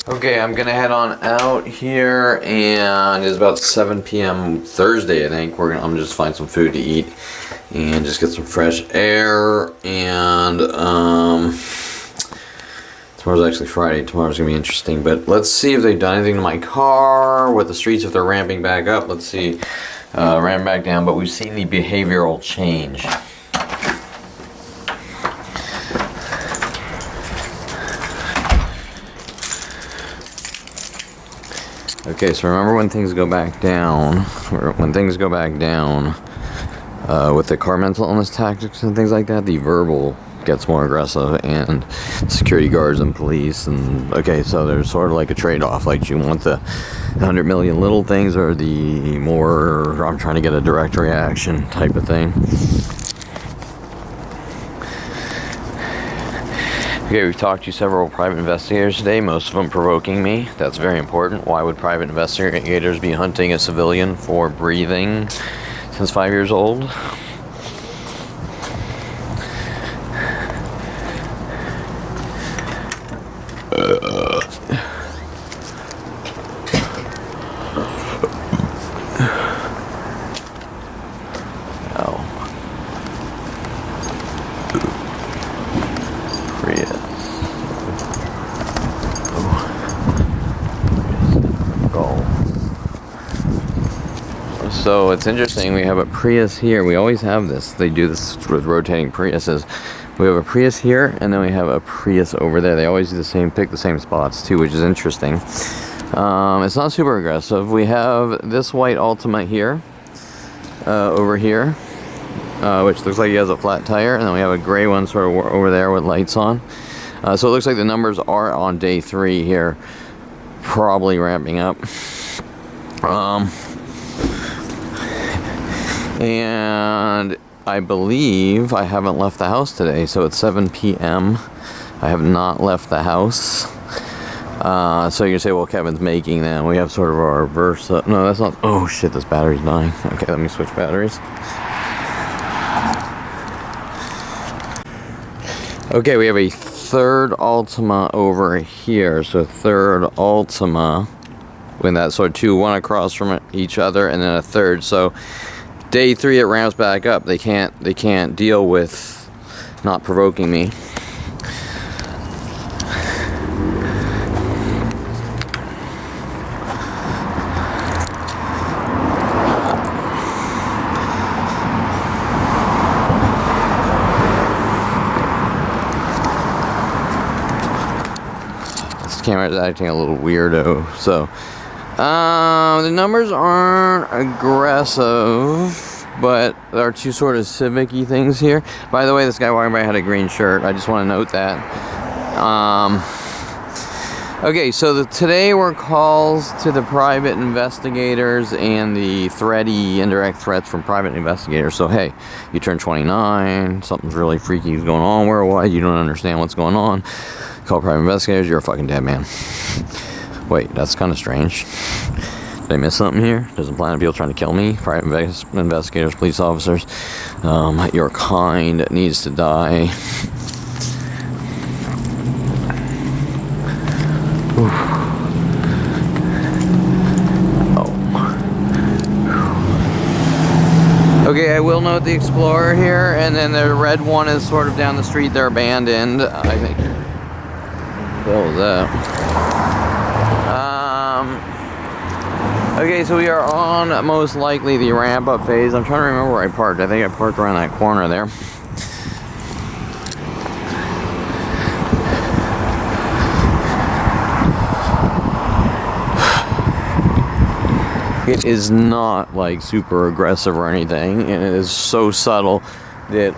Okay, I'm gonna head on out here, and it's about 7 p.m. Thursday, I think. I'm just find some food to eat and just get some fresh air. And tomorrow's actually Friday. Tomorrow's gonna be interesting. But let's see if they've done anything to my car with the streets. If they're ramping back up, let's see. Ramp back down. But we've seen the behavioral change. Okay, so remember when things go back down, with the car mental illness tactics and things like that, the verbal gets more aggressive, and security guards and police, and okay, so there's sort of like a trade-off. Like, you want the 100 million little things, or the more, I'm trying to get a direct reaction type of thing. Okay, we've talked to several private investigators today, most of them provoking me. That's very important. Why would private investigators be hunting a civilian for breathing since 5 years old? So it's interesting, we have a Prius here. We always have this. They do this with rotating Priuses. We have a Prius here, and then we have a Prius over there. They always do the same, pick the same spots too, which is interesting. It's not super aggressive. We have this white Altima here, over here, which looks like he has a flat tire, and then we have a gray one sort of over there with lights on. So it looks like the numbers are on day 3 here, probably ramping up. And I believe I haven't left the house today, so it's 7 p.m. I have not left the house. So you can say, well, Kevin's making them. We have sort of our Versa. No, that's not. Oh shit, this battery's dying. Okay, let me switch batteries. Okay, we have a third Altima over here. So third Altima with that sort of 2, one across from each other, and then a third. So day 3 it ramps back up. They can't deal with not provoking me. This camera is acting a little weirdo, so the numbers aren't aggressive, but there are 2 sort of civic-y things here. By the way, this guy walking by had a green shirt. I just want to note that. Okay, so today were calls to the private investigators and the indirect threats from private investigators. So, hey, you turned 29, something's really freaky is going on worldwide, you don't understand what's going on. Call private investigators, you're a fucking dead man. Wait, that's kind of strange. Did I miss something here? Does the planet people trying to kill me? Private investigators, police officers. Your kind needs to die. Oh. Okay, I will note the Explorer here, and then the red one is sort of down the street. They're abandoned, I think. What the hell was that? Okay, so we are on most likely the ramp up phase. I'm trying to remember where I parked. I think I parked around that corner there. It is not like super aggressive or anything, and it is so subtle that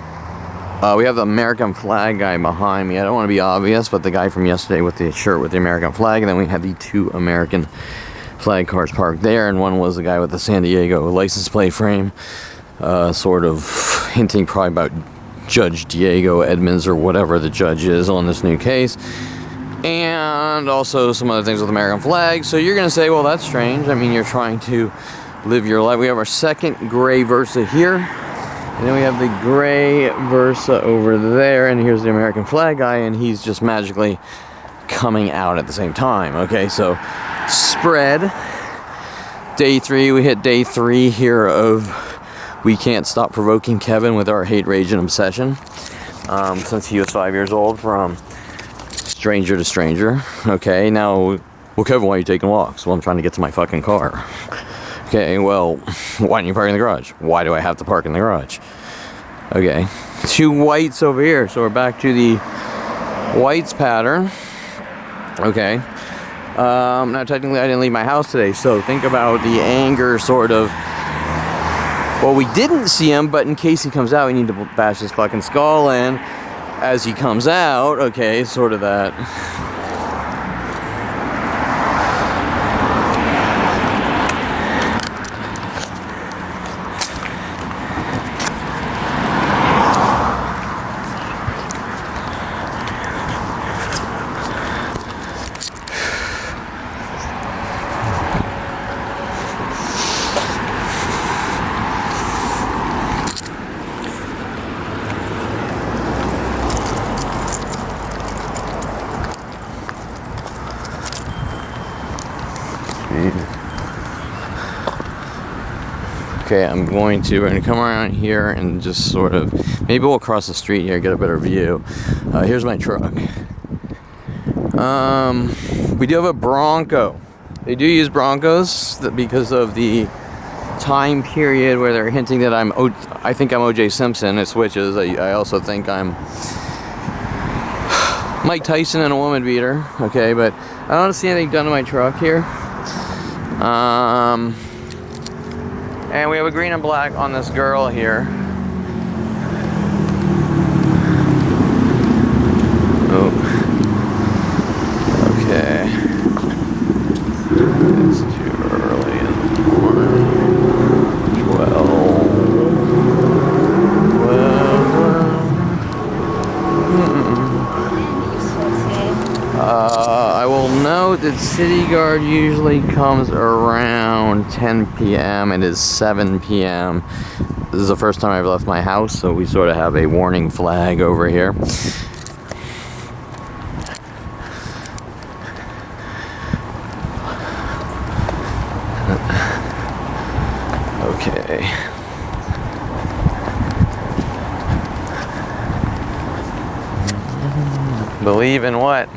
we have the American flag guy behind me. I don't want to be obvious, but the guy from yesterday with the shirt with the American flag, and then we have the 2 American flag cars parked there, and one was the guy with the San Diego license plate frame, sort of hinting probably about Judge Diego Edmonds or whatever the judge is on this new case, and also some other things with American flags. So you're gonna say, well, that's strange. I mean, you're trying to live your life. We have our second gray Versa here, and then we have the gray Versa over there, and here's the American flag guy, and he's just magically coming out at the same time. Okay, so spread. Day 3, we hit day 3 here of we can't stop provoking Kevin with our hate, rage, and obsession. Since he was 5 years old, from stranger to stranger. Okay, now, well, Kevin, why are you taking walks? Well, I'm trying to get to my fucking car. Okay, well, why don't you park in the garage? Why do I have to park in the garage? Okay, 2 whites over here, so we're back to the whites pattern. Okay. Now technically I didn't leave my house today, so think about the anger sort of. Well, we didn't see him, but in case he comes out, we need to bash his fucking skull in as he comes out. Okay, sort of that. Okay, we're going to come around here and just sort of, maybe we'll cross the street here, get a better view. Here's my truck. We do have a Bronco. They do use Broncos because of the time period where they're hinting that I think I'm O.J. Simpson. It switches. I also think I'm Mike Tyson and a woman beater. Okay, but I don't see anything done to my truck here. And we have a green and black on this girl here. Oh. Okay. It's too early in the morning. 12. I will note that Citiguard usually comes around 10 p.m. It is 7 p.m. This is the first time I've left my house, so we sort of have a warning flag over here. Okay. Believe in what?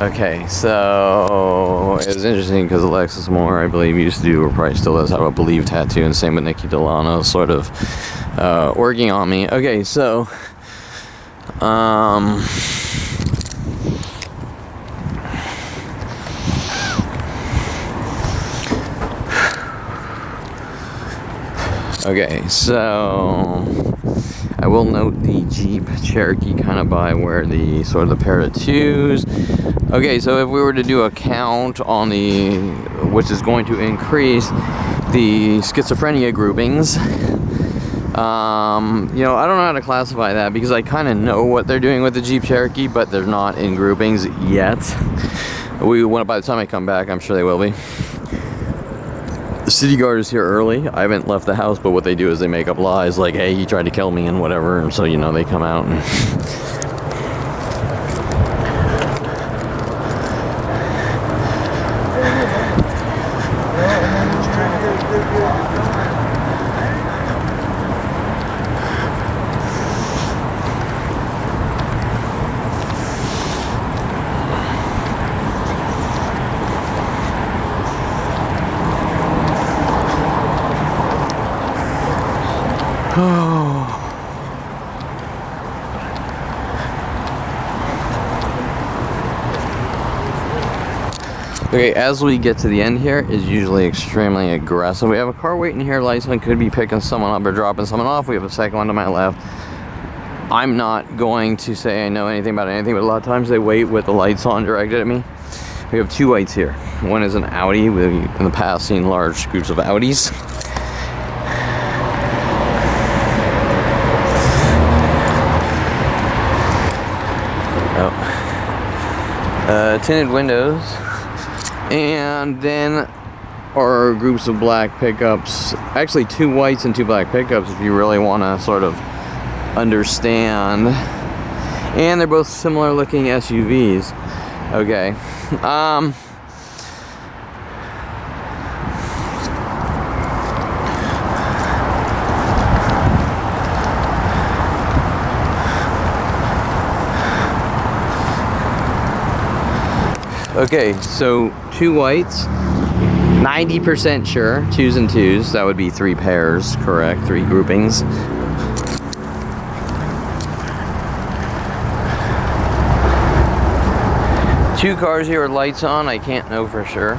Okay, so it was interesting because Alexis Moore, I believe, used to do, or probably still does, have a Believe tattoo, and same with Nikki Delano, sort of working on me. Okay, so okay, so I will note the Jeep Cherokee kind of by where the sort of the pair of twos. Okay, so if we were to do a count on the, which is going to increase the schizophrenia groupings, you know, I don't know how to classify that because I kind of know what they're doing with the Jeep Cherokee, but they're not in groupings yet. By the time I come back, I'm sure they will be. The Citiguard is here early. I haven't left the house, but what they do is they make up lies like, hey, he tried to kill me and whatever, and so, you know, they come out and okay, as we get to the end here, is usually extremely aggressive. We have a car waiting here. Lights on, could be picking someone up or dropping someone off. We have a second one to my left. I'm not going to say I know anything about anything, but a lot of times they wait with the lights on directed at me. We have 2 whites here. One is an Audi. We've in the past seen large groups of Audis. Tinted windows. And then are groups of black pickups. Actually 2 whites and 2 black pickups if you really want to sort of understand. And they're both similar looking SUVs. Okay. Okay, so 2 whites, 90% sure, 2s and 2s, that would be 3 pairs, correct, 3 groupings. Two cars here with lights on, I can't know for sure.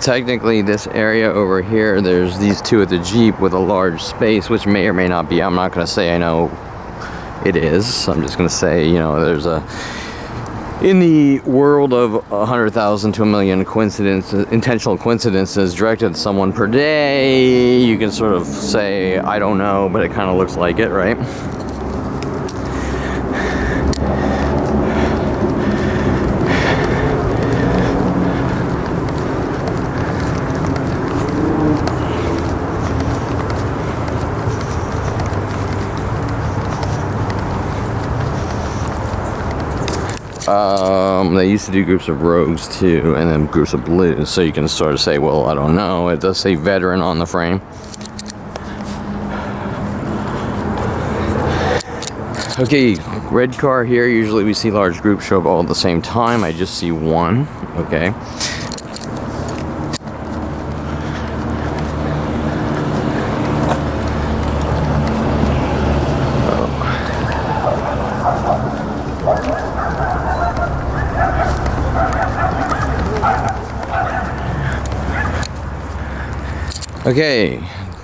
Technically this area over here, there's these 2 at the Jeep with a large space, which may or may not be. I'm not going to say I know it is. I'm just going to say, you know, there's a, in the world of 100,000 to 1,000,000 coincidences, intentional coincidences directed at someone per day, you can sort of say, I don't know, but it kind of looks like it, right? They used to do groups of rogues too, and then groups of blues, so you can sort of say, well, I don't know. It does say veteran on the frame. Okay, red car here. Usually we see large groups show up all at the same time. I just see one. Okay. Okay,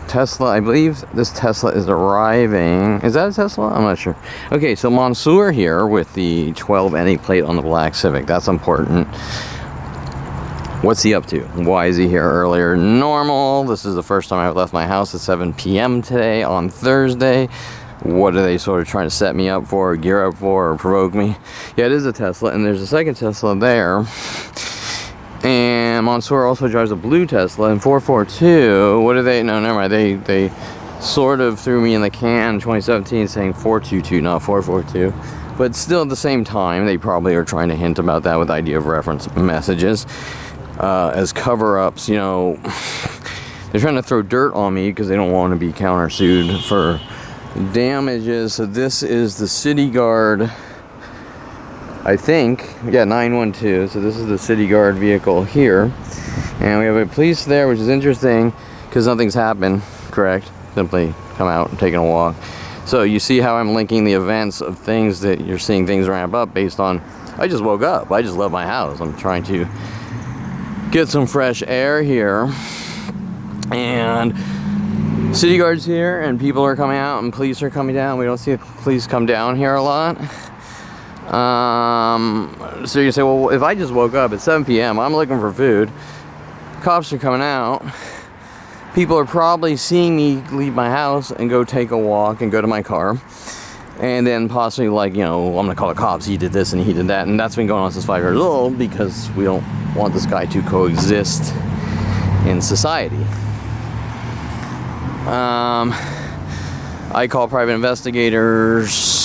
Tesla, I believe this Tesla is arriving. Is that a Tesla? I'm not sure. Okay, so Mansour here with the 12NA plate on the black Civic. That's important. What's he up to? Why is he here earlier? Normal. This is the first time I've left my house at 7 p.m. today on Thursday. What are they sort of trying to set me up for, gear up for, or provoke me? Yeah, it is a Tesla, and there's a second Tesla there. And Mansour also drives a blue Tesla in 442. What do they? No, never mind. They sort of threw me in the can in 2017 saying 422, not 442. But still at the same time, they probably are trying to hint about that with idea of reference messages as cover-ups. You know, they're trying to throw dirt on me because they don't want to be countersued for damages. So this is the Citiguard, I think, yeah, 912. So this is the Citiguard vehicle here, and we have a police there, which is interesting because nothing's happened. Correct? Simply come out and taking a walk. So you see how I'm linking the events of things that you're seeing things ramp up based on. I just woke up. I just left my house. I'm trying to get some fresh air here, and Citiguard's here, and people are coming out, and police are coming down. We don't see police come down here a lot. So you say, well, if I just woke up at 7 p.m., I'm looking for food, cops are coming out, people are probably seeing me leave my house and go take a walk and go to my car, and then possibly like, you know, I'm gonna call the cops, he did this and he did that, and that's been going on since 5 years old because we don't want this guy to coexist in society. I call private investigators.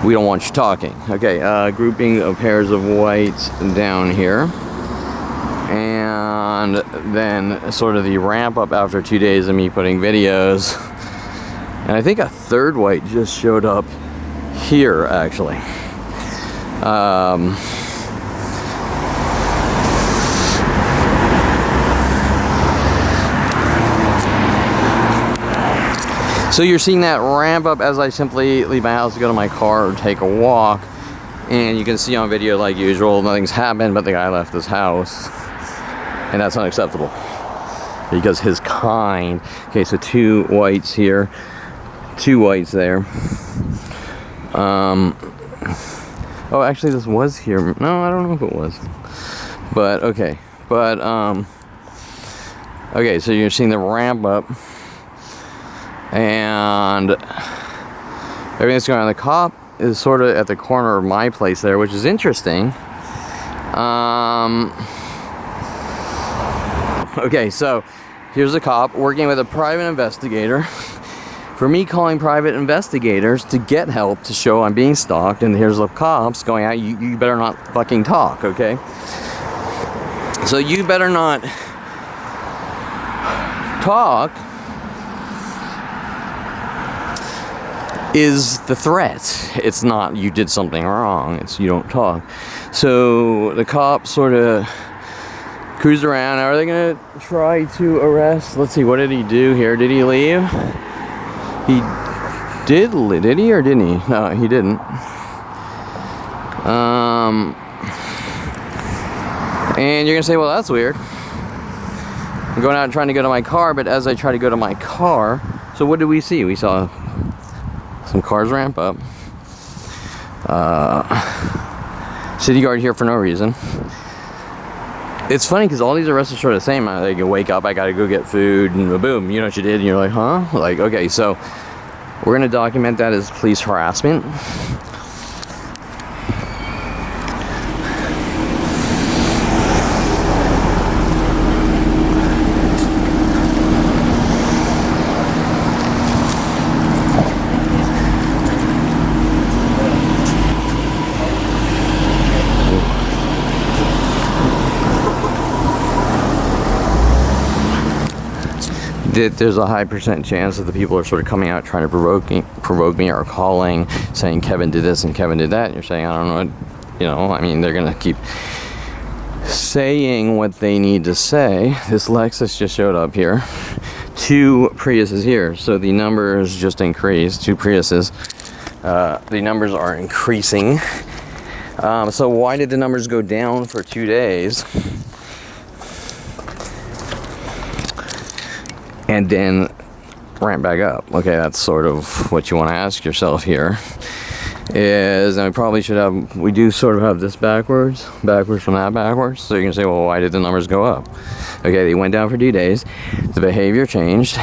We don't want you talking. Okay, grouping of pairs of whites down here. And then sort of the ramp up after 2 days of me putting videos. And I think a third white just showed up here, actually. So you're seeing that ramp up as I simply leave my house to go to my car or take a walk. And you can see on video like usual, nothing's happened, but the guy left his house. And that's unacceptable. Because his kind. Okay, so 2 whites here. 2 whites there. Oh, actually this was here. No, I don't know if it was. But, okay. But, okay, so you're seeing the ramp up. And everything's going on. The cop is sort of at the corner of my place there, which is interesting. Okay, so here's a cop working with a private investigator. For me calling private investigators to get help to show I'm being stalked, and here's the cops going out, you better not fucking talk, okay? So you better not talk is the threat. It's not you did something wrong, it's you don't talk. So the cops sort of cruise around. Are they gonna try to arrest? Let's see, what did he do here? Did he leave? He did he or didn't he? No, he didn't. And you're gonna say, well, that's weird. I'm going out and trying to go to my car, but as I try to go to my car, so what did we see? We saw some cars ramp up. Citiguard here for no reason. It's funny because all these arrests are sort of the same. Like, you wake up, I gotta go get food, and boom, you know what you did, and you're like, huh? Like, okay, so we're gonna document that as police harassment. That there's a high percent chance that the people are sort of coming out trying to provoke me or calling, saying Kevin did this and Kevin did that, and you're saying, I don't know what, you know, I mean, they're gonna keep saying what they need to say. This Lexus just showed up here, 2 Priuses here, so the numbers just increased. 2 Priuses, the numbers are increasing. So why did the numbers go down for 2 days and then ramp back up? Okay, that's sort of what you want to ask yourself here. Is, and we probably should have, we do sort of have this backwards from that backwards. So you can say, well, why did the numbers go up? Okay, they went down for 2 days. The behavior changed.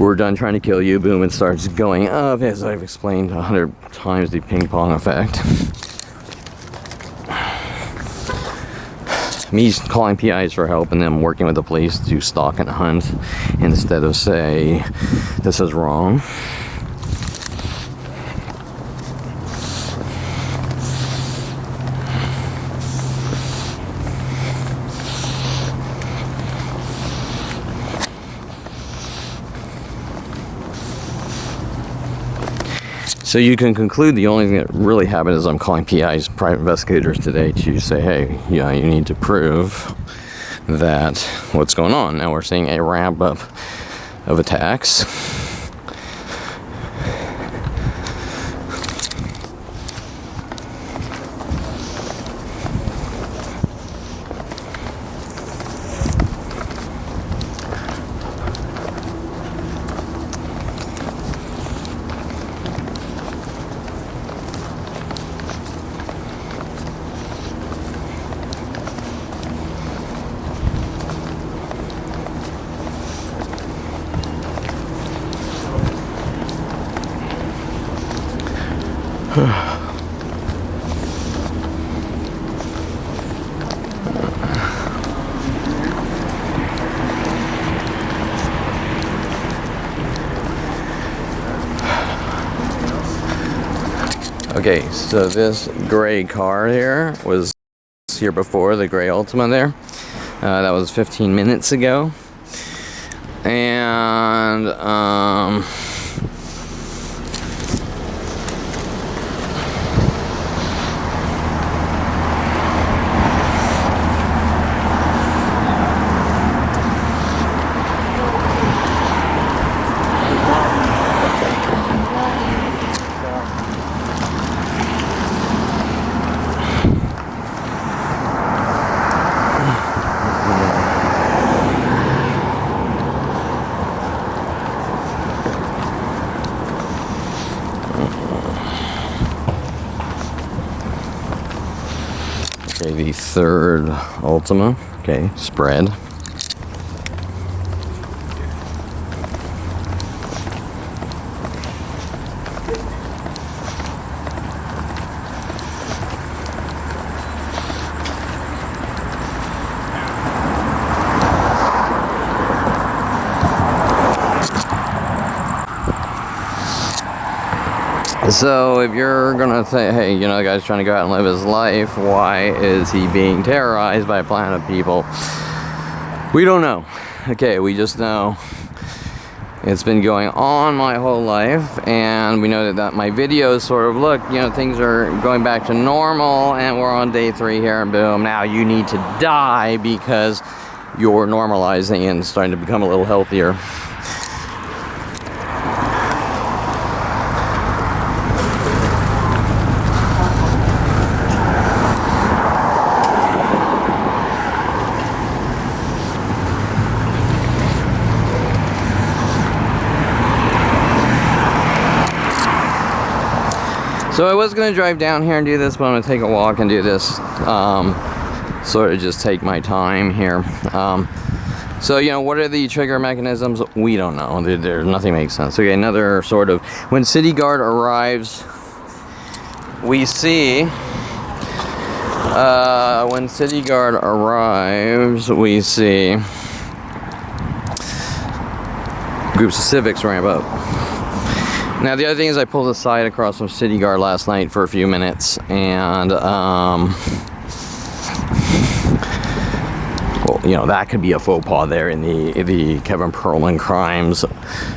We're done trying to kill you. Boom, it starts going up. As I've explained 100 times, the ping pong effect. Me calling PIs for help and then working with the police to stalk and hunt instead of say, this is wrong. So you can conclude the only thing that really happened is I'm calling PIs, private investigators today, to say, hey, yeah, you need to prove that what's going on. Now we're seeing a ramp up of attacks. Okay, so this gray car here was here before, the gray Ultima there. That was 15 minutes ago. And, okay, the third Ultima, okay, spread. So if you're gonna say, hey, you know, the guy's trying to go out and live his life, why is he being terrorized by a planet of people? We don't know. Okay, we just know it's been going on my whole life, and we know that my videos sort of look, you know, things are going back to normal, and we're on day 3 here, and boom, now you need to die because you're normalizing and starting to become a little healthier. So I was going to drive down here and do this, but I'm going to take a walk and do this, sort of just take my time here. So, you know, what are the trigger mechanisms? We don't know. Nothing makes sense. Okay, another sort of, when Citiguard arrives, we see, when Citiguard arrives, we see groups of civics ramp up. Now, the other thing is I pulled aside across from Citiguard last night for a few minutes, and, well, you know, that could be a faux pas there in the Kevin Perlman crimes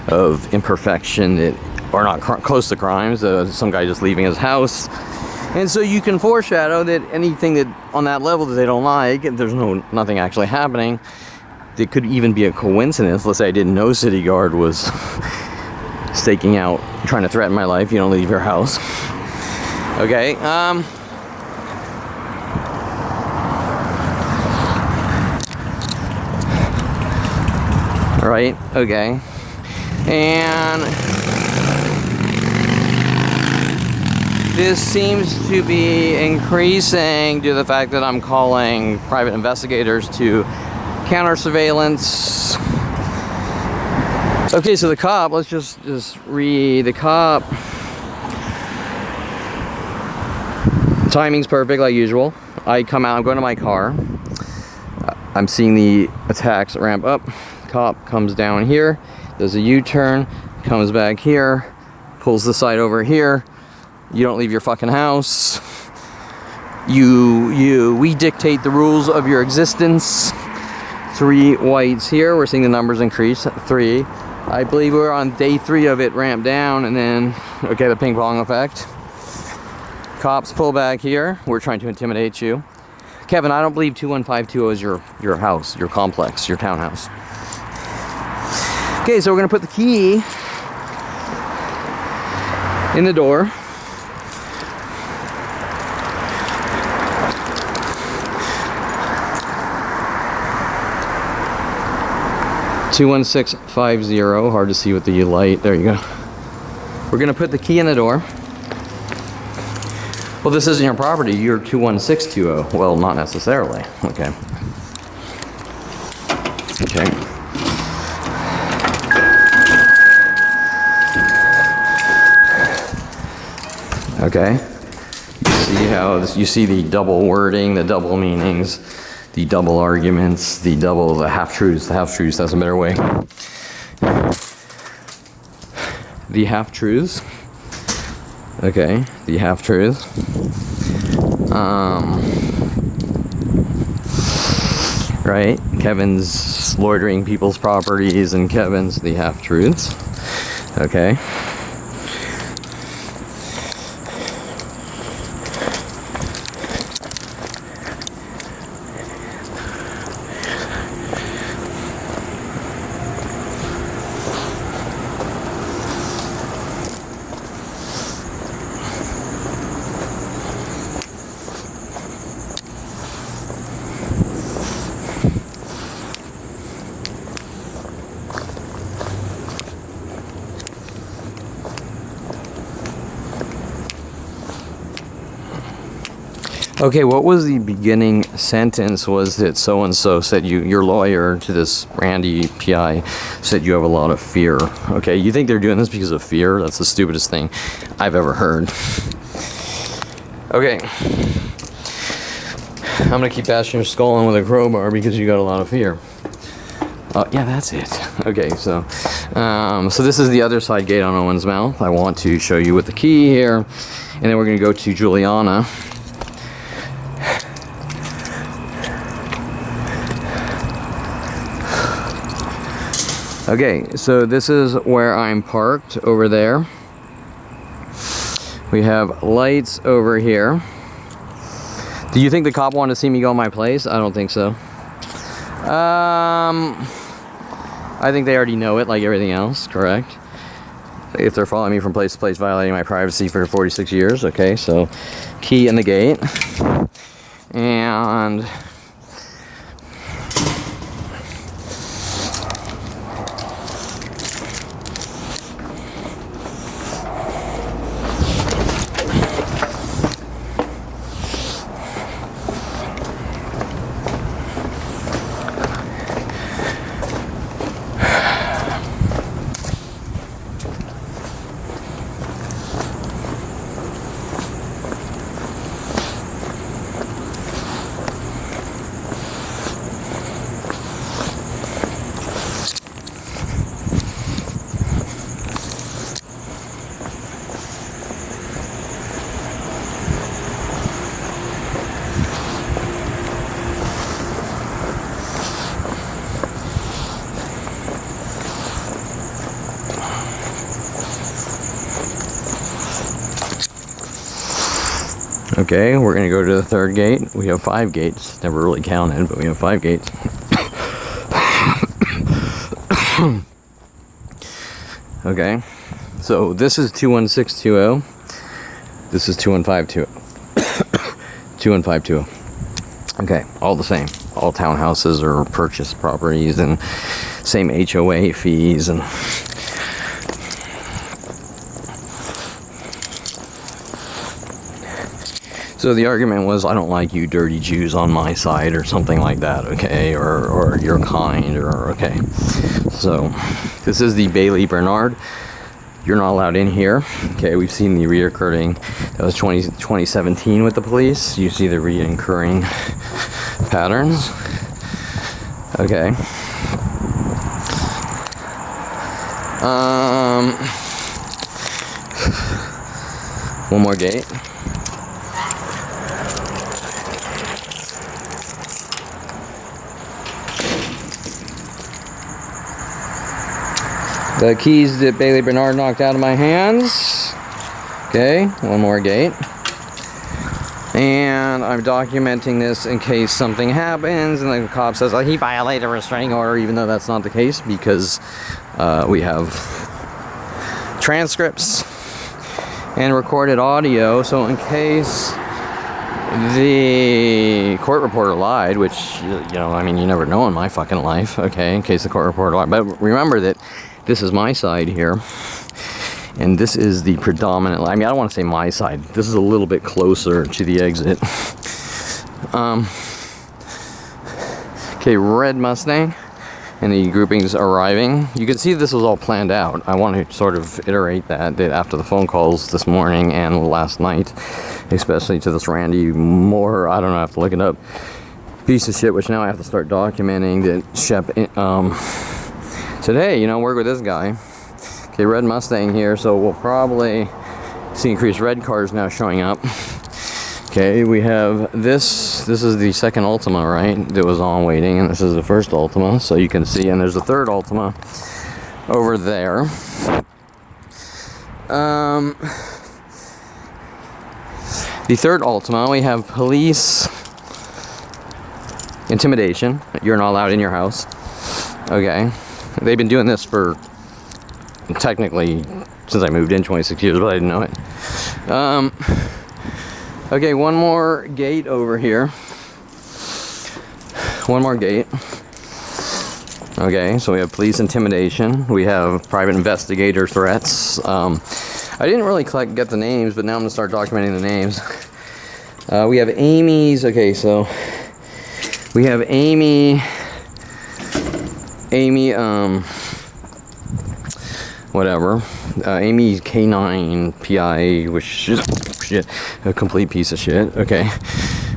of imperfection that are not close to crimes, some guy just leaving his house. And so you can foreshadow that anything that on that level that they don't like, there's nothing actually happening, it could even be a coincidence. Let's say I didn't know Citiguard was staking out, trying to threaten my life. You don't leave your house. Okay, right, okay. And this seems to be increasing due to the fact that I'm calling private investigators to counter surveillance. Okay, so the cop, let's just read the cop. Timing's perfect like usual. I come out, I'm going to my car. I'm seeing the attacks ramp up. Cop comes down here, does a U-turn, comes back here, pulls the side over here. You don't leave your fucking house. We dictate the rules of your existence. 3 whites here, we're seeing the numbers increase, 3. I believe we're on day 3 of it ramp down, and then, okay, the ping pong effect. Cops pull back here. We're trying to intimidate you. Kevin, I don't believe 21520 is your house, your complex, your townhouse. Okay, so we're gonna put the key in the door. (21650), hard to see with the light. There you go. We're gonna put the key in the door. Well, this isn't your property. You're 21620. Well, not necessarily. Okay. Okay. Okay. You see how you see the double wording, the double meanings, the double arguments, the half-truths. The half-truths, that's a better way. The half-truths. Okay, the half-truths. Right, Kevin's loitering people's properties, and Kevin's the half-truths. Okay. Okay, what was the beginning sentence? Was that so-and-so said your lawyer to this Randy PI said you have a lot of fear. Okay, you think they're doing this because of fear? That's the stupidest thing I've ever heard. Okay. I'm gonna keep bashing your skull in with a crowbar because you got a lot of fear. Yeah, that's it. Okay, so so this is the other side gate on Owen's mouth. I want to show you with the key here, and then we're going to go to Juliana. Okay, so this is where I'm parked over there. We have lights over here. Do you think the cop wanted to see me go in my place? I don't think so. I think they already know it, like everything else, correct? If they're following me from place to place, violating my privacy for 46 years, okay, so key in the gate. And okay, we're gonna go to the third gate. We have 5 gates. Never really counted, but we have 5 gates. Okay, so this is 21620. This is 21520. 21520. Okay, all the same. All townhouses or purchased properties and same HOA fees and so the argument was, I don't like you dirty Jews on my side or something like that, okay, or you're kind, or okay. So this is the Bailey Bernard. You're not allowed in here. Okay, we've seen the reoccurring, that was 2017 with the police. You see the reoccurring patterns. Okay. One more gate. The keys that Bailey Bernard knocked out of my hands. Okay, one more gate. And I'm documenting this in case something happens and the cop says, oh, he violated a restraining order, even though that's not the case, because we have transcripts and recorded audio. So in case the court reporter lied, which, you know, I mean, you never know in my fucking life, okay, in case the court reporter lied. But remember that this is my side here, and this is the predominant, I mean, I don't want to say my side. This is a little bit closer to the exit. Okay, red Mustang, and the groupings arriving. You can see this was all planned out. I want to sort of iterate that after the phone calls this morning and last night, especially to this Randy Moore, I don't know, I have to look it up, piece of shit, which now I have to start documenting that Shep, today, you know, work with this guy. Okay, red Mustang here, so we'll probably see increased red cars now showing up. Okay, we have this is the second Ultima, right, that was on waiting, and this is the first Ultima, so you can see, and there's a third Ultima over there. The third Ultima, we have police intimidation. You're not allowed in your house. Okay. They've been doing this for, technically, since I moved in 26 years, but I didn't know it. Okay, one more gate over here. One more gate. Okay, so we have police intimidation. We have private investigator threats. I didn't really get the names, but now I'm going to start documenting the names. We have Amy's, okay, so we have Amy, whatever, Amy K9 PI, which is shit, a complete piece of shit, okay,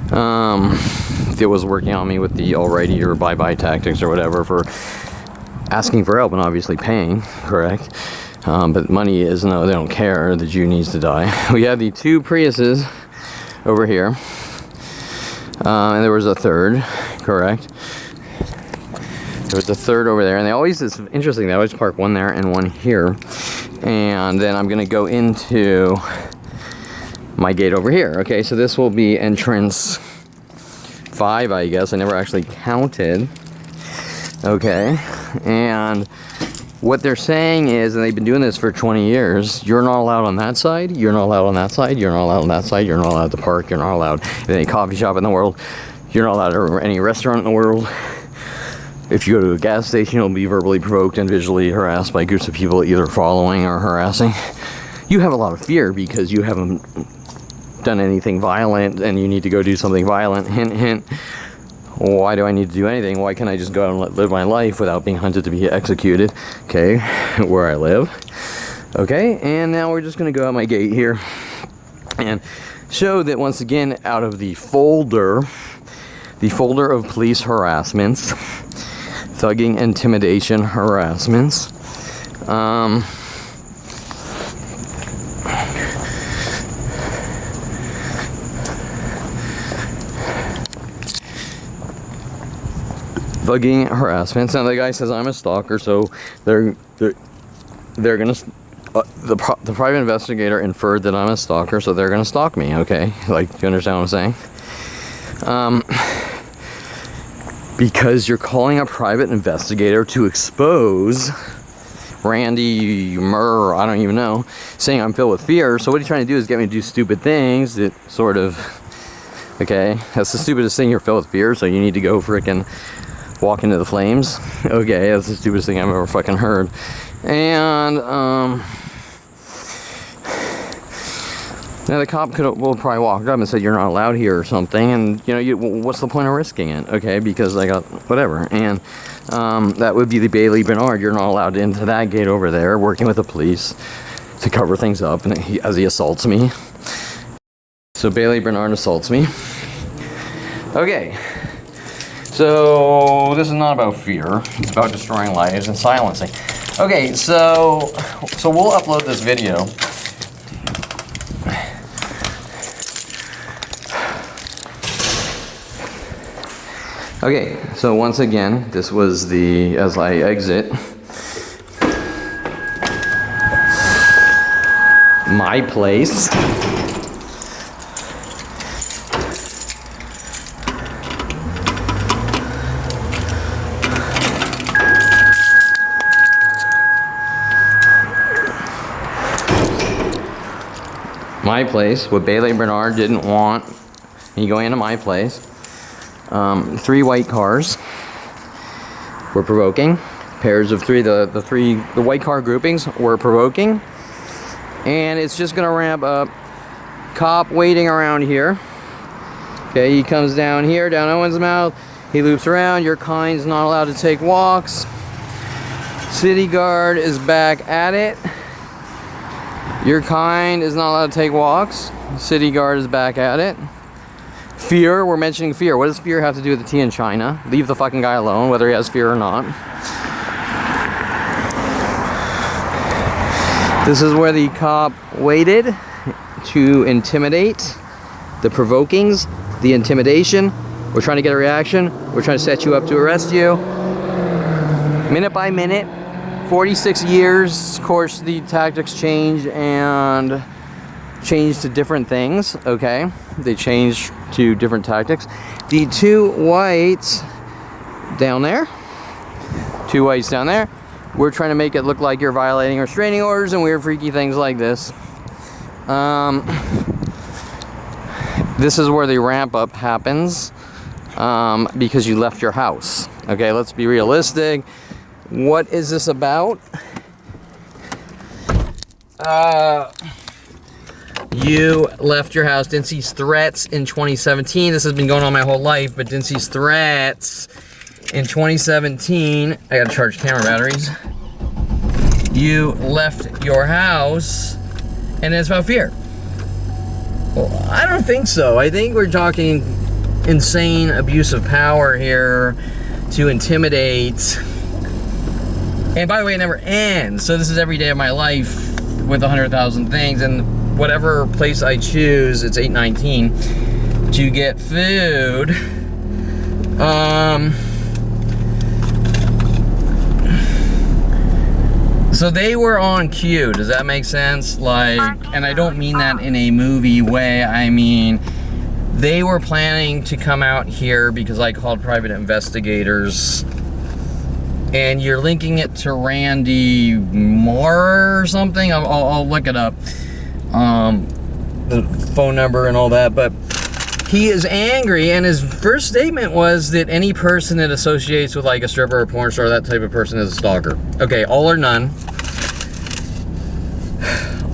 that was working on me with the alrighty or bye-bye tactics or whatever for asking for help and obviously paying, correct? But money is no, they don't care. The Jew needs to die. We have the 2 Priuses over here. And there was a third, correct? There was a third over there, and they always, it's interesting, they always park one there and one here. And then I'm gonna go into my gate over here. Okay, so this will be entrance 5, I guess. I never actually counted. Okay, and what they're saying is, and they've been doing this for 20 years, you're not allowed on that side, you're not allowed on that side, you're not allowed on that side, you're not allowed to park, you're not allowed in any coffee shop in the world, you're not allowed at any restaurant in the world. If you go to a gas station, you'll be verbally provoked and visually harassed by groups of people either following or harassing. You have a lot of fear because you haven't done anything violent and you need to go do something violent. Hint, hint. Why do I need to do anything? Why can't I just go out and live my life without being hunted to be executed? Okay, where I live. Okay, and now we're just going to go out my gate here and show that once again, out of the folder of police harassments, thugging, intimidation, harassments, thugging, harassments. Now the guy says I'm a stalker, so they're gonna the private investigator inferred that I'm a stalker, so they're gonna stalk me. Okay, like, do you understand what I'm saying? Because you're calling a private investigator to expose Randy Murr, I don't even know, saying I'm filled with fear. So what he's trying to do is get me to do stupid things that sort of, okay, that's the stupidest thing, you're filled with fear, so you need to go frickin' walk into the flames. Okay, that's the stupidest thing I've ever fucking heard. And now the cop will probably walk up and said you're not allowed here or something, and you know, what's the point of risking it? Okay, because I got whatever. And that would be the Bailey Bernard. You're not allowed into that gate over there, working with the police to cover things up, and as he assaults me. So Bailey Bernard assaults me. Okay. So this is not about fear, it's about destroying lives and silencing. Okay, so we'll upload this video. Okay, so once again, this was the, as I exit my place. My place, what Bailey Bernard didn't want me going into my place. 3 white cars were provoking. Pairs of 3, the white car groupings were provoking. And it's just gonna ramp up. Cop waiting around here. Okay, he comes down here, down Owen's mouth. He loops around. Your kind's not allowed to take walks. Citiguard is back at it. Your kind is not allowed to take walks. Citiguard is back at it. Fear, we're mentioning fear. What does fear have to do with the tea in China? Leave the fucking guy alone, whether he has fear or not. This is where the cop waited to intimidate, the provokings, the intimidation. We're trying to get a reaction. We're trying to set you up to arrest you. Minute by minute. 46 years, of course, the tactics change and change to different things, okay? They change to different tactics. The 2 whites down there, 2 whites down there, we're trying to make it look like you're violating restraining orders and weird freaky things like this. This is where the ramp up happens because you left your house. Okay, let's be realistic. What is this about? You left your house, didn't see threats in 2017. This has been going on my whole life, but didn't see threats in 2017. I gotta charge camera batteries. You left your house, and it's about fear. Well, I don't think so. I think we're talking insane abuse of power here to intimidate And by the way, it never ends. So this is every day of my life with 100,000 things, and whatever place I choose, it's 8:19 to get food. So they were on cue. Does that make sense? Like, and I don't mean that in a movie way. I mean, they were planning to come out here because I called private investigators. And you're linking it to Randy Moore or something. I'll look it up. The phone number and all that. But he is angry, and his first statement was that any person that associates with like a stripper or porn star, that type of person, is a stalker. Okay, all or none.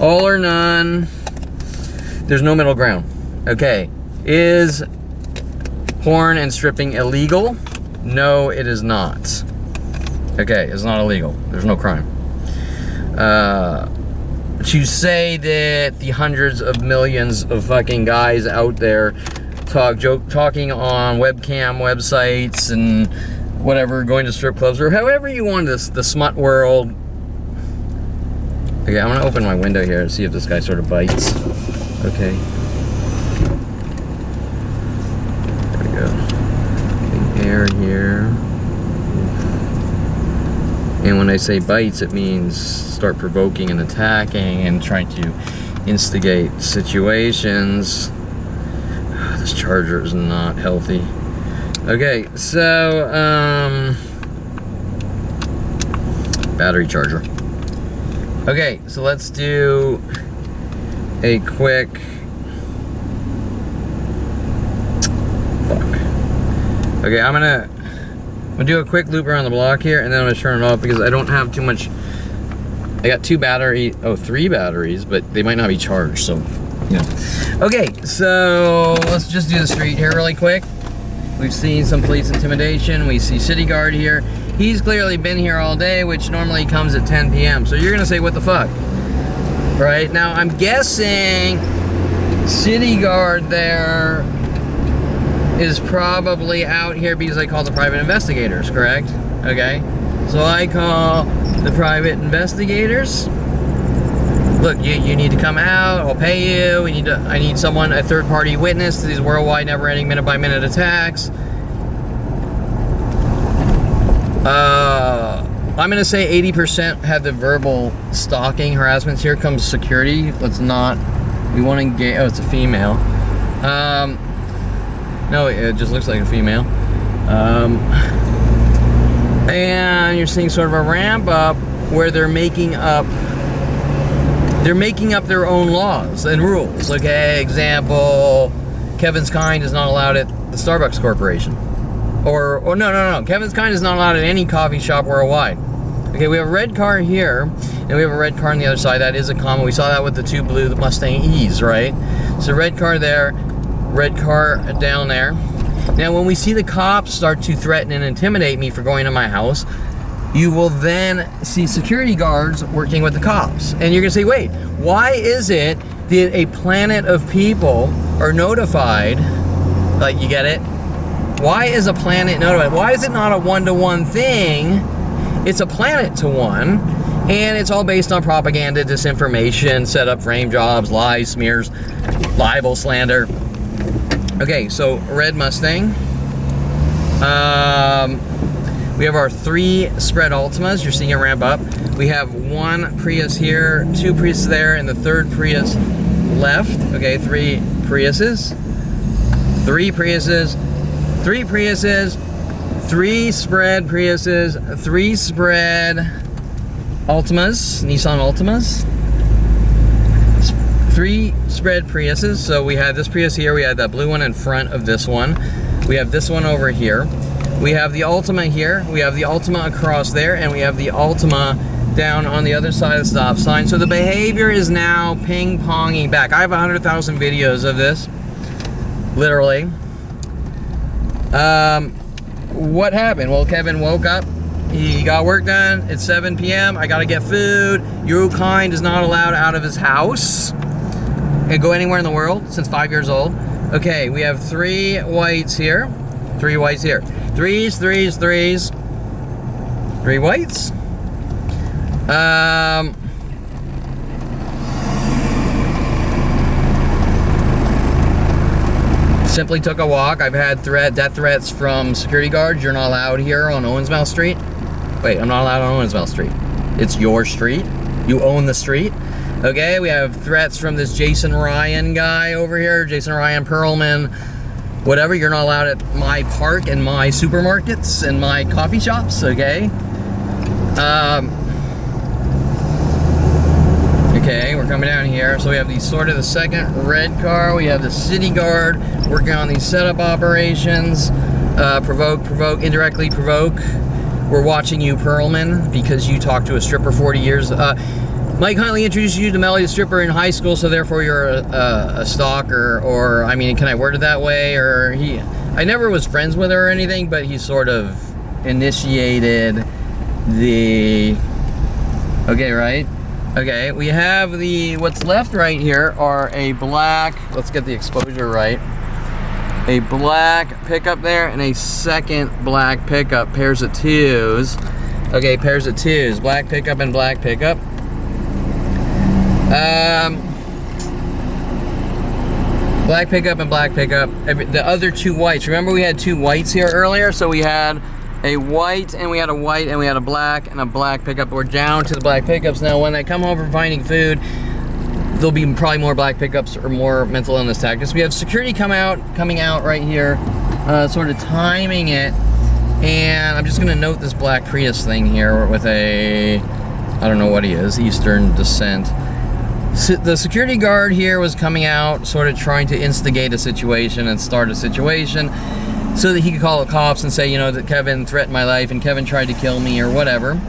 All or none. There's no middle ground. Okay, is porn and stripping illegal? No, it is not. Okay, it's not illegal. There's no crime. To say that the hundreds of millions of fucking guys out there talking on webcam websites and whatever, going to strip clubs or however you want this, the smut world. Okay, I'm gonna open my window here and see if this guy sort of bites. Okay. There we go. Getting air here. And when I say bites, it means start provoking and attacking and trying to instigate situations. This charger is not healthy. Okay, so, battery charger. Okay, so let's do a quick, okay, I'm gonna do a quick loop around the block here, and then I'm gonna turn it off because I don't have too much. I got three batteries, but they might not be charged, so, yeah. Okay, so let's just do the street here really quick. We've seen some police intimidation. We see Citiguard here. He's clearly been here all day, which normally comes at 10 p.m. So you're gonna say, what the fuck? Right, now I'm guessing Citiguard there is probably out here because I called the private investigators, correct? Okay, so I call the private investigators. Look, you need to come out, I'll pay you. I need someone, a third-party witness to these worldwide never-ending minute-by-minute attacks. I'm gonna say 80% had the verbal stalking harassments. Here comes security. Let's not, we want to engage, oh, it's a female. No, it just looks like a female. And you're seeing sort of a ramp up where they're making up their own laws and rules. Okay, example, Kevin's Kind is not allowed at the Starbucks Corporation. Or no. Kevin's Kind is not allowed at any coffee shop worldwide. Okay, we have a red car here, and we have a red car on the other side. That is a common. We saw that with the two blue Mustang E's, right? So red car there, red car down there. Now, when we see the cops start to threaten and intimidate me for going to my house, you will then see security guards working with the cops. And you're gonna say, wait, why is it that a planet of people are notified? Like, you get it? Why is a planet notified? Why is it not a one-to-one thing? It's a planet to one, and it's all based on propaganda, disinformation, set up frame jobs, lies, smears, libel, slander. Okay, so red Mustang. We have our 3 spread Altimas. You're seeing it ramp up. We have 1 Prius here, 2 Prius there, and the 3rd Prius left. Okay, 3 Priuses. 3 Priuses. 3 Priuses. 3 spread Priuses. 3 spread Altimas. Nissan Altimas. 3 spread Priuses. So we have this Prius here. We have that blue one in front of this one. We have this one over here. We have the Altima here. We have the Altima across there, and we have the Altima down on the other side of the stop sign. So the behavior is now ping-ponging back. I have 100,000 videos of this, literally. What happened? Well, Kevin woke up. He got work done. It's 7 p.m. I gotta get food. Your kind is not allowed out of his house and go anywhere in the world since 5 years old. Okay, we have 3 whites here. 3 whites here. 3s. 3 whites. Simply took a walk. I've had death threats from security guards. You're not allowed here on Owensmouth Street. Wait, I'm not allowed on Owensmouth Street. It's your street. You own the street. Okay, we have threats from this Jason Ryan guy over here, Jason Ryan Perlman, whatever. You're not allowed at my park and my supermarkets and my coffee shops, okay? Okay, we're coming down here. So we have the sort of the second red car. We have the Citiguard working on these setup operations. Provoke, indirectly provoke. We're watching you, Perlman, because you talked to a stripper 40 years. Mike Huntley introduced you to Melly, the stripper, in high school, so therefore you're a stalker, or, I mean, can I word it that way? Or I never was friends with her or anything, but he sort of initiated the, okay, right? Okay, we have what's left right here are a black, let's get the exposure right, a black pickup there and a second black pickup, pairs of twos. Okay, pairs of twos, black pickup and black pickup. Black pickup and black pickup. The other two whites. Remember we had two whites here earlier? So we had a white and we had a white and we had a black and a black pickup. We're down to the black pickups now. When I come home from finding food, there'll be probably more black pickups or more mental illness tactics. We have security coming out right here, sort of timing it. And I'm just gonna note this black Prius thing here with a, I don't know what he is, Eastern descent. The security guard here was coming out, sort of trying to instigate a situation and start a situation so that he could call the cops and say, you know, that Kevin threatened my life and Kevin tried to kill me or whatever,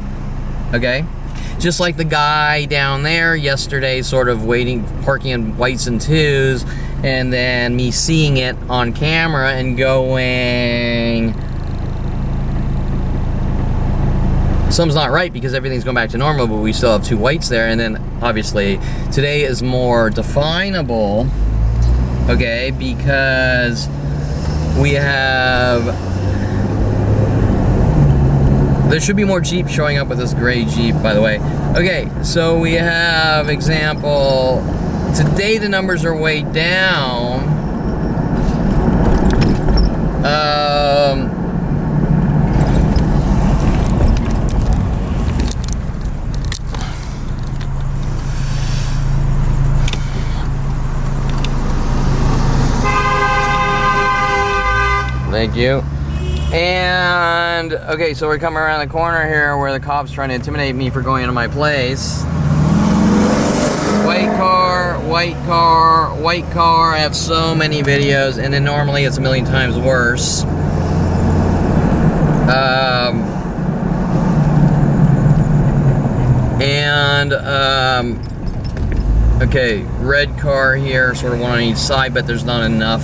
okay? Just like the guy down there yesterday, sort of parking in whites and twos, and then me seeing it on camera and going, something's not right because everything's going back to normal, but we still have two whites there. And then obviously today is more definable, okay, because we have, there should be more Jeep showing up with this gray Jeep, by the way. Okay, so we have example, today the numbers are way down. Thank you. And okay, so we're coming around the corner here where the cop's trying to intimidate me for going into my place. White car, white car, white car. I have so many videos, and then normally it's a million times worse. Okay, red car here, sort of one on each side, but there's not enough.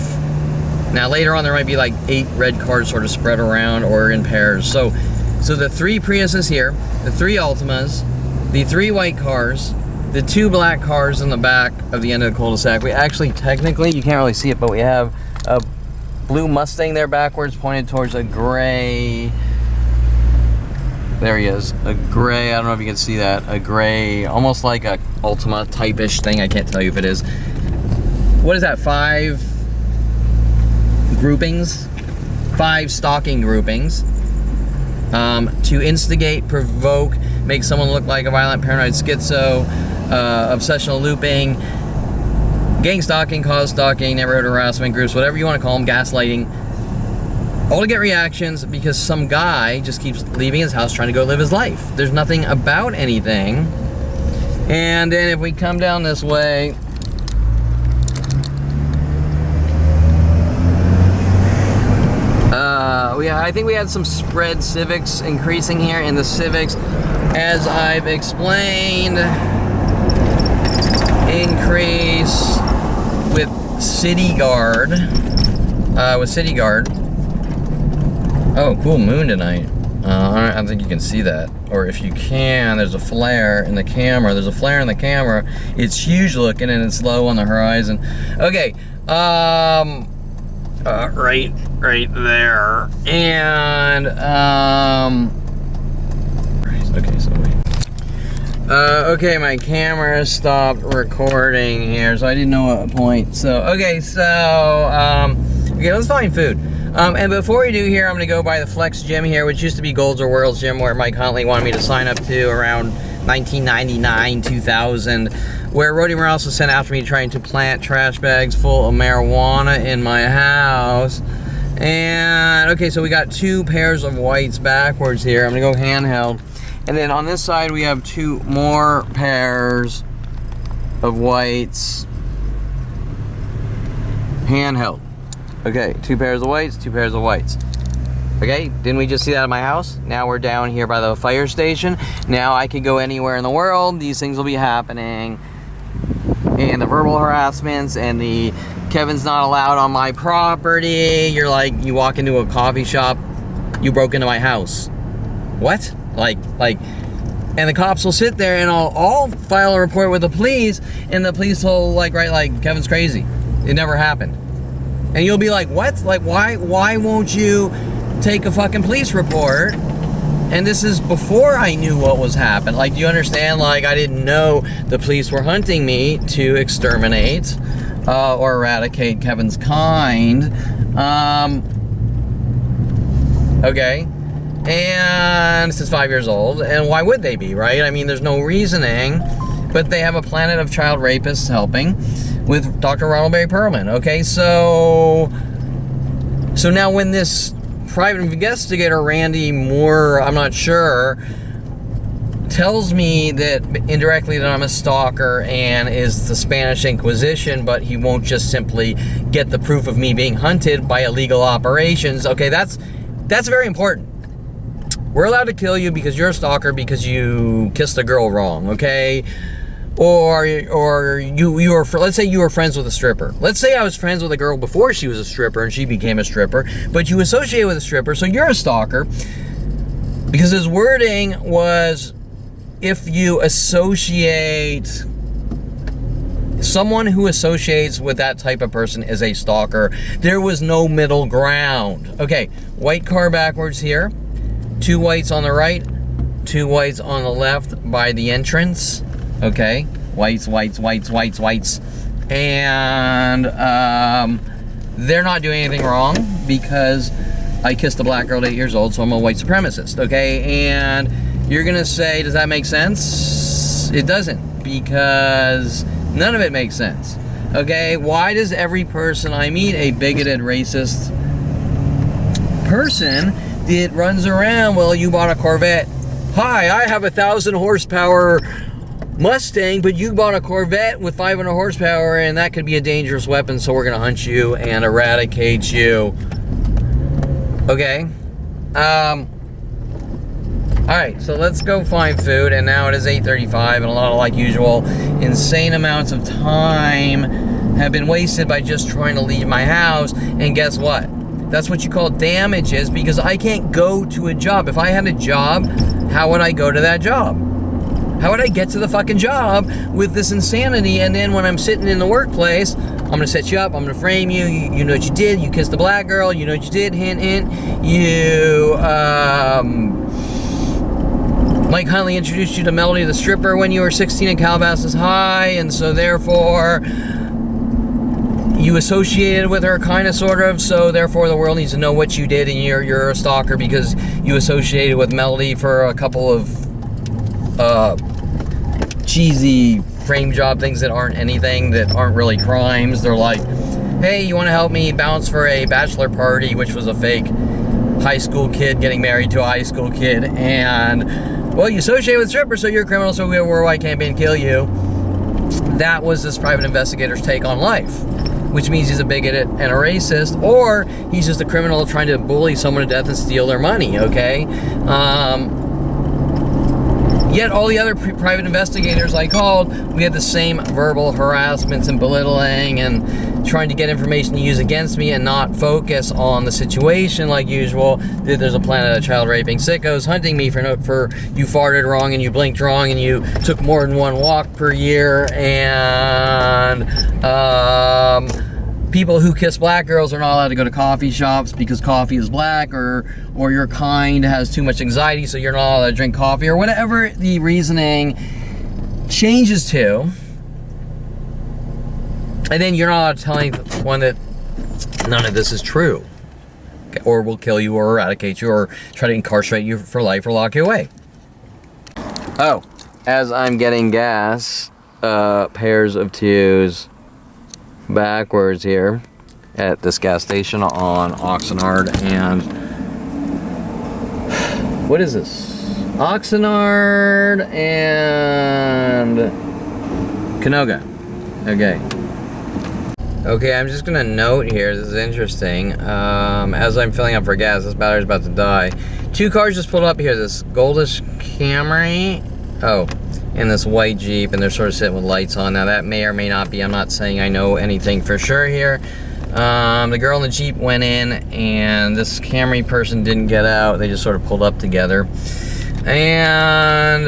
Now later on there might be like 8 red cars sort of spread around or in pairs. So the 3 Priuses here, the 3 Altimas, the 3 white cars, the 2 black cars in the back of the end of the cul-de-sac. We actually, technically, you can't really see it, but we have a blue Mustang there backwards pointed towards a gray, there he is, a gray, I don't know if you can see that, a gray, almost like a Altima type-ish thing, I can't tell you if it is. What is that, 5 groupings? 5 stalking groupings. To instigate, provoke, make someone look like a violent, paranoid schizo, obsessional looping, gang stalking, cause stalking, neighborhood harassment groups, whatever you want to call them, gaslighting, all to get reactions because some guy just keeps leaving his house trying to go live his life. There's nothing about anything. And then if we come down this way, I think we had some spread Civics increasing here in the Civics. As I've explained, increase with Citiguard. Oh, cool moon tonight. I don't think you can see that. Or if you can, there's a flare in the camera. There's a flare in the camera. It's huge looking and it's low on the horizon. Okay, right there. And, okay, so wait. Okay, my camera stopped recording here, so I didn't know what point. So, okay, let's find food. And before we do here, I'm gonna go by the Flex Gym here, which used to be Gold's or World's Gym, where Mike Huntley wanted me to sign up to around 1999, 2000, where Rody Morales was sent after me trying to plant trash bags full of marijuana in my house. And, okay, so we got 2 pairs of whites backwards here. I'm gonna go handheld. And then on this side, we have 2 more pairs of whites handheld. Okay, 2 pairs of whites, 2 pairs of whites. Okay, didn't we just see that at my house? Now we're down here by the fire station. Now I could go anywhere in the world. These things will be happening. And the verbal harassments and the Kevin's not allowed on my property. You're like, you walk into a coffee shop, you broke into my house. What? Like, and the cops will sit there and I'll file a report with the police, and the police will write Kevin's crazy. It never happened. And you'll be like, what? Like, why won't you take a fucking police report? And this is before I knew what was happening. Like, do you understand? Like, I didn't know the police were hunting me to exterminate or eradicate Kevin's kind. Okay. And this is 5 years old, and why would they be, right? I mean, there's no reasoning, but they have a planet of child rapists helping with Dr. Ronald Barry Perlman. Okay, so now when this private investigator, Randy Moore, I'm not sure, tells me that indirectly that I'm a stalker and is the Spanish Inquisition, but he won't just simply get the proof of me being hunted by illegal operations. Okay, that's very important. We're allowed to kill you because you're a stalker because you kissed a girl wrong, okay? Or you were, let's say you were friends with a stripper. Let's say I was friends with a girl before she was a stripper and she became a stripper, but you associate with a stripper, so you're a stalker. Because his wording was, if you associate, someone who associates with that type of person is a stalker. There was no middle ground. Okay, white car backwards here. 2 whites on the right, 2 whites on the left by the entrance. Okay, whites. And they're not doing anything wrong because I kissed a black girl at 8 years old, so I'm a white supremacist. Okay, and you're gonna say, does that make sense? It doesn't, because none of it makes sense. Okay, why does every person I meet, a bigoted, racist person, that runs around, well, you bought a Corvette. Hi, I have 1,000 horsepower Mustang, but you bought a Corvette with 500 horsepower, and that could be a dangerous weapon, so we're gonna hunt you and eradicate you. Okay? Alright, so let's go find food, and now it is 8:35, and a lot of, like usual, insane amounts of time have been wasted by just trying to leave my house, and guess what? That's what you call damages, because I can't go to a job. If I had a job, how would I go to that job? How would I get to the fucking job with this insanity? And then when I'm sitting in the workplace, I'm gonna set you up, I'm gonna frame you, you know what you did, you kissed a black girl, you know what you did, hint, hint, you, Mike Huntley introduced you to Melody the stripper when you were 16 in Calabasas High, and so therefore, you associated with her, kind of, sort of, so therefore the world needs to know what you did, and you're a stalker because you associated with Melody for a couple of cheesy frame job things that aren't anything, that aren't really crimes. They're like, hey, you want to help me bounce for a bachelor party, which was a fake high school kid getting married to a high school kid, and, well, you associate with strippers, so you're a criminal, so we're white campaign kill you. That was this private investigator's take on life, which means he's a bigot and a racist, or he's just a criminal trying to bully someone to death and steal their money, okay? Yet all the other private investigators I called, we had the same verbal harassments and belittling and trying to get information to use against me and not focus on the situation like usual. There's a planet of child raping sickos hunting me for you farted wrong and you blinked wrong and you took more than one walk per year, and people who kiss black girls are not allowed to go to coffee shops because coffee is black, or your kind has too much anxiety, so you're not allowed to drink coffee, or whatever the reasoning changes to, and then you're not allowed to tell anyone that none of this is true, or will kill you, or eradicate you, or try to incarcerate you for life, or lock you away. Oh, as I'm getting gas, pairs of twos backwards here at this gas station on Oxnard and what is this? Oxnard and Canoga. Okay, I'm just gonna note here, this is interesting. As I'm filling up for gas, this battery's about to die. 2 cars just pulled up here, this goldish Camry, and this white Jeep, and they're sort of sitting with lights on. Now that may or may not be, I'm not saying I know anything for sure here. The girl in the Jeep went in, and this Camry person didn't get out. They just sort of pulled up together. And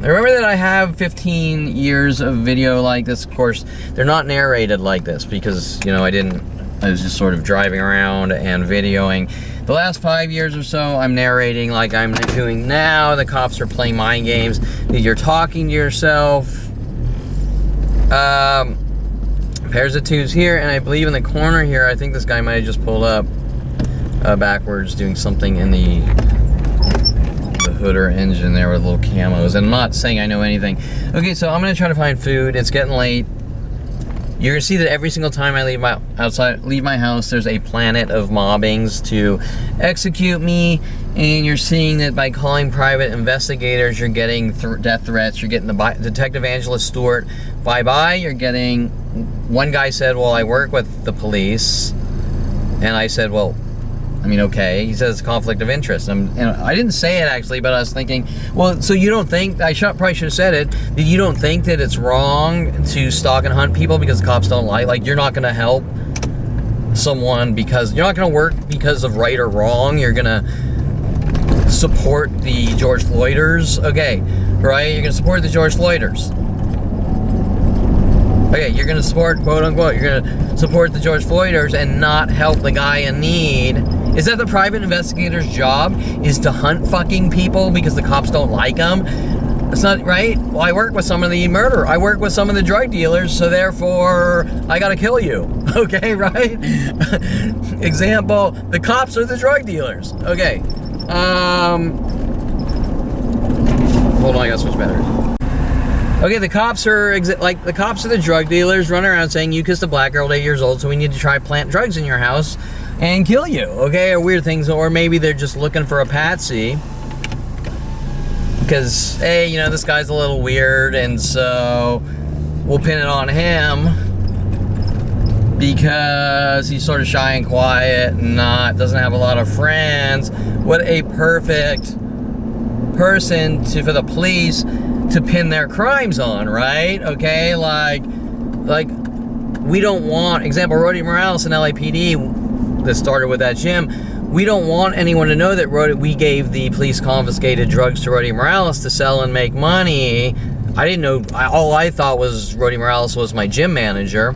remember that I have 15 years of video like this. Of course, they're not narrated like this because, you know, I was just sort of driving around and videoing. The last 5 years or so, I'm narrating like I'm doing now. The cops are playing mind games. You're talking to yourself. Pairs of twos here, and I believe in the corner here, I think this guy might have just pulled up backwards, doing something in the hood or engine there with little camos. And I'm not saying I know anything. Okay, so I'm gonna try to find food. It's getting late. You're gonna see that every single time I leave my house, there's a planet of mobbings to execute me, and you're seeing that by calling private investigators, you're getting death threats. You're getting the Detective Angela Stewart, bye-bye. You're getting, one guy said, well, I work with the police, and I said, well, I mean, okay. He says conflict of interest. And I didn't say it actually, but I was thinking, well, so you don't think, probably should have said it, that you don't think that it's wrong to stalk and hunt people because cops don't like you're not going to help someone because, you're not going to work because of right or wrong. You're going to support the George Floyders. Okay, right? You're going to support the George Floyders. Okay, you're going to support, quote unquote, you're going to support the George Floyders and not help the guy in need. Is that the private investigator's job? Is to hunt fucking people because the cops don't like them? That's not right. Well, I work with some of the murderers. I work with some of the drug dealers, so therefore I gotta kill you. Okay, right? Example, the cops are the drug dealers. Okay. Hold on, I gotta switch batteries. Okay, the cops are the cops are the drug dealers running around saying you kissed a black girl at 8 years old, so we need to try plant drugs in your house and kill you, okay, or weird things, or maybe they're just looking for a patsy because, hey, you know, this guy's a little weird, and so we'll pin it on him because he's sort of shy and quiet and doesn't have a lot of friends. What a perfect person for the police to pin their crimes on, right? Okay, like we don't want, example, Rody Morales and LAPD, that started with that gym. We don't want anyone to know that we gave the police confiscated drugs to Rody Morales to sell and make money. I didn't know, all I thought was Rody Morales was my gym manager,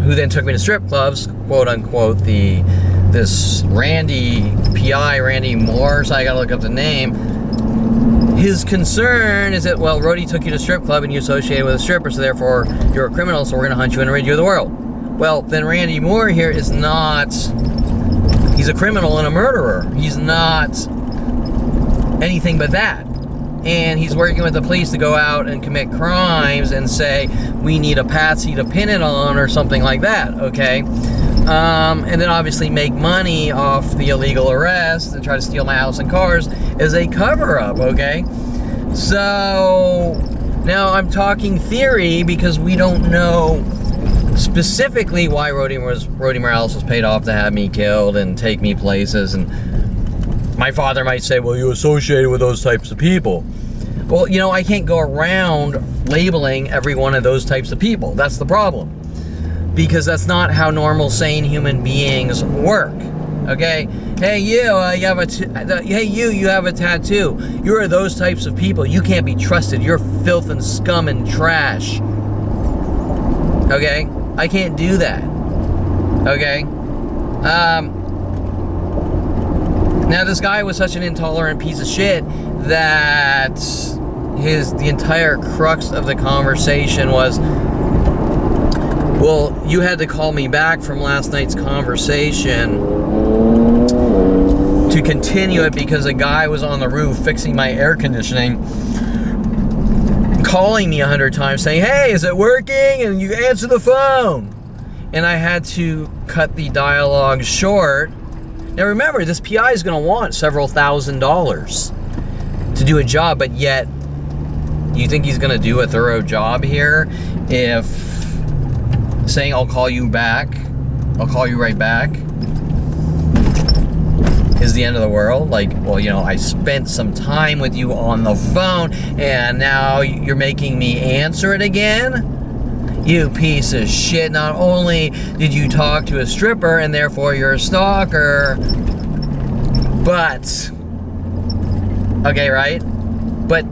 who then took me to strip clubs, quote unquote, this Randy Moore, so I gotta look up the name. His concern is that, well, Rody took you to a strip club and you associated with a stripper, so therefore you're a criminal, so we're gonna hunt you and rid you of the world. Well, then Randy Moore here is not, he's a criminal and a murderer. He's not anything but that. And he's working with the police to go out and commit crimes and say, we need a patsy to pin it on or something like that, okay? And then obviously make money off the illegal arrest and try to steal my house and cars as a cover-up, okay? So, now I'm talking theory because we don't know specifically why Rody Morales was paid off to have me killed and take me places, and my father might say, well, you associated with those types of people. Well, you know, I can't go around labeling every one of those types of people. That's the problem, because that's not how normal, sane human beings work. Okay, hey you, you have a tattoo. You're those types of people. You can't be trusted. You're filth and scum and trash. Okay, I can't do that. Okay, now this guy was such an intolerant piece of shit that the entire crux of the conversation was, well, you had to call me back from last night's conversation to continue it because a guy was on the roof fixing my air conditioning, calling me 100 times saying, hey, is it working? And you answer the phone. And I had to cut the dialogue short. Now remember, this PI is going to want several $1,000s to do a job, but yet you think he's going to do a thorough job here if saying I'll call you back, I'll call you right back, is the end of the world? Like, well, you know, I spent some time with you on the phone and now you're making me answer it again? You piece of shit. Not only did you talk to a stripper and therefore you're a stalker, but, okay, right? But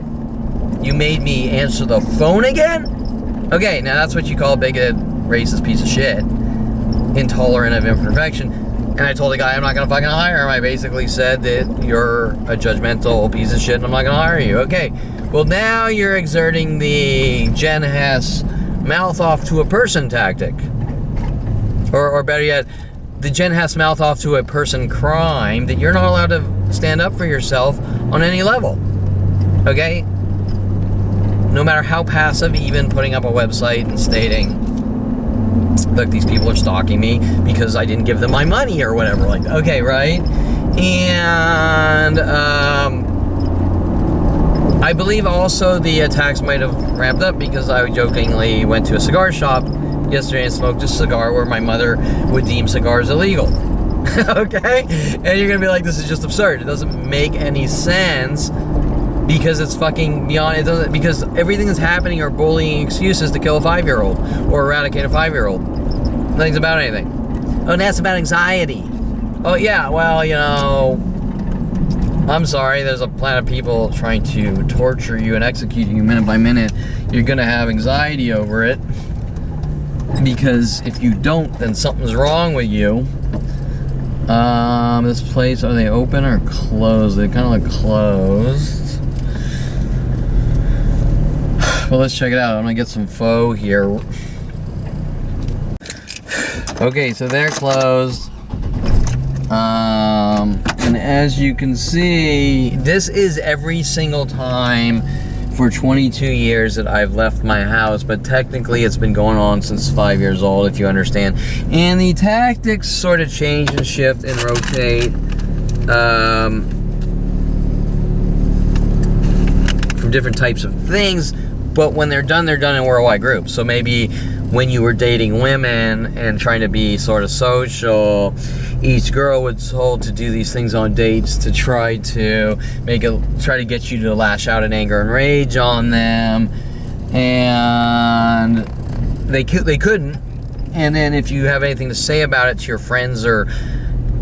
you made me answer the phone again? Okay, now that's what you call a bigoted, racist piece of shit. Intolerant of imperfection. And I told the guy I'm not gonna fucking hire him. I basically said that you're a judgmental piece of shit and I'm not gonna hire you. Okay, well now you're exerting the Jen Hess mouth off to a person tactic. Or better yet, the Jen Hess mouth off to a person crime that you're not allowed to stand up for yourself on any level. Okay? No matter how passive, even putting up a website and stating, look, these people are stalking me because I didn't give them my money or whatever. Like, okay, right? And I believe also the attacks might have ramped up because I jokingly went to a cigar shop yesterday and smoked a cigar where my mother would deem cigars illegal. Okay? And you're gonna be like, this is just absurd. It doesn't make any sense because it's fucking beyond, it doesn't, because everything that's happening are bullying excuses to kill a 5-year-old or eradicate a 5-year-old. Nothing's about anything. Oh, and that's about anxiety. Oh yeah, well, you know, I'm sorry, there's a planet of people trying to torture you and execute you minute by minute. You're gonna have anxiety over it because if you don't, then something's wrong with you. This place, are they open or closed? They kind of look closed. Well, let's check it out. I'm gonna get some faux here. Okay, so they're closed. And as you can see, this is every single time for 22 years that I've left my house, but technically it's been going on since 5 years old, if you understand. And the tactics sort of change and shift and rotate from different types of things, but when they're done in worldwide groups. So maybe when you were dating women and trying to be sort of social, each girl was told to do these things on dates to try to get you to lash out in anger and rage on them, and they couldn't. And then if you have anything to say about it to your friends or,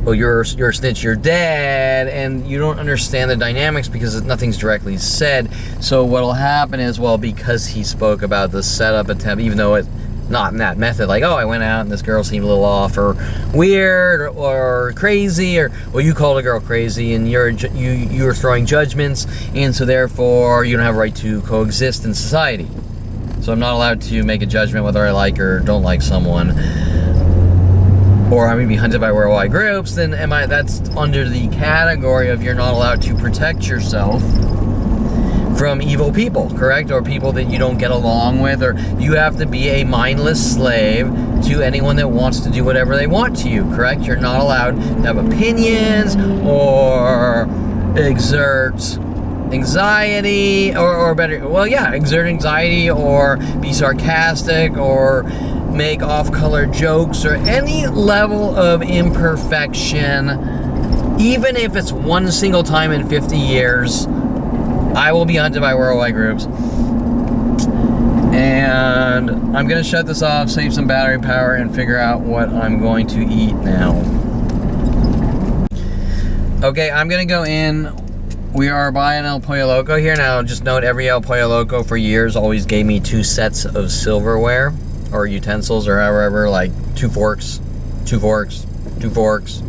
well, you're a snitch, you're dead, and you don't understand the dynamics because nothing's directly said. So what'll happen is, well, because he spoke about the setup attempt, even though it's not in that method, like, oh, I went out and this girl seemed a little off or weird or crazy, or, well, you called a girl crazy and you're throwing judgments, and so therefore you don't have a right to coexist in society. So I'm not allowed to make a judgment whether I like or don't like someone, or I'm going to be hunted by worldwide groups. Then that's under the category of you're not allowed to protect yourself from evil people, correct? Or people that you don't get along with, or you have to be a mindless slave to anyone that wants to do whatever they want to you, correct? You're not allowed to have opinions or exert anxiety or better, well, yeah, exert anxiety or be sarcastic or make off-color jokes or any level of imperfection, even if it's one single time in 50 years. I will be hunted by worldwide groups. And I'm going to shut this off, save some battery power, and figure out what I'm going to eat now. Okay, I'm going to go in. We are buying El Pollo Loco here. Now, just note, every El Pollo Loco for years always gave me 2 sets of silverware or utensils or however, like 2 forks, 2 forks, 2 forks,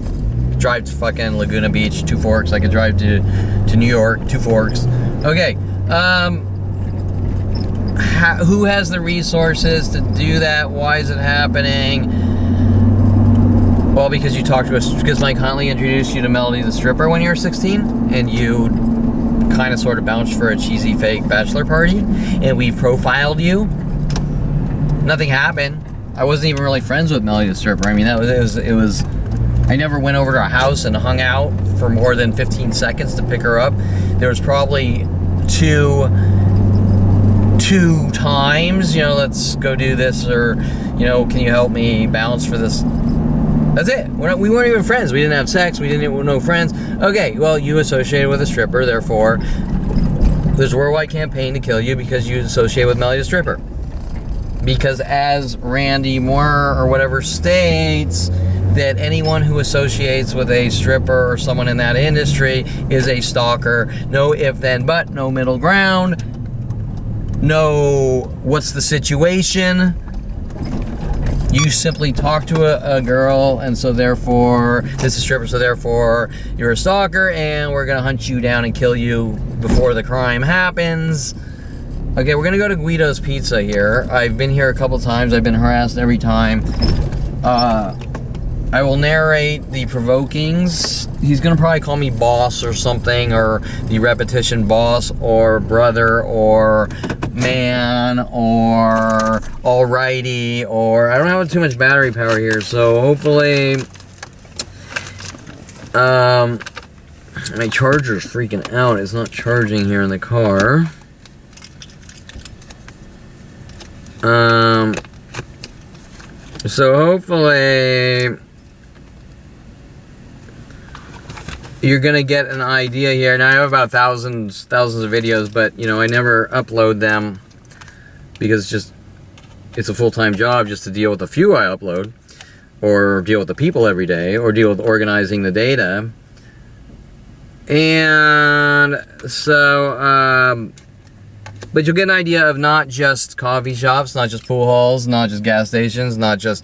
drive to fucking Laguna Beach, 2 Forks. I could drive to New York, 2 Forks. Okay. Who has the resources to do that? Why is it happening? Well, because you talked to us, because Mike Huntley introduced you to Melody the stripper when you were 16, and you kind of sort of bounced for a cheesy fake bachelor party, and we profiled you. Nothing happened. I wasn't even really friends with Melody the stripper. I mean, it was. I never went over to her house and hung out for more than 15 seconds to pick her up. There was probably two times, you know, let's go do this, or, you know, can you help me bounce for this? That's it. We weren't even friends. We didn't have sex. We didn't have no friends. Okay, well, you associated with a stripper, therefore, there's a worldwide campaign to kill you because you associate with Melody the stripper. Because as Randy Moore or whatever states, that anyone who associates with a stripper or someone in that industry is a stalker. No if, then, but, no middle ground. No, what's the situation? You simply talk to a girl, and so therefore, this is a stripper, so therefore, you're a stalker, and we're gonna hunt you down and kill you before the crime happens. Okay, we're gonna go to Guido's Pizza here. I've been here a couple times. I've been harassed every time. I will narrate the provokings. He's gonna probably call me boss or something, or the repetition boss, or brother, or man, or alrighty, or I don't have too much battery power here, so hopefully my charger's freaking out. It's not charging here in the car. So hopefully you're gonna get an idea here. Now I have about thousands of videos, but you know, I never upload them because it's a full-time job just to deal with the few I upload, or deal with the people every day, or deal with organizing the data. And so but you'll get an idea of not just coffee shops, not just pool halls, not just gas stations, not just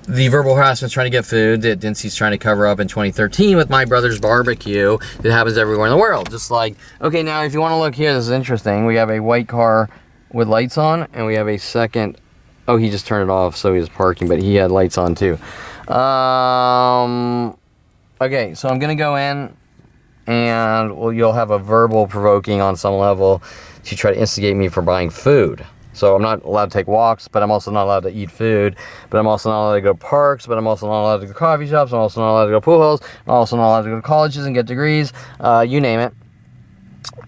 the verbal harassment trying to get food that Dincy's trying to cover up in 2013 with My Brother's Barbecue that happens everywhere in the world. Just like, okay, now if you want to look here, this is interesting. We have a white car with lights on, and we have a second, oh, he just turned it off, so he was parking, but he had lights on too. Okay, so I'm going to go in, and well, you'll have a verbal provoking on some level to try to instigate me for buying food. So I'm not allowed to take walks, but I'm also not allowed to eat food, but I'm also not allowed to go to parks, but I'm also not allowed to go to coffee shops, I'm also not allowed to go to pool halls, I'm also not allowed to go to colleges and get degrees, you name it.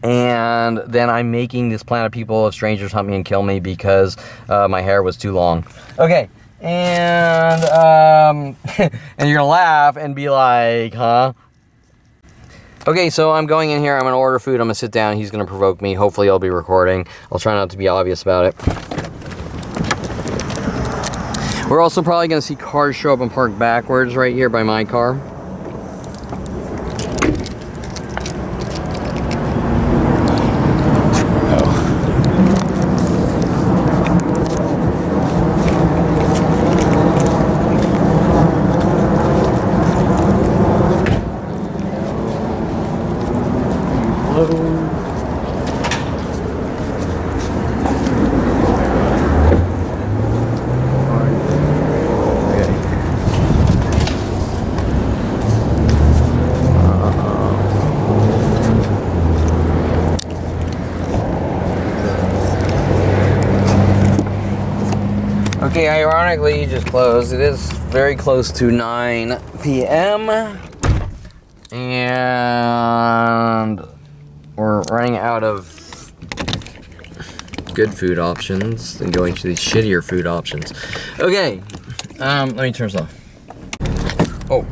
And then I'm making this plan of people, of strangers, hunt me and kill me because my hair was too long. Okay, and and you're gonna laugh and be like, huh? Okay, so I'm going in here, I'm gonna order food, I'm gonna sit down, he's gonna provoke me, hopefully I'll be recording. I'll try not to be obvious about it. We're also probably gonna see cars show up and park backwards right here by my car. Okay, ironically, you just closed. It is very close to 9 p.m. And we're running out of good food options and going to these shittier food options. Okay, let me turn this off. Oh,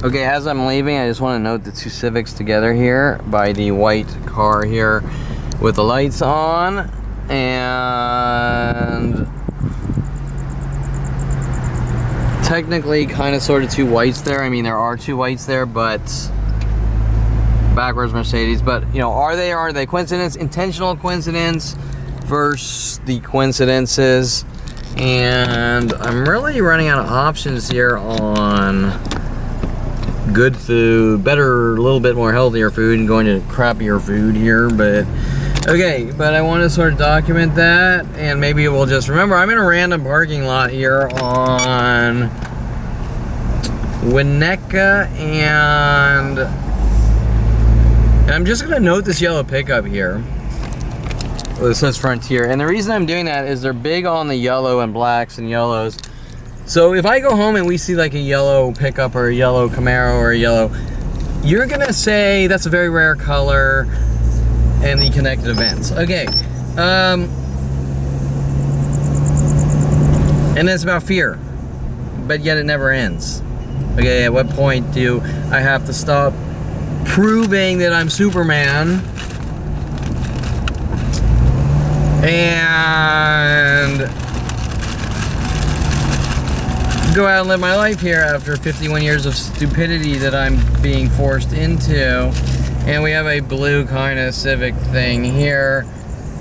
okay, as I'm leaving, I just want to note the two Civics together here by the white car here with the lights on, and technically kind of sort of two whites there. I mean, there are two whites there, but backwards Mercedes. But you know, are they coincidence, intentional coincidence versus the coincidences? And I'm really running out of options here on good food, better, a little bit more healthier food, and going to crappier food here, but okay, but I want to sort of document that, and maybe we'll just remember I'm in a random parking lot here on Winnetka, and I'm just gonna note this yellow pickup here. Well, it says Frontier, and the reason I'm doing that is they're big on the yellow and blacks and yellows. So if I go home and we see like a yellow pickup or a yellow Camaro or a yellow, you're gonna say that's a very rare color and the connected events. Okay, and it's about fear, but yet it never ends. Okay, at what point do I have to stop proving that I'm Superman and go out and live my life here after 51 years of stupidity that I'm being forced into? And we have a blue kind of Civic thing here.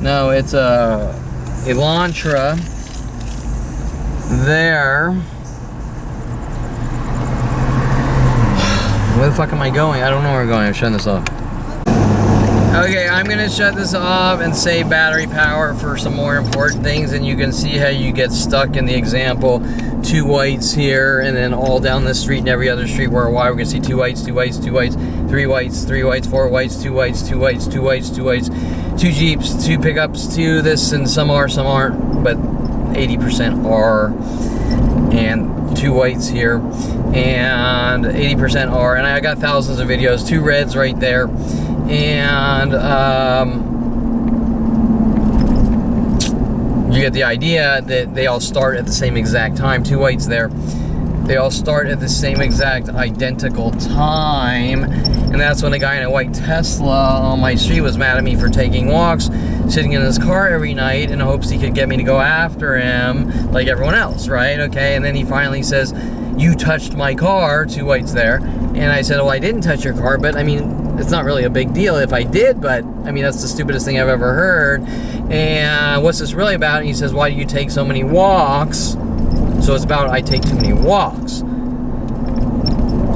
No, it's a Elantra there. Where the fuck am I going? I don't know where I'm going. I'm shutting this off. Okay, I'm gonna shut this off and save battery power for some more important things, and you can see how you get stuck in the example. 2 whites here, and then all down this street and every other street where we're gonna see 2 whites, 2 whites, 2 whites, 3 whites, 3 whites, 4 whites, 2 whites, 2 whites, 2 whites, 2 whites, 2 Jeeps, 2 pickups, 2 this, and some are, some aren't, but 80% are, and 2 whites here, and 80% are, and I got thousands of videos, 2 reds right there, and you get the idea that they all start at the same exact time. 2 whites there. They all start at the same exact identical time, and that's when a guy in a white Tesla on my street was mad at me for taking walks, sitting in his car every night in hopes he could get me to go after him like everyone else, right? Okay, and then he finally says, "You touched my car," 2 whites there, and I said, "Oh, I didn't touch your car, but I mean, it's not really a big deal if I did, but I mean, that's the stupidest thing I've ever heard. And what's this really about?" And he says, "Why do you take so many walks?" So it's about I take too many walks.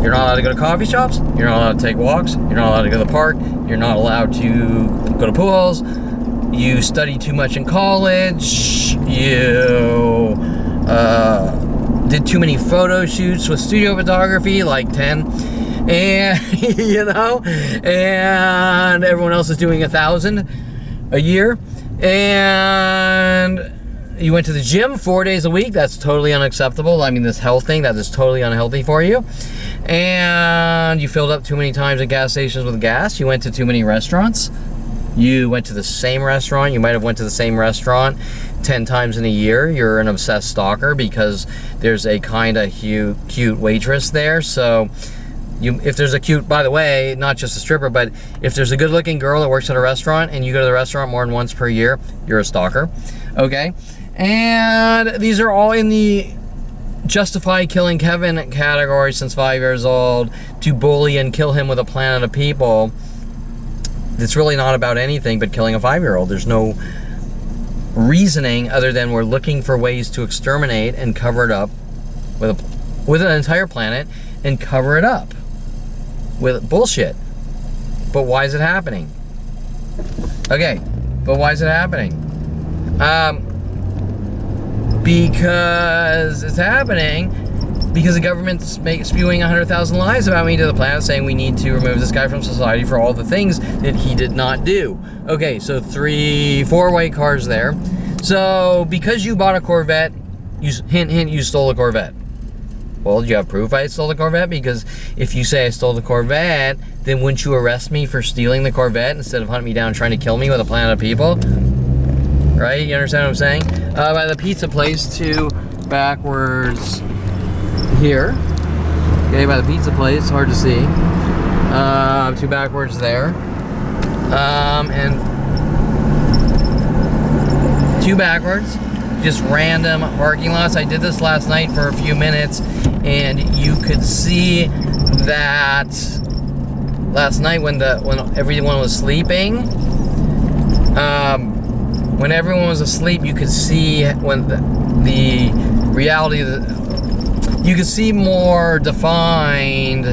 You're not allowed to go to coffee shops. You're not allowed to take walks. You're not allowed to go to the park. You're not allowed to go to pools. You study too much in college. You did too many photo shoots with studio photography, like 10. And, you know, and everyone else is doing 1,000 a year. And you went to the gym 4 days a week. That's totally unacceptable. I mean, this health thing, that is totally unhealthy for you. And you filled up too many times at gas stations with gas. You went to too many restaurants. You went to the same restaurant. You might have went to the same restaurant 10 times in a year. You're an obsessed stalker because there's a kind of cute waitress there. So if there's a cute, by the way, not just a stripper, but if there's a good-looking girl that works at a restaurant and you go to the restaurant more than once per year, you're a stalker, okay? And these are all in the justify killing Kevin category since 5 years old, to bully and kill him with a planet of people. It's really not about anything but killing a 5-year-old. There's no reasoning other than we're looking for ways to exterminate and cover it up with an entire planet and cover it up with bullshit. But why is it happening? Okay, but why is it happening? Because it's happening because the government's spewing 100,000 lies about me to the planet, saying we need to remove this guy from society for all the things that he did not do. Okay, so 4 white cars there. So because you bought a Corvette, hint, you stole a Corvette. Well, do you have proof I stole the Corvette? Because if you say I stole the Corvette, then wouldn't you arrest me for stealing the Corvette instead of hunting me down and trying to kill me with a planet of people? Right? You understand what I'm saying? By the pizza place, 2 backwards here. Okay, by the pizza place, hard to see. 2 backwards there. And 2 backwards. Just random parking lots. I did this last night for a few minutes, and you could see that last night when everyone was sleeping. When everyone was asleep, you could see when the reality of you could see more defined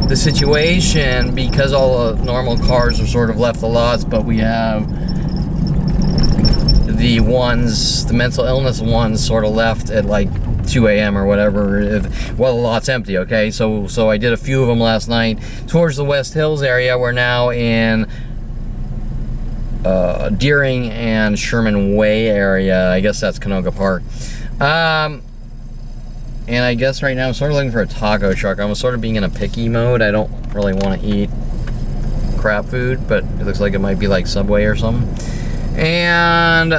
the situation, because all the normal cars are sort of left the lots, but we have the mental illness ones sort of left at like 2 a.m. or whatever, well, the lot's empty, okay? So I did a few of them last night towards the West Hills area. We're now in Deering and Sherman Way area. I guess that's Canoga Park. And I guess right now I'm sort of looking for a taco truck. I'm sort of being in a picky mode. I don't really want to eat crap food, but it looks like it might be like Subway or something. And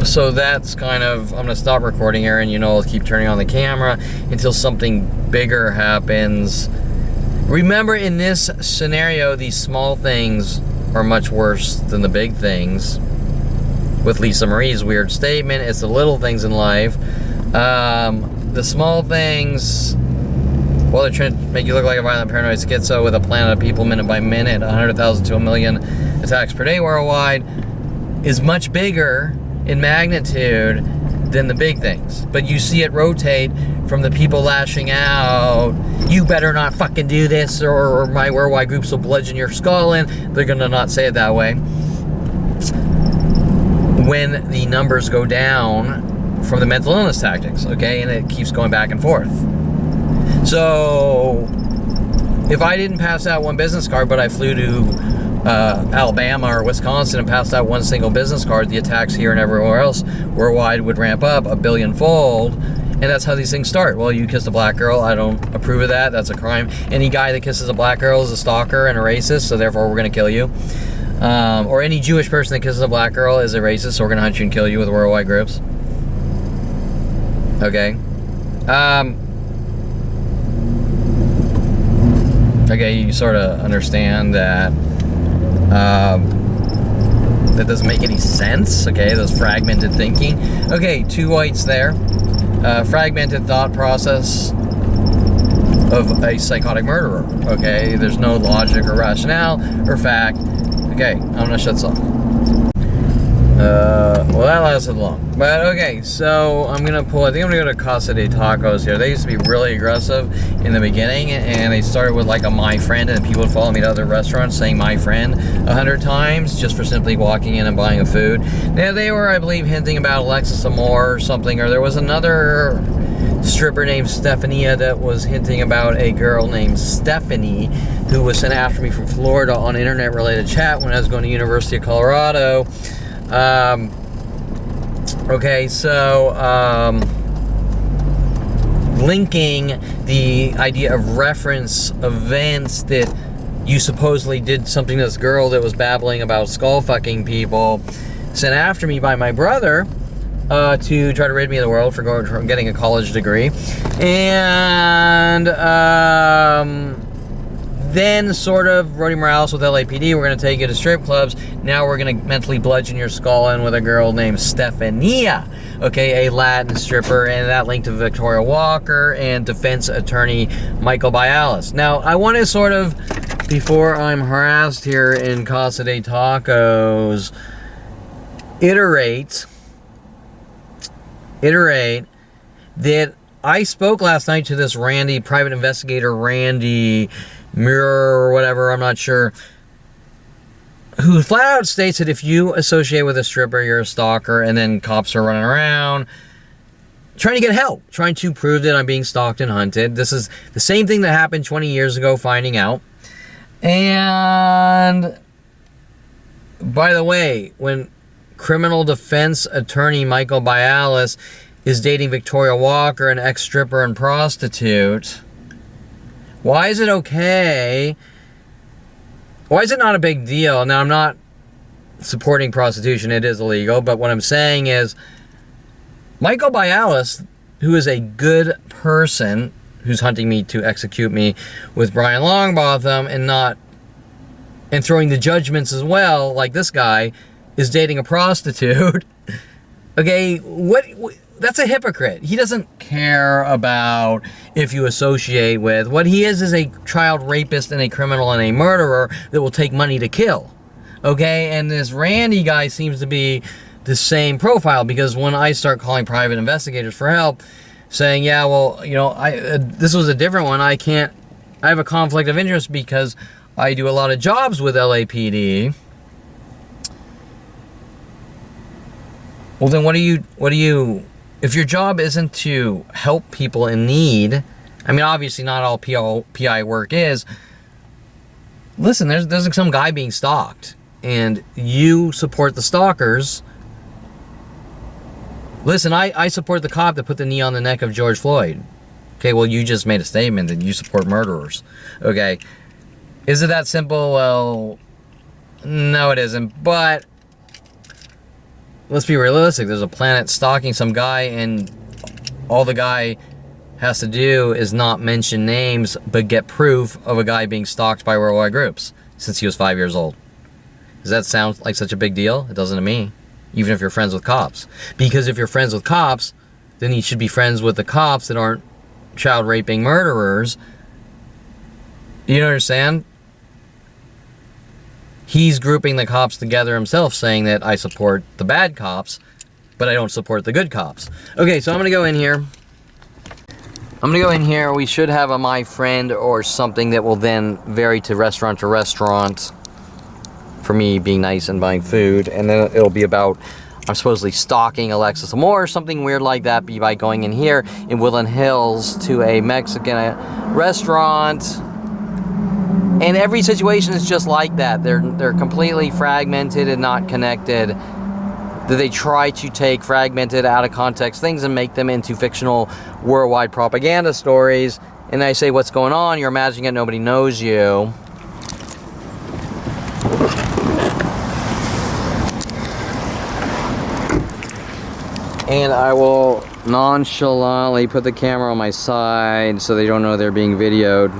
so that's kind of, I'm gonna stop recording here, and I'll keep turning on the camera until something bigger happens. Remember, in this scenario, these small things are much worse than the big things. With Lisa Marie's weird statement, it's the little things in life. The small things, well, they're trying to make you look like a violent paranoid schizo with a planet of people minute by minute, 100,000 to 1 million attacks per day worldwide, is much bigger in magnitude than the big things. But you see it rotate from the people lashing out, you better not fucking do this, or my worldwide groups will bludgeon your skull in. They're gonna not say it that way. When the numbers go down from the mental illness tactics, okay? And it keeps going back and forth. So, if I didn't pass out one business card, but I flew to Alabama or Wisconsin and passed out one single business card, the attacks here and everywhere else worldwide would ramp up 1 billion-fold. And that's how these things start. Well, you kissed a black girl. I don't approve of that. That's a crime. Any guy that kisses a black girl is a stalker and a racist, so therefore we're going to kill you. Or any Jewish person that kisses a black girl is a racist, so we're going to hunt you and kill you with worldwide groups. Okay. Okay, you sort of understand that that doesn't make any sense, okay? Those fragmented thinking. Okay, 2 whites there. Fragmented thought process of a psychotic murderer, okay? There's no logic or rationale or fact. Okay, I'm gonna shut this off. Well, that lasted long. But okay, so I think I'm gonna go to Casa de Tacos here. They used to be really aggressive in the beginning, and they started with like a my friend, and people would follow me to other restaurants saying my friend 100 times just for simply walking in and buying a food. Now, they were, I believe, hinting about Alexis Amore or something, or there was another stripper named Stephania that was hinting about a girl named Stephanie who was sent after me from Florida on internet-related chat when I was going to University of Colorado. Okay, so linking the idea of reference events that you supposedly did something to this girl that was babbling about skull fucking people, sent after me by my brother to try to rid me of the world for getting a college degree, and then sort of Rody Morales with LAPD, we're going to take you to strip clubs. Now we're going to mentally bludgeon your skull in with a girl named Stefania, okay, a Latin stripper, and that linked to Victoria Walker and defense attorney Michael Bialis. Now, I want to sort of, before I'm harassed here in Casa de Tacos, iterate that I spoke last night to this private investigator Randy Mirror or whatever, I'm not sure, who flat out states that if you associate with a stripper, you're a stalker, and then cops are running around trying to get help, trying to prove that I'm being stalked and hunted. This is the same thing that happened 20 years ago, finding out. And by the way, when criminal defense attorney Michael Bialis is dating Victoria Walker, an ex-stripper and prostitute, why is it okay? Why is it not a big deal? Now, I'm not supporting prostitution. It is illegal. But what I'm saying is, Michael Bialis, who is a good person, who's hunting me to execute me with Brian Longbotham and throwing the judgments as well, like this guy, is dating a prostitute. Okay, that's a hypocrite. He doesn't care about if you associate with. What he is a child rapist and a criminal and a murderer that will take money to kill. Okay, and this Randy guy seems to be the same profile, because when I start calling private investigators for help, saying, yeah, well, you know, this was a different one. I have a conflict of interest because I do a lot of jobs with LAPD. Well, then what do you, if your job isn't to help people in need, I mean, obviously not all PI work is. Listen, there's some guy being stalked, and you support the stalkers. Listen, I support the cop that put the knee on the neck of George Floyd. Okay, well, you just made a statement that you support murderers. Okay, is it that simple? Well, no, it isn't. But let's be realistic. There's a planet stalking some guy, and all the guy has to do is not mention names, but get proof of a guy being stalked by worldwide groups since he was 5 years old. Does that sound like such a big deal? It doesn't to me. Even if you're friends with cops. Because if you're friends with cops, then you should be friends with the cops that aren't child raping murderers. You understand? He's grouping the cops together himself, saying that I support the bad cops, but I don't support the good cops. Okay, so I'm gonna go in here. We should have a my friend or something that will then vary to restaurant, for me being nice and buying food, and then it'll be about I'm supposedly stalking Alexis Moore or something weird like that, be by going in here in Woodland Hills to a Mexican restaurant. And every situation is just like that. They're completely fragmented and not connected. That they try to take fragmented, out of context things and make them into fictional worldwide propaganda stories. And I say, what's going on? You're imagining it, nobody knows you. And I will nonchalantly put the camera on my side so they don't know they're being videoed.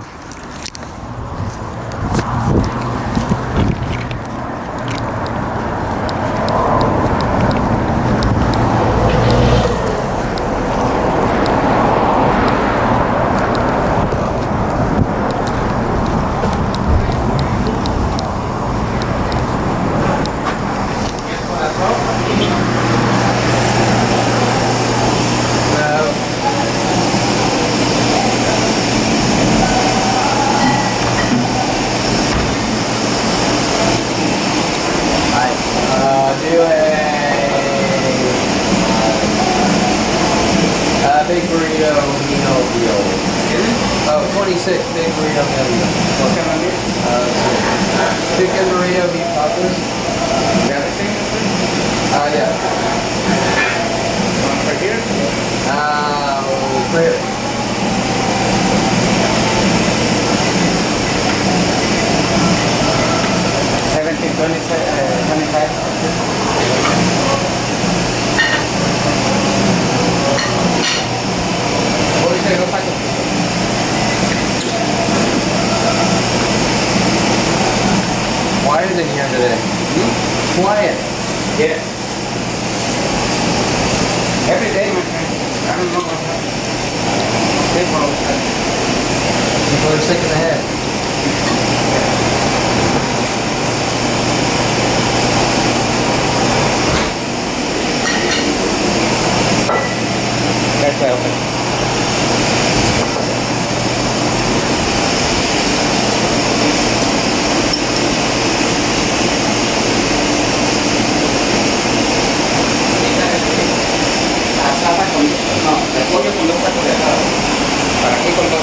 Big burrito, meal deal. 26 big burrito meal deal. What kind of meat? Chicken burrito, beef tacos. Everything? Yeah. One for here? For here. $17.25. What do you say? Go find them. Quiet in here today. Quiet. Yes. Every day, my friend. I don't know what happened. People are sick in the head. That's why I opened. Asada con... No, el pollo con 2 tacos de asada. Para aquí con 2.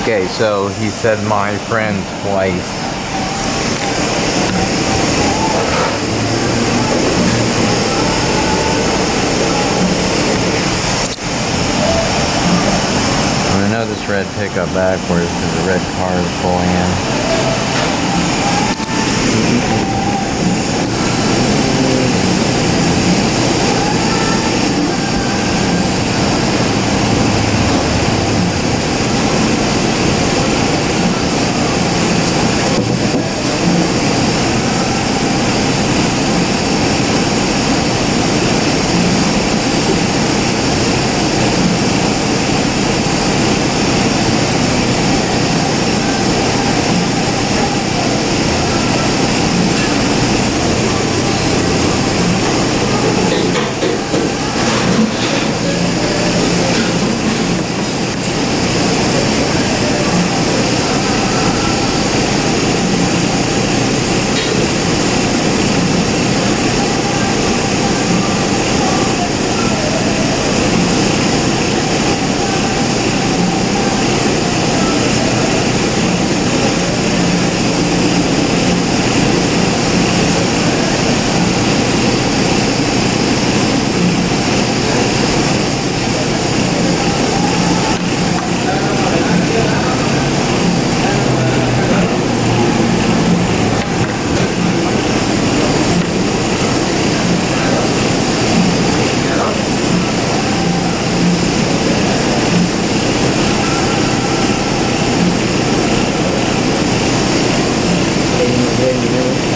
Okay, so he said my friend twice. red pickup backwards because the red car is pulling in.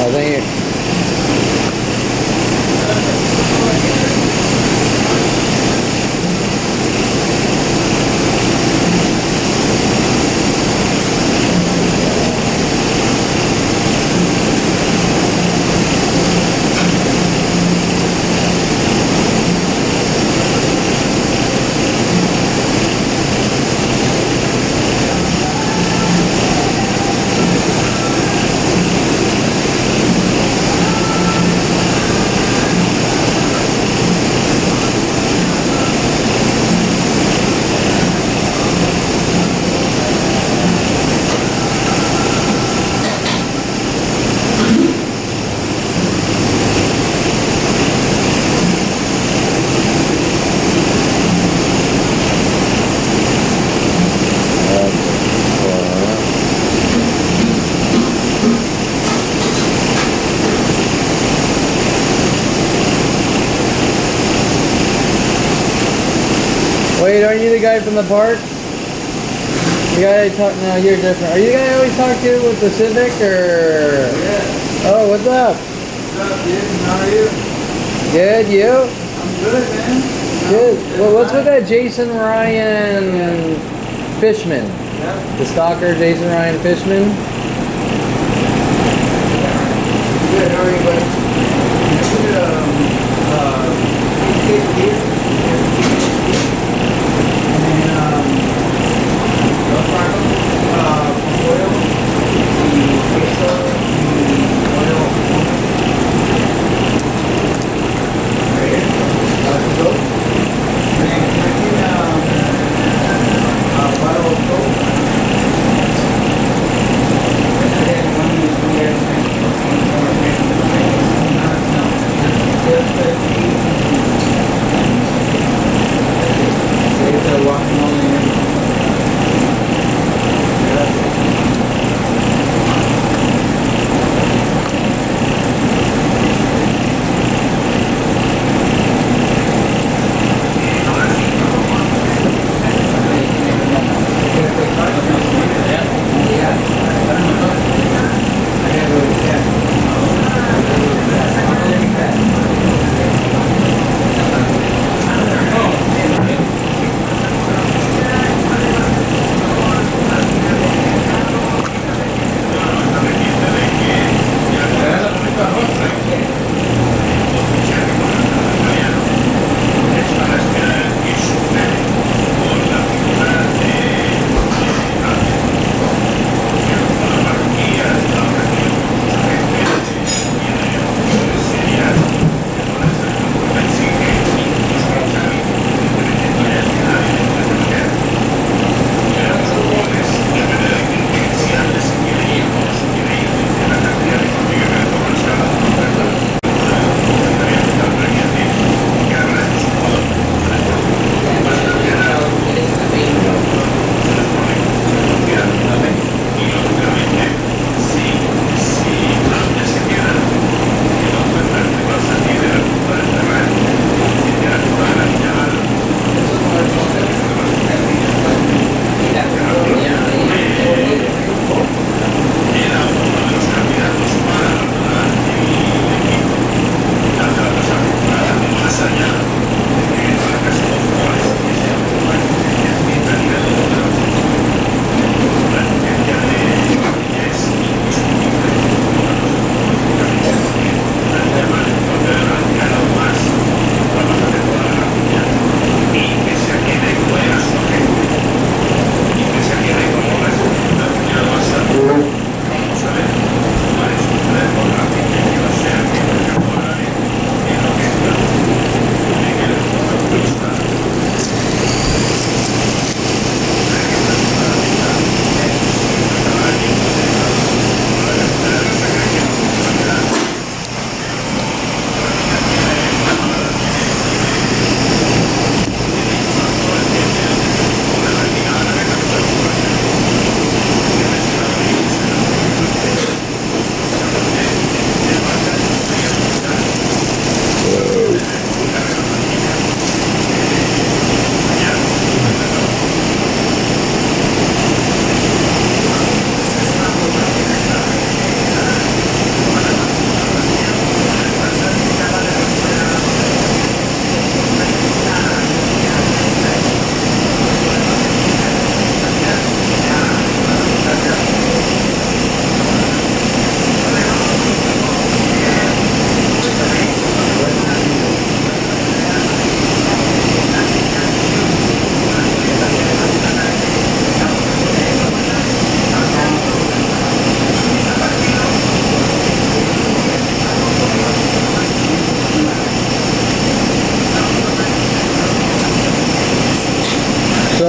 I think Wait, aren't you the guy from the park? The guy I talk, no, you're different. Are you the guy I always talk to with the Civic, or? Yeah. Oh, what's up? What's up, dude? How are you? Good, you? I'm good, man. Good. Well, what's with that Jason Ryan Fishman? Yeah. The Stalker Jason Ryan Fishman? Good, how are you, buddy?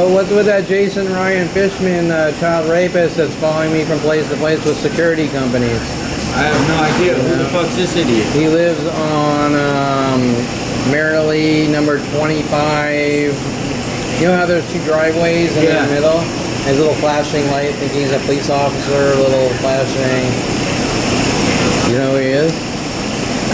So what's with that Jason Ryan Fishman child rapist that's following me from place to place with security companies? I have no idea. Who the fuck's this idiot? He lives on Merrily number 25. You know how there's two driveways in the middle? His little flashing light, thinking he's a police officer, little flashing. You know who he is?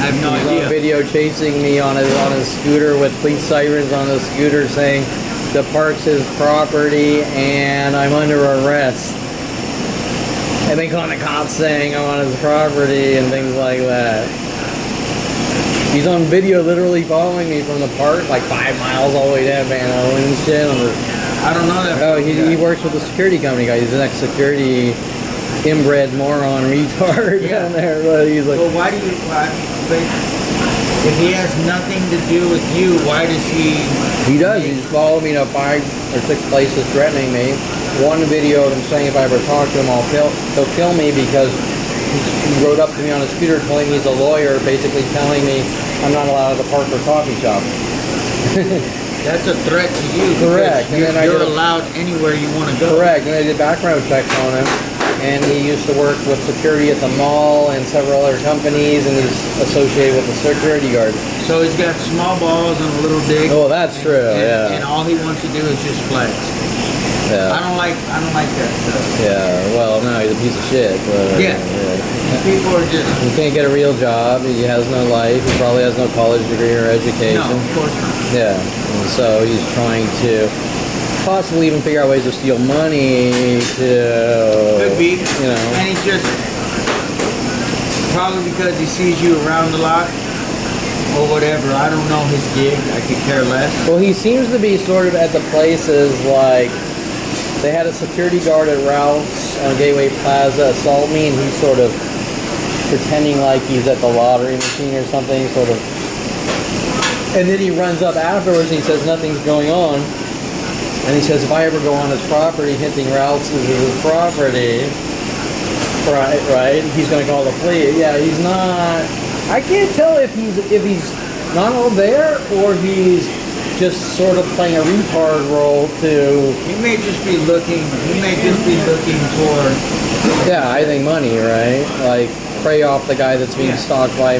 I have no He's idea. on video chasing me on his scooter with police sirens on the scooter saying the park's his property and I'm under arrest. And they call the cops saying I'm on his property and things like that. He's on video literally following me from the park, like 5 miles all the way down Van Owen and shit. I don't know that. Oh, he works with a security company guy. He's an ex-security inbred moron retard down there. But he's like, well, why? But if he has nothing to do with you, why does he? He does. He's followed me to 5 or 6 places threatening me. One video of him saying if I ever talk to him, he'll kill me because he rode up to me on a scooter telling me he's a lawyer, basically telling me I'm not allowed to park or coffee shop. That's a threat to you. Correct. And then you're allowed anywhere you want to go. Correct. And I did background checks on him. And he used to work with security at the mall and several other companies, and he's associated with the security guard. So he's got small balls and a little dick. Oh, that's true. And all he wants to do is just flex. Yeah. I don't like that stuff. Yeah. Well, no, he's a piece of shit. But, Yeah. People are just. He can't get a real job. He has no life. He probably has no college degree or education. No, of course not. Yeah. And so he's trying to possibly even figure out ways to steal money to. Could be. You know. And he's just probably because he sees you around a lot or whatever. I don't know his gig. I could care less. Well, he seems to be sort of at the places like they had a security guard at Ralph's on Gateway Plaza assault me, and he's sort of pretending like he's at the lottery machine or something, sort of. And then he runs up afterwards and he says nothing's going on. And he says if I ever go on his property, hinting Ralph's is his property, right? He's going to call the police. Yeah, he's not. I can't tell if he's not all there or he's just sort of playing a retard role to. He may just be looking. He may just be looking for. Yeah, I think money, right? Like prey off the guy that's being stalked by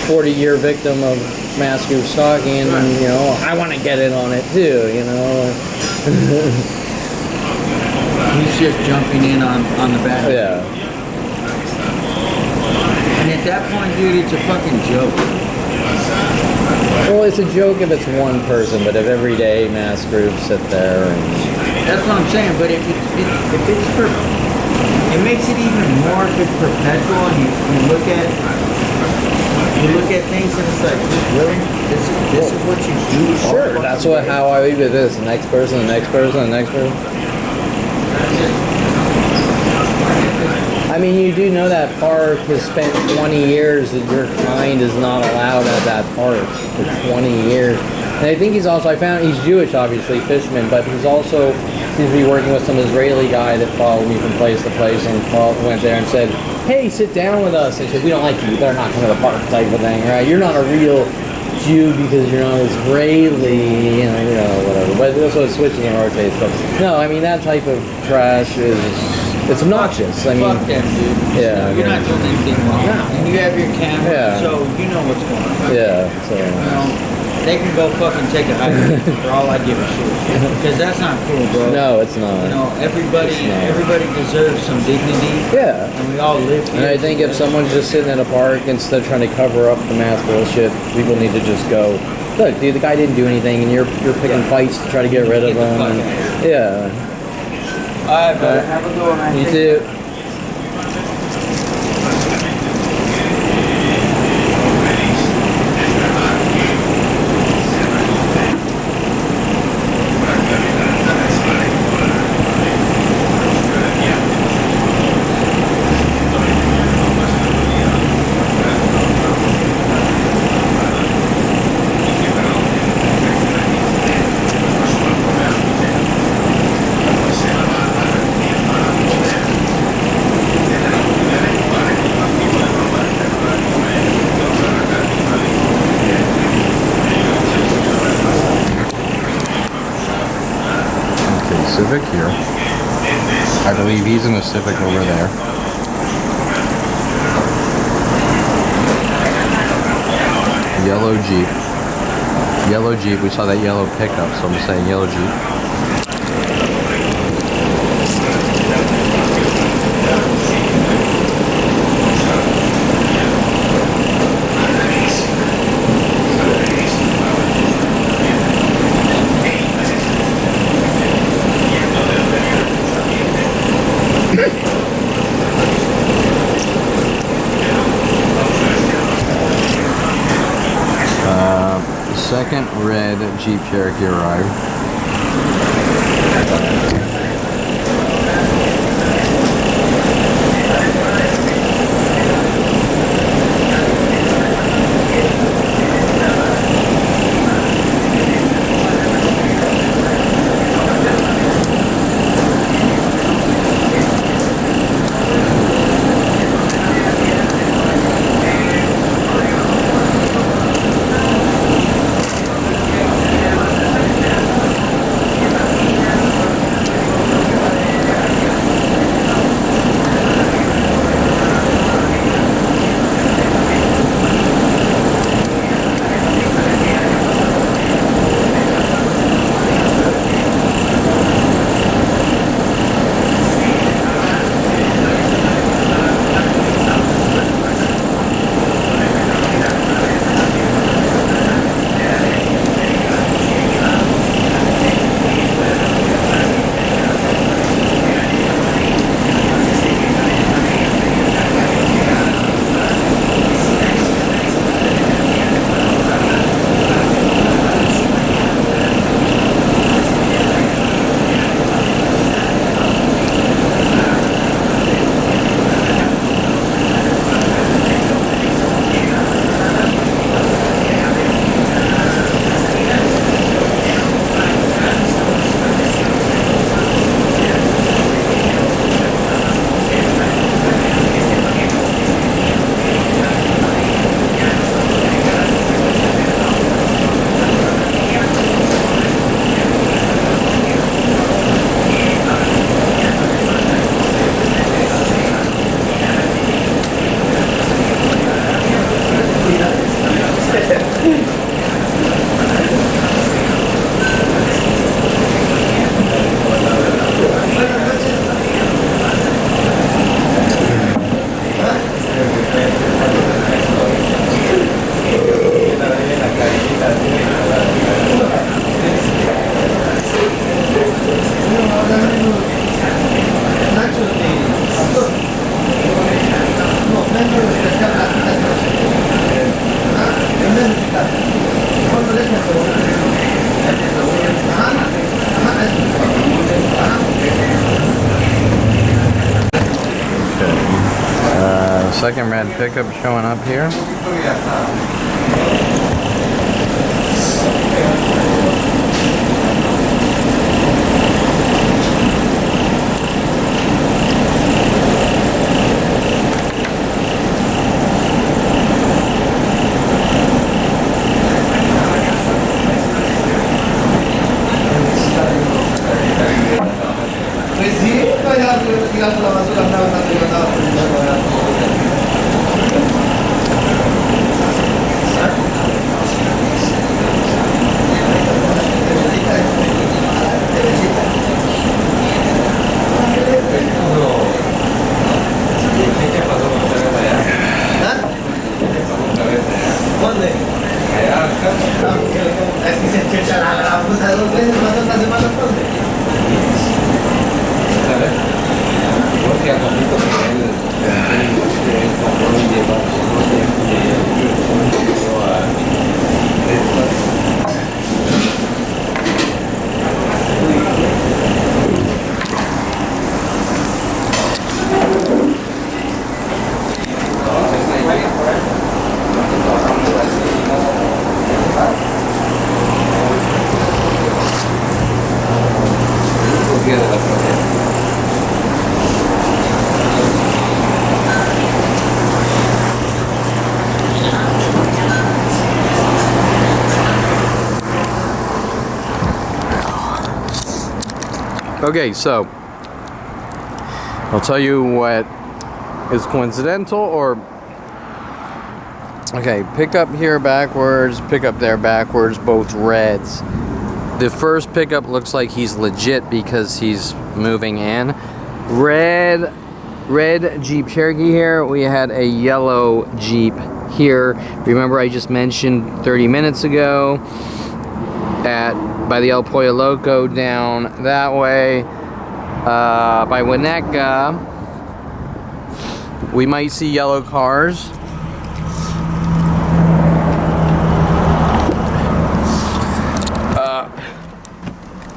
40-year victim of mass group stalking, and you know, I want to get in on it too, you know. He's just jumping in on the back. Yeah. And at that point, dude, it's a fucking joke. Well, it's a joke if it's one person, but if every day mass groups sit there and. That's what I'm saying. But if it makes it even more if it's perpetual, and you look at things and it's like, really? This is what you do? Sure, that's how I leave it is. The next person, the next person, the next person. I mean, you do know that park has spent 20 years that your kind is not allowed at that park for 20 years. And I think he's also, I found he's Jewish, obviously, Fishman, but he's also seems to be working with some Israeli guy that followed me from place to place and went there and said, hey, sit down with us. They said, we don't like you. You better not come to the park type of thing, right? You're not a real Jew because you're not Israeli, you know, whatever. But that's what switches and rotates. But no, I mean, that type of trash it's obnoxious. I mean, fuck them, dude. Yeah. You're not doing anything wrong. No. And you have your camera, Yeah. so you know what's going on. Yeah, so. You know, they can go fucking take a hike for all I give a shit. Because that's not cool, bro. No, it's not. You know, everybody deserves some dignity. Yeah. And we all live here. And I think if someone's just sitting in a park instead of trying to cover up the mass bullshit, people need to just go, look, dude, the guy didn't do anything, and you're picking fights to try to get rid of him. And, yeah. All right, brother. Have a good one, man. You too. Civic here. I believe he's in the Civic over there. Yellow Jeep. Yellow Jeep. We saw that yellow pickup, so I'm saying yellow Jeep. Second red Jeep Cherokee arrived. Second red pickup showing up here. Pues sí, ya tirando la basura, andaba tirando. Okay, so I'll tell you what is coincidental or... Okay, pickup here backwards, pickup there backwards, both reds. The first pickup looks like he's legit because he's moving in. Red Jeep Cherokee here. We had a yellow Jeep here. Remember I just mentioned 30 minutes ago by the El Pollo Loco down that way by Winnetka. We might see yellow cars.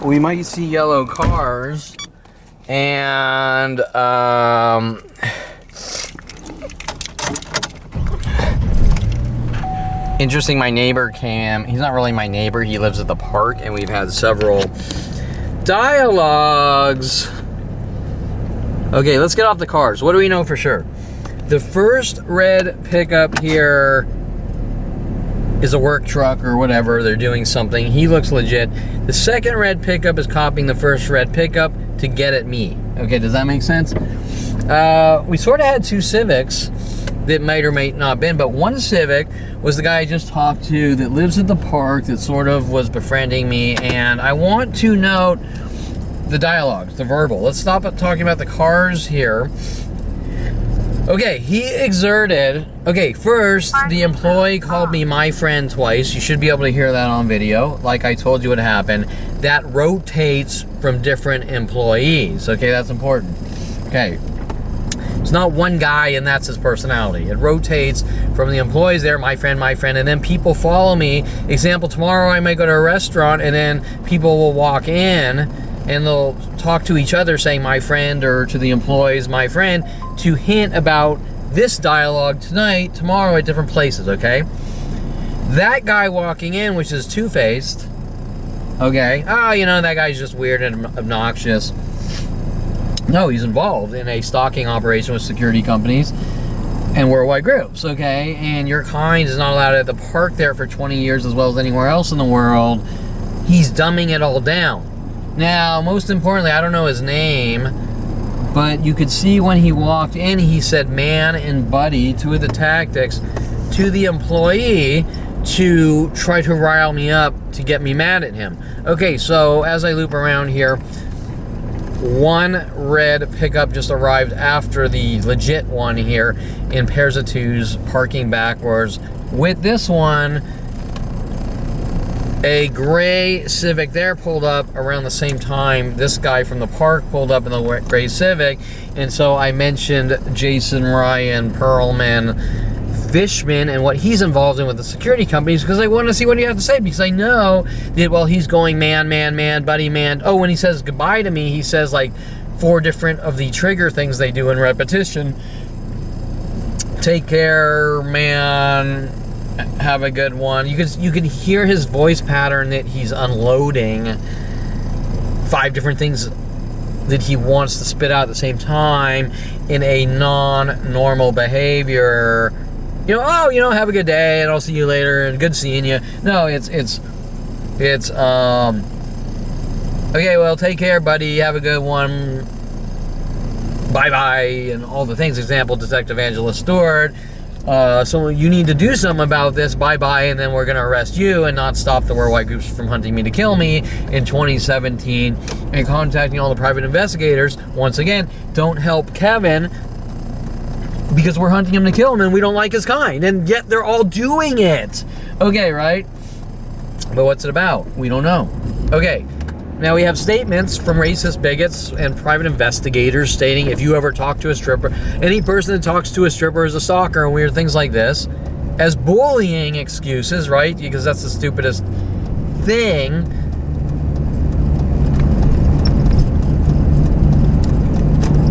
We might see yellow cars, and interesting, my neighbor Cam, he's not really my neighbor, he lives at the park, and we've had several dialogues. Okay, let's get off the cars. What do we know for sure? The first red pickup here is a work truck or whatever. They're doing something. He looks legit. The second red pickup is copying the first red pickup to get at me. Okay, does that make sense? We sort of had two Civics that might or might not been, but one Civic was the guy I just talked to that lives at the park that sort of was befriending me, and I want to note the dialogues, the verbal. Let's stop talking about the cars here. Okay, he exerted... Okay, first, the employee called me my friend twice. You should be able to hear that on video. Like I told you what happened. That rotates from different employees. Okay, that's important. Okay. It's not one guy and that's his personality. It rotates from the employees there, my friend, and then people follow me. Example, tomorrow I might go to a restaurant and then people will walk in and they'll talk to each other saying my friend, or to the employees my friend, to hint about this dialogue tonight, tomorrow at different places, okay? That guy walking in, which is two-faced, okay? Oh, you know, that guy's just weird and obnoxious. No, he's involved in a stalking operation with security companies and worldwide groups, okay? And your kind is not allowed at the park there for 20 years as well as anywhere else in the world. He's dumbing it all down. Now, most importantly, I don't know his name, but you could see when he walked in, he said man and buddy, two of the tactics, to the employee to try to rile me up to get me mad at him. Okay, so as I loop around here, one red pickup just arrived after the legit one here in pairs of twos, parking backwards. With this one, a gray Civic there pulled up around the same time. This guy from the park pulled up in the gray Civic. And so I mentioned Jason Ryan Perlman Fishman and what he's involved in with the security companies, because I want to see what he has to say, because I know that while he's going man, buddy, man. Oh, when he says goodbye to me, he says like 4 different of the trigger things they do in repetition. Take care, man. Have a good one. You can hear his voice pattern that he's unloading 5 different things that he wants to spit out at the same time in a non-normal behavior. You know, oh, you know, have a good day and I'll see you later and good seeing you. No, it's okay, well, take care, buddy. Have a good one. Bye-bye and all the things. Example, Detective Angela Stewart. So you need to do something about this, bye-bye, and then we're going to arrest you and not stop the worldwide groups from hunting me to kill me in 2017 and contacting all the private investigators. Once again, don't help Kevin because we're hunting him to kill him and we don't like his kind, and yet they're all doing it. Okay, right? But what's it about? We don't know. Okay. Now we have statements from racist bigots and private investigators stating if you ever talk to a stripper, any person that talks to a stripper is a stalker and weird things like this, as bullying excuses, right? Because that's the stupidest thing.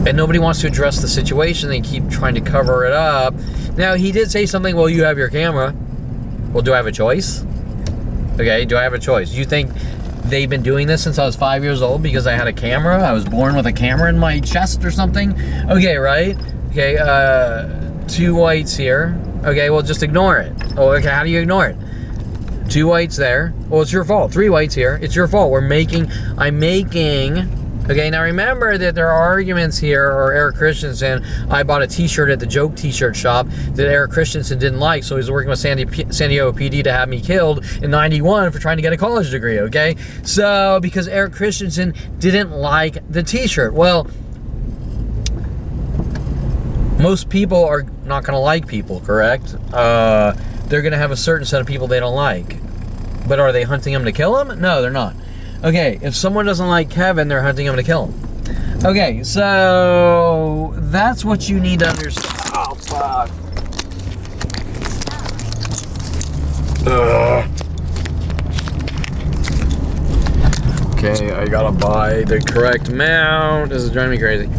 And nobody wants to address the situation. They keep trying to cover it up. Now, he did say something, well, you have your camera. Well, do I have a choice? Okay, do I have a choice? You think they've been doing this since I was 5 years old because I had a camera? I was born with a camera in my chest or something? Okay, right? Okay, 2 whites here. Okay, well, just ignore it. Oh, okay, how do you ignore it? 2 whites there. Well, it's your fault. 3 whites here. It's your fault. I'm making Okay, now remember that there are arguments here, or Eric Christensen, I bought a t-shirt at the Joke t-shirt shop that Eric Christensen didn't like, so he's working with San Diego PD to have me killed in 91 for trying to get a college degree, okay? So, because Eric Christensen didn't like the t-shirt. Well, most people are not going to like people, correct? They're going to have a certain set of people they don't like. But are they hunting them to kill them? No, they're not. Okay, if someone doesn't like Kevin, they're hunting him to kill him. Okay, so that's what you need to understand. Oh, fuck. Okay, I gotta buy the correct mount. This is driving me crazy.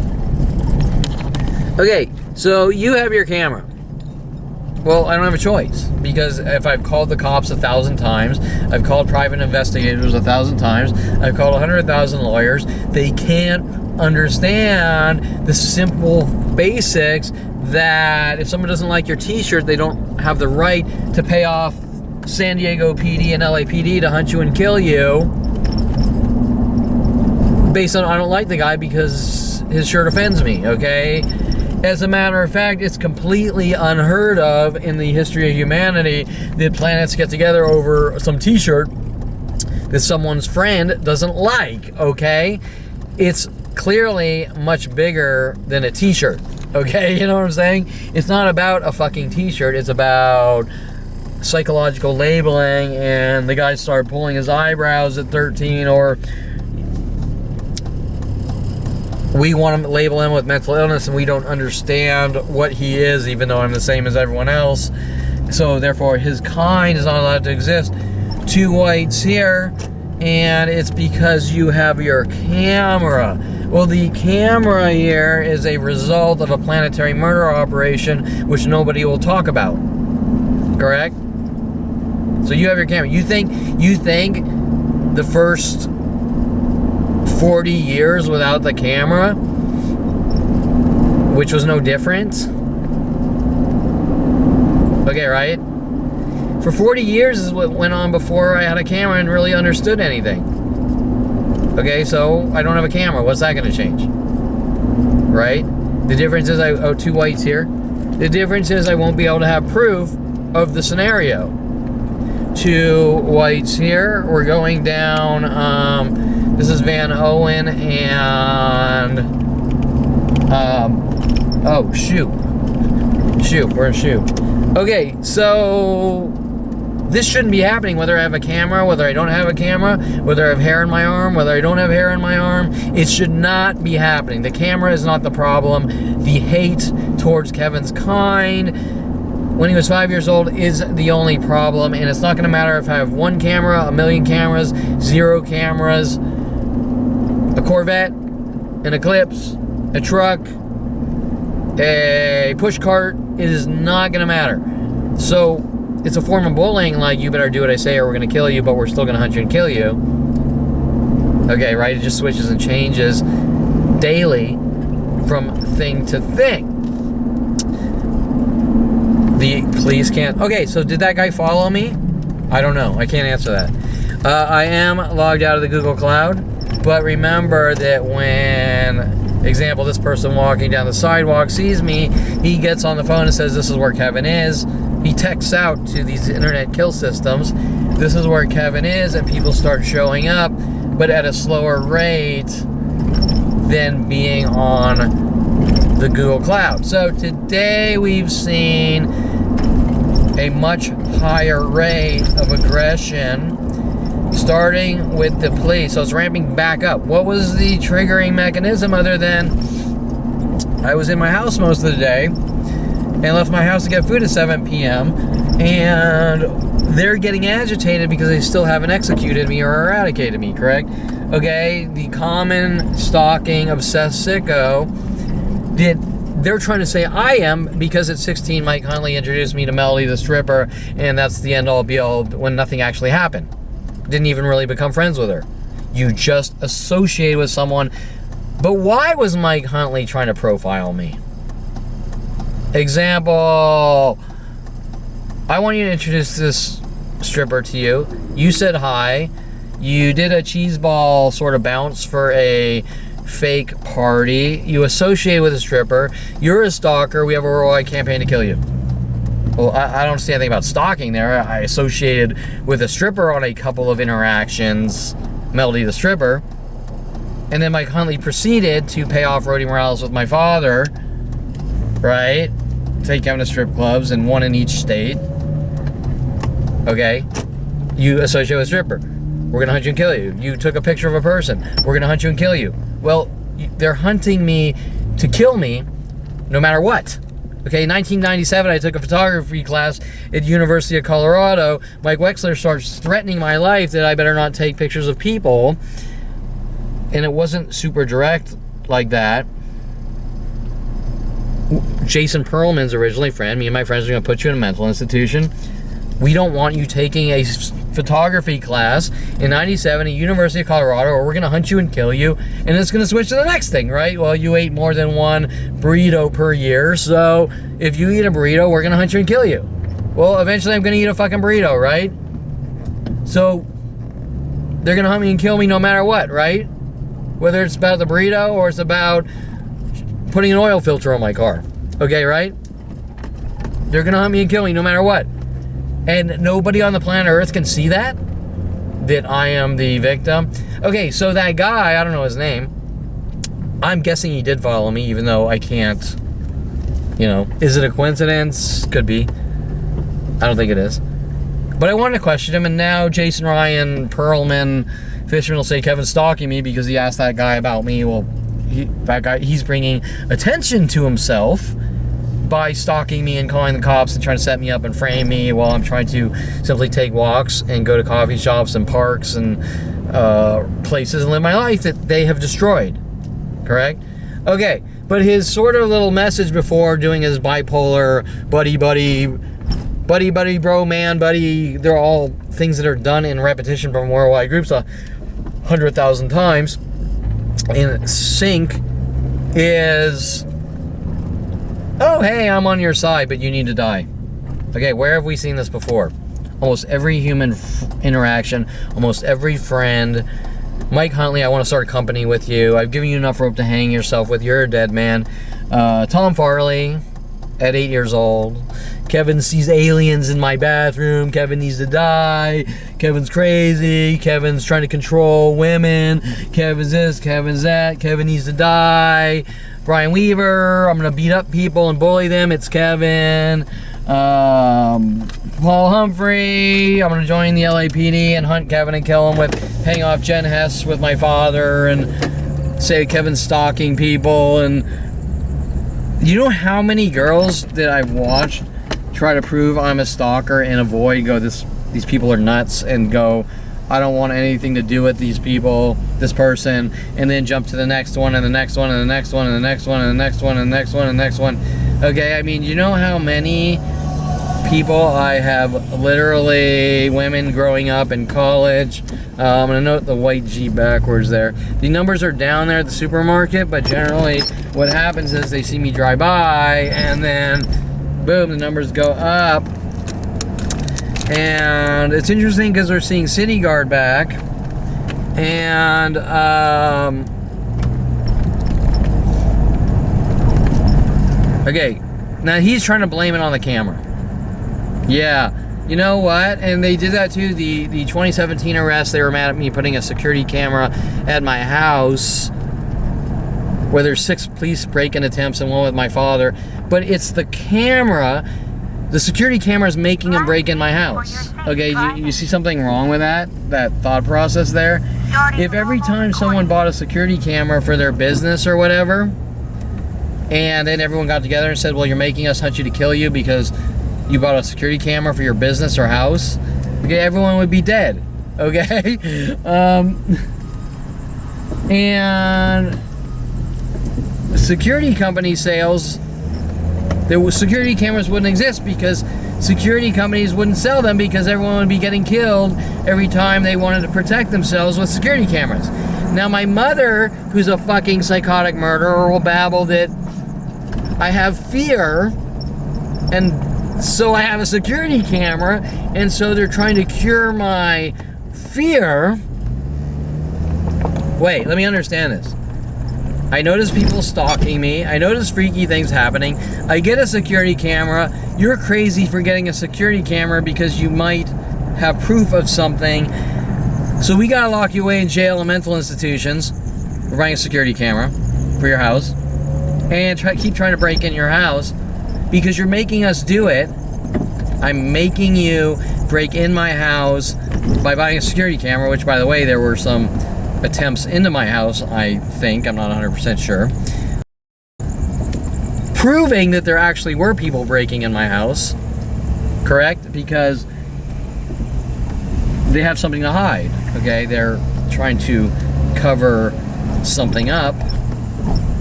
Okay, so you have your camera. Well, I don't have a choice, because if I've called the cops 1,000 times, I've called private investigators 1,000 times, I've called 100,000 lawyers, they can't understand the simple basics that if someone doesn't like your t-shirt, they don't have the right to pay off San Diego PD and LAPD to hunt you and kill you based on I don't like the guy because his shirt offends me, okay? As a matter of fact, it's completely unheard of in the history of humanity that planets get together over some t-shirt that someone's friend doesn't like, okay? It's clearly much bigger than a t-shirt, okay? You know what I'm saying? It's not about a fucking t-shirt, it's about psychological labeling, and the guy started pulling his eyebrows at 13, or we want to label him with mental illness and we don't understand what he is, even though I'm the same as everyone else. So therefore his kind is not allowed to exist. 2 whites here, and it's because you have your camera. Well, the camera here is a result of a planetary murder operation which nobody will talk about. Correct? So you have your camera. You think the first 40 years without the camera, which was no different? Okay, right? For 40 years is what went on before I had a camera and really understood anything. Okay, so I don't have a camera. What's that going to change? Right? The difference is 2 whites here. The difference is I won't be able to have proof of the scenario. 2 whites here. We're going down, this is Van Owen and, oh, shoot, we're in shoot. Okay, so this shouldn't be happening whether I have a camera, whether I don't have a camera, whether I have hair in my arm, whether I don't have hair in my arm. It should not be happening. The camera is not the problem. The hate towards Kevin's kind when he was 5 years old is the only problem, and it's not going to matter if I have 1 camera, 1,000,000 cameras, 0 cameras, a Corvette, an Eclipse, a truck, a push cart. It is not going to matter. So it's a form of bullying, like you better do what I say or we're going to kill you, but we're still going to hunt you and kill you. Okay, right? It just switches and changes daily from thing to thing. The police can't. Okay, so did that guy follow me? I don't know. I can't answer that. I am logged out of the Google Cloud. But remember that when, example, this person walking down the sidewalk sees me, he gets on the phone and says, this is where Kevin is. He texts out to these internet kill systems, this is where Kevin is, and people start showing up, but at a slower rate than being on the Google Cloud. So today we've seen a much higher rate of aggression starting with the police. So it's ramping back up. What was the triggering mechanism other than I was in my house most of the day and left my house to get food at 7 p.m. and they're getting agitated because they still haven't executed me or eradicated me, correct? Okay, the common stalking obsessed sicko they're trying to say I am because at 16 Mike Huntley introduced me to Melody the stripper, and that's the end all be all when nothing actually happened. Didn't even really become friends with her. You just associated with someone. But why was Mike Huntley trying to profile me? Example, I want you to introduce this stripper to you. You said hi. You did a cheese ball sort of bounce for a fake party. You associate with a stripper. You're a stalker. We have a worldwide campaign to kill you. Well, I don't see anything about stalking there. I associated with a stripper on a couple of interactions, Melody the stripper, and then Mike Huntley proceeded to pay off Rhodey Morales with my father, right? Take him to strip clubs, and one in each state. Okay? You associate with a stripper. We're gonna hunt you and kill you. You took a picture of a person. We're gonna hunt you and kill you. Well, they're hunting me to kill me no matter what. Okay, in 1997, I took a photography class at University of Colorado. Mike Wexler starts threatening my life that I better not take pictures of people. And it wasn't super direct like that. Jason Perlman's originally friend, me and my friends are going to put you in a mental institution. We don't want you taking a photography class in 97 at University of Colorado, or we're going to hunt you and kill you, and it's going to switch to the next thing, right? Well, you ate more than one burrito per year, so if you eat a burrito, we're going to hunt you and kill you. Well, eventually I'm going to eat a fucking burrito, right? So they're going to hunt me and kill me no matter what, right? Whether it's about the burrito or it's about putting an oil filter on my car. Okay, right? They're going to hunt me and kill me no matter what. And nobody on the planet Earth can see that I am the victim. Okay, so that guy, I don't know his name. I'm guessing he did follow me, even though I can't, you know. Is it a coincidence? Could be. I don't think it is. But I wanted to question him, and now Jason Ryan Perlman Fishman will say Kevin's stalking me because he asked that guy about me. Well, he's bringing attention to himself by stalking me and calling the cops and trying to set me up and frame me while I'm trying to simply take walks and go to coffee shops and parks and places and live my life that they have destroyed. Correct? Okay, but his sort of little message before doing his bipolar buddy, bro, man, buddy, they're all things that are done in repetition from worldwide groups 100,000 times in sync is, oh, hey, I'm on your side, but you need to die. Okay, where have we seen this before? Almost every human interaction, almost every friend. Mike Huntley, I want to start a company with you. I've given you enough rope to hang yourself with. You're a dead man. Tom Farley, at 8 years old. Kevin sees aliens in my bathroom. Kevin needs to die. Kevin's crazy. Kevin's trying to control women. Kevin's this, Kevin's that. Kevin needs to die. Brian Weaver, I'm going to beat up people and bully them. It's Kevin. Paul Humphrey, I'm going to join the LAPD and hunt Kevin and kill him with hang off Jen Hess with my father and say Kevin's stalking people. And you know how many girls that I've watched try to prove I'm a stalker and avoid, go, these people are nuts, and go, I don't want anything to do with these people, this person, and then jump to the next one and the next one and the next one and the next one and the next one and the next one and the next one. Okay, I mean, you know how many people I have, literally women growing up in college. I'm gonna note the white G backwards there. The numbers are down there at the supermarket, but generally what happens is they see me drive by and then boom, the numbers go up. And it's interesting because we're seeing Citiguard back, and okay, now he's trying to blame it on the camera. Yeah, you know what? And they did that too. The 2017 arrest, they were mad at me putting a security camera at my house where there's 6 police break-in attempts and one with my father. But it's the camera. The security camera is making him break in my house. Okay, you see something wrong with that thought process there? If every time someone bought a security camera for their business or whatever, and then everyone got together and said, well, you're making us hunt you to kill you because you bought a security camera for your business or house, okay, everyone would be dead. Okay? And security company sales, security cameras wouldn't exist because security companies wouldn't sell them because everyone would be getting killed every time they wanted to protect themselves with security cameras. Now my mother, who's a fucking psychotic murderer, will babble that I have fear and so I have a security camera and so they're trying to cure my fear. Wait, let me understand this. I notice people stalking me. I notice freaky things happening. I get a security camera. You're crazy for getting a security camera because you might have proof of something. So we gotta lock you away in jail and mental institutions. We're buying a security camera for your house. And keep trying to break in your house because you're making us do it. I'm making you break in my house by buying a security camera, which, by the way, there were some attempts into my house, I think. I'm not 100% sure. Proving that there actually were people breaking in my house. Correct? Because they have something to hide. Okay? They're trying to cover something up.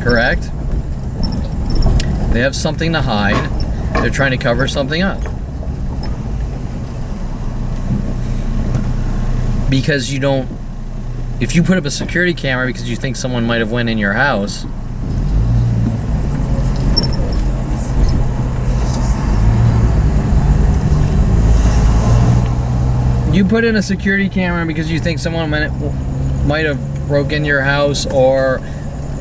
Correct? They have something to hide. They're trying to cover something up. Because you don't, if you put up a security camera because you think someone might have went in your house, you put in a security camera because you think someone might have broke in your house or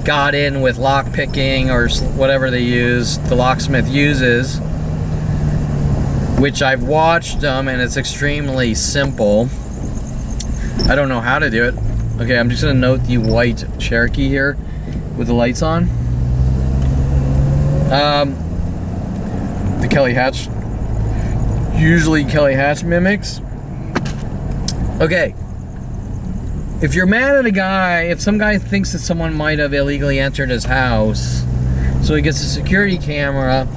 got in with lock picking or whatever they use, the locksmith uses, which I've watched them and it's extremely simple. I don't know how to do it. Okay, I'm just gonna note the white Cherokee here with the lights on. The Kelly Hatch, usually Kelly Hatch mimics. Okay, if you're mad at a guy, if some guy thinks that someone might have illegally entered his house, so he gets a security camera,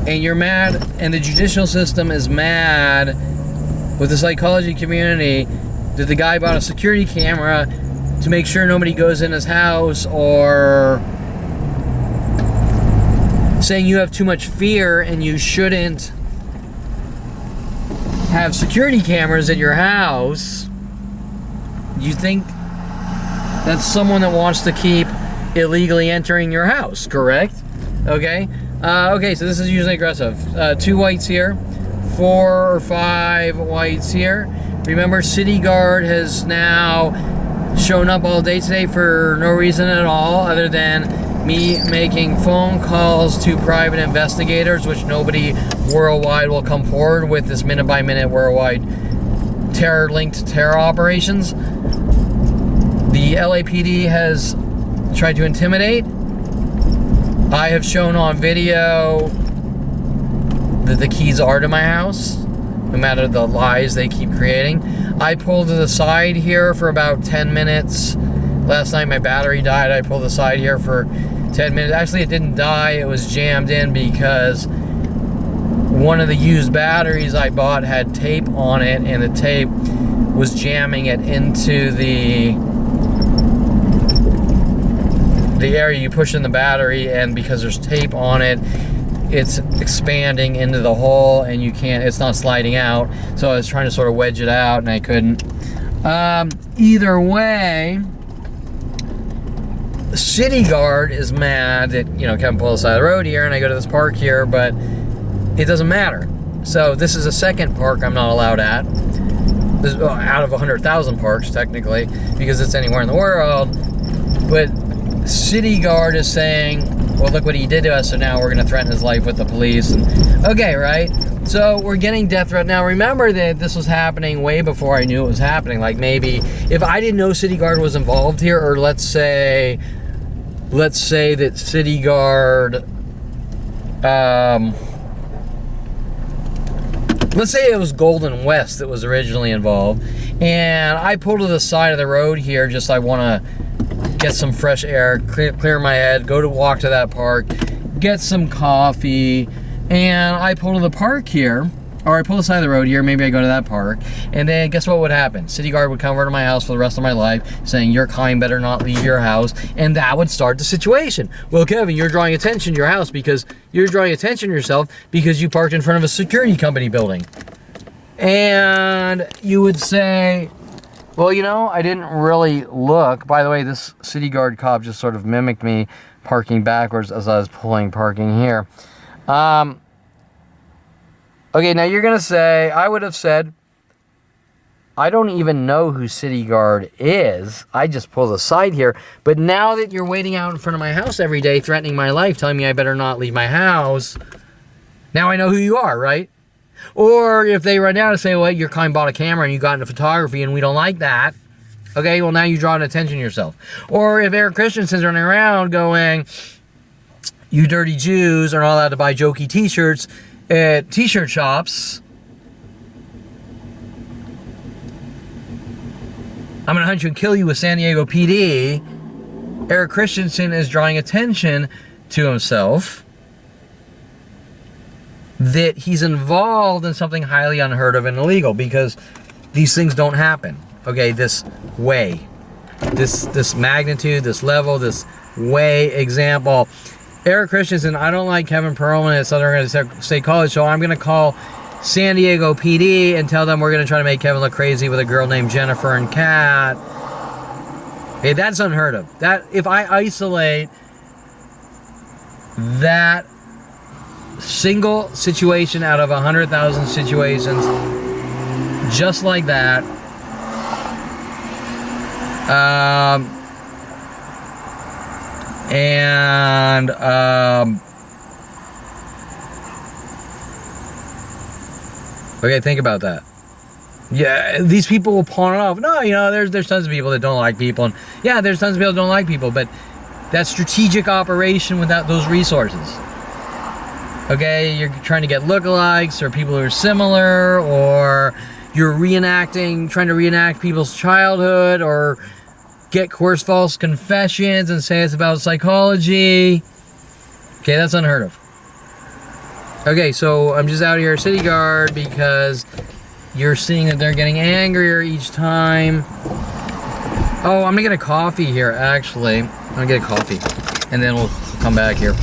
and you're mad, and the judicial system is mad with the psychology community that the guy bought a security camera to make sure nobody goes in his house, or saying you have too much fear and you shouldn't have security cameras at your house, you think that's someone that wants to keep illegally entering your house, correct? Okay. Okay, so this is usually aggressive. 2 whites here, 4 or 5 whites here. Remember, Citiguard has now shown up all day today for no reason at all other than me making phone calls to private investigators, which nobody worldwide will come forward with this minute-by-minute worldwide terror-linked terror operations. The LAPD has tried to intimidate. I have shown on video that the keys are to my house, no matter the lies they keep creating. I pulled to the side here for about 10 minutes. Last night my battery died. I pulled aside here for 10 minutes. Actually, it didn't die. It was jammed in because one of the used batteries I bought had tape on it, and the tape was jamming it into the area you push in the battery, and because there's tape on it, it's expanding into the hole, and you can't, it's not sliding out. So I was trying to sort of wedge it out, and I couldn't. Either way, Citiguard is mad that, you know, Kevin pulled the side of the road here, and I go to this park here, but it doesn't matter. So this is a second park I'm not allowed at. This is out of 100,000 parks, technically, because it's anywhere in the world. But Citiguard is saying, well, look what he did to us, so now we're going to threaten his life with the police. And, okay, right? So we're getting death threat. Now, remember that this was happening way before I knew it was happening. Like, maybe if I didn't know Citiguard was involved here, or let's say that Citiguard, let's say it was Golden West that was originally involved, and I pulled to the side of the road here, just I want to get some fresh air, clear my head, walk to that park, get some coffee, and I pull to the park here, or I pull the side of the road here, maybe I go to that park, and then guess what would happen? Citiguard would come over to my house for the rest of my life, saying, your kind better not leave your house, and that would start the situation. Well, Kevin, you're drawing attention to your house because you're drawing attention to yourself because you parked in front of a security company building. And you would say, well, you know, I didn't really look. By the way, this Citiguard cop just sort of mimicked me parking backwards as I was parking here. Okay, now you're going to say, I would have said, I don't even know who Citiguard is. I just pulled aside here. But now that you're waiting out in front of my house every day, threatening my life, telling me I better not leave my house, now I know who you are, right? Or if they run down and say, well, your client bought a camera and you got into photography and we don't like that. Okay, well, now you draw attention to yourself. Or if Eric Christensen's running around going, you dirty Jews are not allowed to buy jokey t-shirts at t-shirt shops, I'm gonna hunt you and kill you with San Diego PD. Eric Christensen is drawing attention to himself that he's involved in something highly unheard of and illegal, because these things don't happen. Okay, this way, this magnitude, this level, this way example. Eric Christensen, I don't like Kevin Perlman at Southern State College, so I'm gonna call San Diego PD and tell them we're gonna try to make Kevin look crazy with a girl named Jennifer and Kat. Hey, that's unheard of. That, if I isolate that single situation out of 100,000 situations, just like that, okay, think about that. Yeah, these people will pawn it off. No, you know, there's tons of people that don't like people, and yeah, there's tons of people that don't like people, but that's strategic operation without those resources. Okay, you're trying to get lookalikes or people who are similar, or you're trying to reenact people's childhood, or get coerced false confessions and say it's about psychology. Okay, that's unheard of. Okay, so I'm just out here at Citiguard because you're seeing that they're getting angrier each time. Oh, I'm gonna get a coffee here, actually. I'm gonna get a coffee, and then we'll come back here.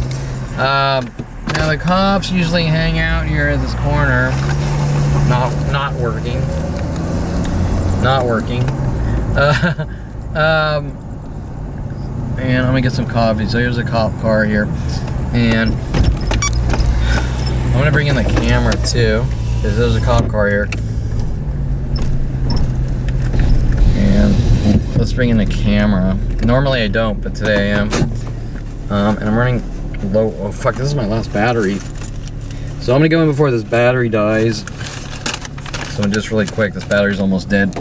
Now the cops usually hang out here at this corner. Not working. Not working. And I'm gonna get some coffee. So here's a cop car here, and I'm gonna bring in the camera too, because there's a cop car here. And let's bring in the camera. Normally I don't, but today I am. And I'm running low. Oh fuck, this is my last battery. So I'm gonna go in before this battery dies. So just really quick, this battery's almost dead.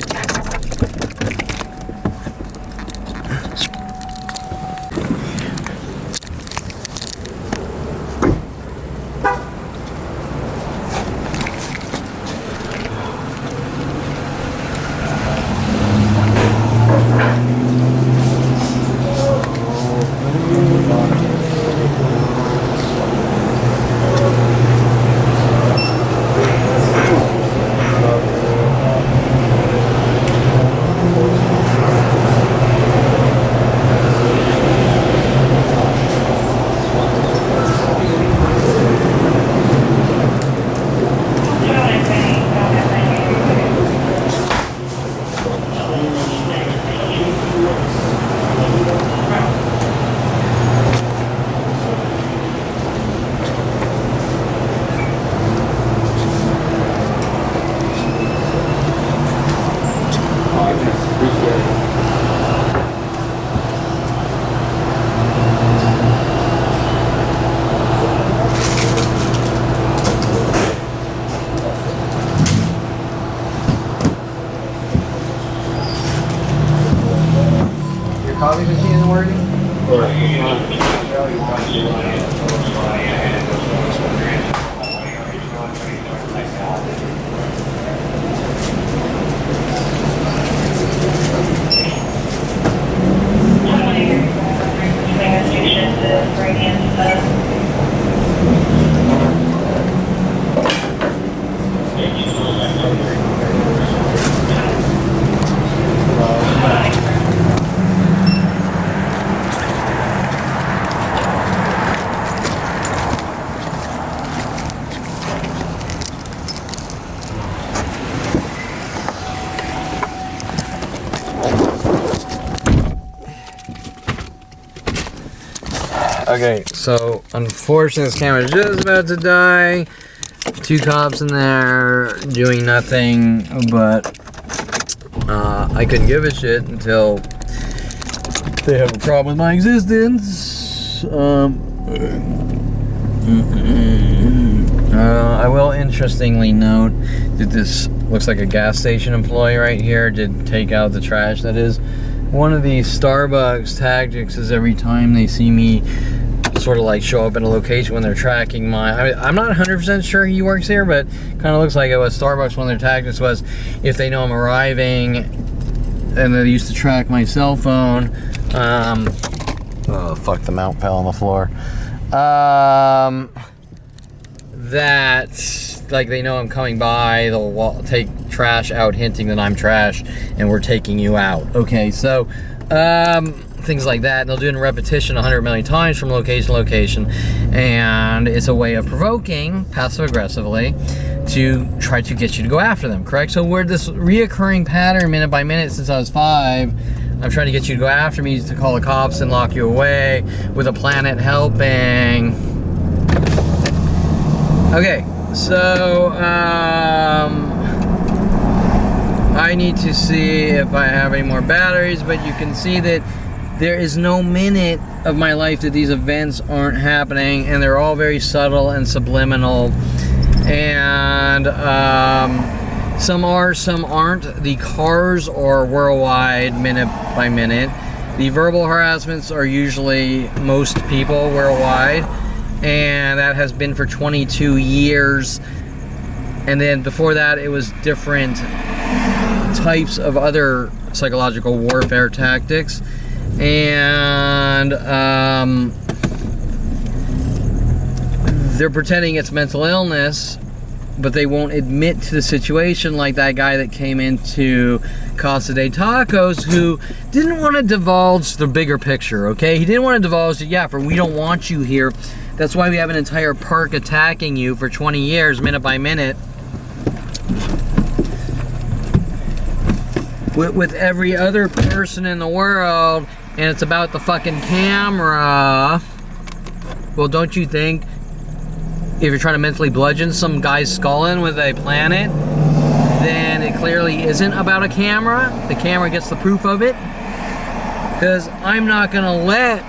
Coffee machine isn't working? Okay, so unfortunately this camera is just about to die. Two cops in there doing nothing but I couldn't give a shit until they have a problem with my existence. I will interestingly note that this looks like a gas station employee right here did take out the trash. That is one of the Starbucks tactics, is every time they see me sort of like show up in a location when they're tracking my, I'm not 100% sure he works here, but kind of looks like it was Starbucks. One of their tactics was if they know I'm arriving, and they used to track my cell phone. Oh, fuck the mount fell on the floor. That, like, they know I'm coming by, they'll take trash out hinting that I'm trash and we're taking you out. Okay, so things like that, and they'll do it in repetition 100 million times from location to location, and it's a way of provoking passive aggressively to try to get you to go after them, correct? So we're this reoccurring pattern minute by minute since I was 5. I'm trying to get you to go after me, to call the cops and lock you away with a planet helping. Okay, so I need to see if I have any more batteries, but you can see that there is no minute of my life that these events aren't happening, and they're all very subtle and subliminal, and some are, some aren't. The cars are worldwide, minute by minute. The verbal harassments are usually most people worldwide, and that has been for 22 years. And then before that, it was different types of other psychological warfare tactics. And they're pretending it's mental illness, but they won't admit to the situation, like that guy that came into Casa de Tacos who didn't want to divulge the bigger picture, okay? He didn't want to divulge that, yeah, for we don't want you here. That's why we have an entire park attacking you for 20 years, minute by minute. With every other person in the world, and it's about the fucking camera. Well, don't you think if you're trying to mentally bludgeon some guy's skull in with a planet, then it clearly isn't about a camera? The camera gets the proof of it? Because I'm not gonna let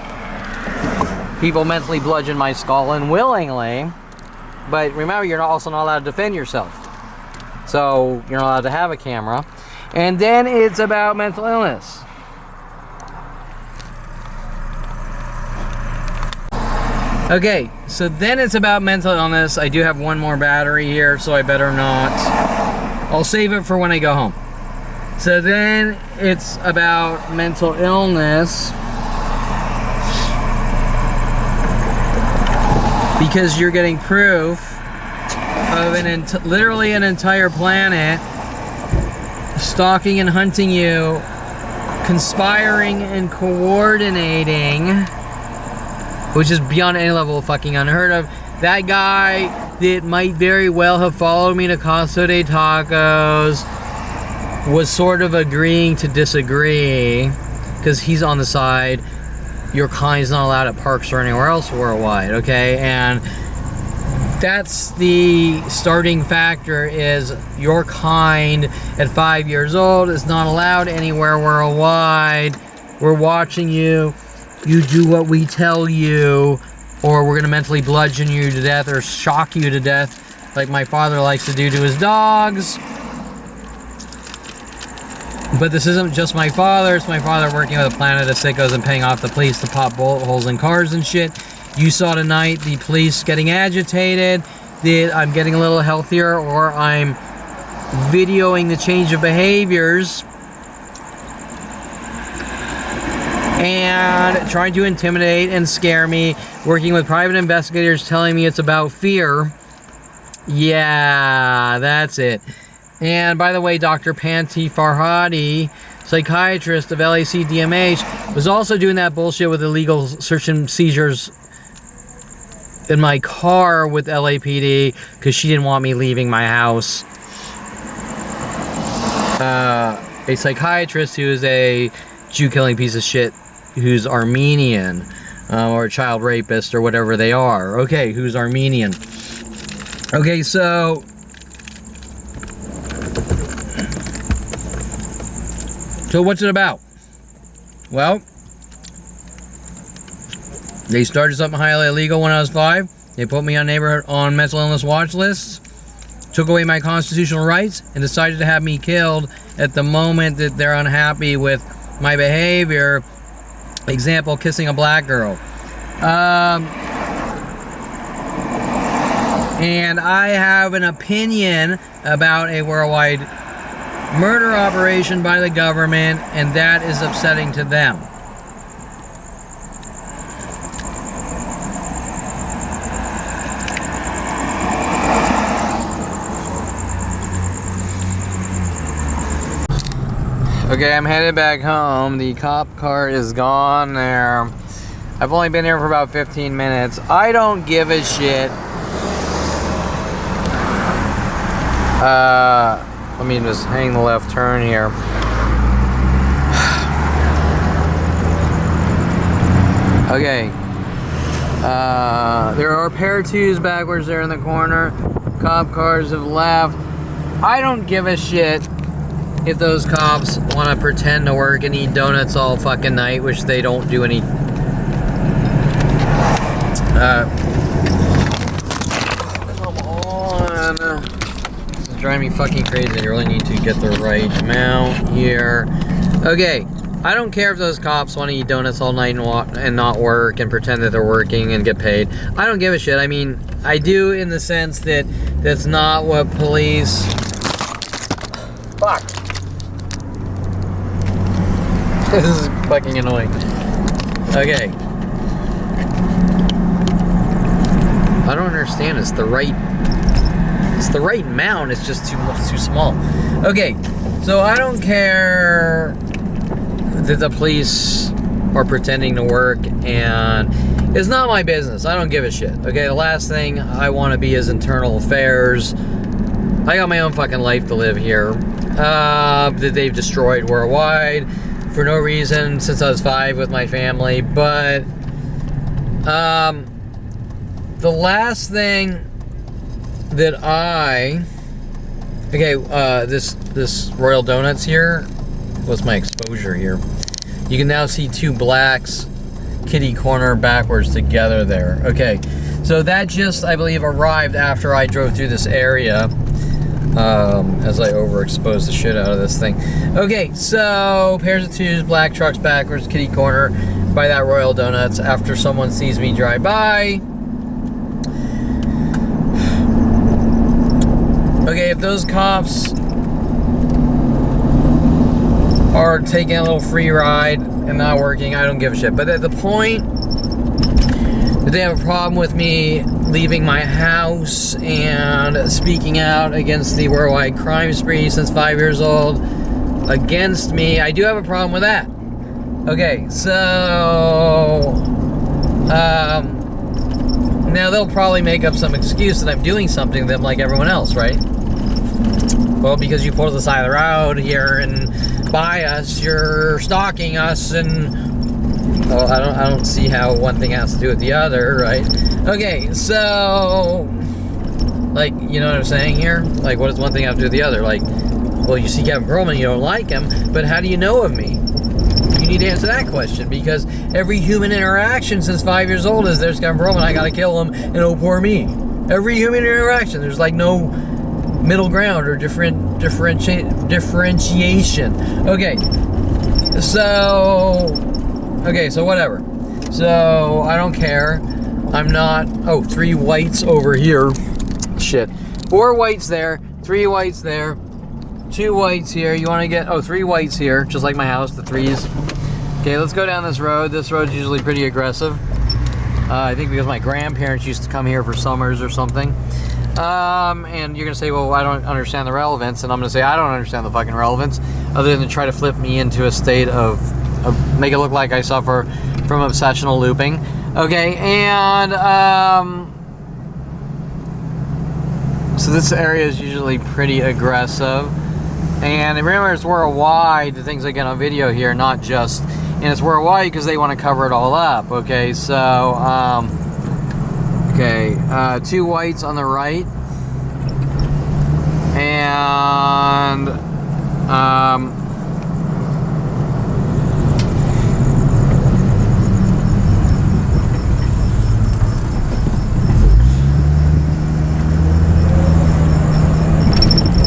people mentally bludgeon my skull in willingly. But remember, you're also not allowed to defend yourself. So you're not allowed to have a camera. And then it's about mental illness. Okay, so then it's about mental illness. I do have one more battery here, so I better not. I'll save it for when I go home. So then it's about mental illness, because you're getting proof of literally an entire planet stalking and hunting you, conspiring and coordinating, which is beyond any level of fucking unheard of. That guy that might very well have followed me to Casa de Tacos was sort of agreeing to disagree, because he's on the side your kind's not allowed at parks or anywhere else worldwide, okay? And that's the starting factor, is your kind at 5 years old is not allowed anywhere worldwide. We're watching you. You do what we tell you, or we're gonna mentally bludgeon you to death or shock you to death, like my father likes to do to his dogs. But this isn't just my father, it's my father working with a planet of sickos and paying off the police to pop bullet holes in cars and shit. You saw tonight the police getting agitated, that I'm getting a little healthier, or I'm videoing the change of behaviors and trying to intimidate and scare me, working with private investigators telling me it's about fear. Yeah, that's it. And by the way, Dr. Panti Farhadi, psychiatrist of LAC-DMH, was also doing that bullshit with illegal search and seizures in my car with LAPD because she didn't want me leaving my house. A psychiatrist who is a Jew-killing piece of shit who's Armenian, or a child rapist, or whatever they are. Okay, who's Armenian. Okay, so So what's it about? Well, they started something highly illegal when I was 5. They put me on mental illness watch lists, took away my constitutional rights, and decided to have me killed at the moment that they're unhappy with my behavior. Example, kissing a black girl. And I have an opinion about a worldwide murder operation by the government, and that is upsetting to them. Okay, I'm headed back home. The cop car is gone there. I've only been here for about 15 minutes. I don't give a shit. Let me just hang the left turn here. Okay. There are pair twos backwards there in the corner. Cop cars have left. I don't give a shit if those cops want to pretend to work and eat donuts all fucking night, which they don't do any. Come on. This is driving me fucking crazy. I really need to get the right amount here. Okay. I don't care if those cops want to eat donuts all night and not work and pretend that they're working and get paid. I don't give a shit. I mean, I do in the sense that that's not what police... Fuck. This is fucking annoying. Okay. I don't understand. It's the right mount. It's just too small. Okay. So I don't care that the police are pretending to work, and it's not my business. I don't give a shit. Okay. The last thing I want to be is internal affairs. I got my own fucking life to live here. That they've destroyed worldwide for no reason since I was 5 with my family. But the last thing that this Royal Donuts here was my exposure here. You can now see 2 blacks kitty corner backwards together there. Okay, so that just, I believe, arrived after I drove through this area. As I overexposed the shit out of this thing. Okay, so pairs of 2s, black trucks backwards, kitty corner by that Royal Donuts after someone sees me drive by. Okay, if those cops are taking a little free ride and not working, I don't give a shit. But at the point that they have a problem with me leaving my house and speaking out against the worldwide crime spree since 5 years old against me, I do have a problem with that. Okay, so now they'll probably make up some excuse that I'm doing something to them like everyone else, right? Well, because you pulled to the side of the road here and by us, you're stalking us, and well, I don't see how one thing has to do with the other, right? Okay, so, like, you know what I'm saying here? Like, what does one thing have to do with the other? Like, well, you see Kevin Perlman, you don't like him, but how do you know of me? You need to answer that question, because every human interaction since 5 years old is there's Kevin Perlman, I gotta kill him, and oh, poor me. Every human interaction, there's like no middle ground or differentiation. Okay, so whatever. So I don't care. I'm not. Oh, 3 whites over here. Shit. 4 whites there. 3 whites there. 2 whites here. You want to get 3 whites here, just like my house. The 3s. Okay, let's go down this road. This road's usually pretty aggressive. I think because my grandparents used to come here for summers or something. And you're gonna say, well, I don't understand the relevance, and I'm gonna say I don't understand the fucking relevance, other than to try to flip me into a state of make it look like I suffer from obsessional looping. Okay, and so this area is usually pretty aggressive, and remember, it's worldwide. The things I get on video here, not just, and it's worldwide because they want to cover it all up. Okay, so okay, 2 whites on the right, and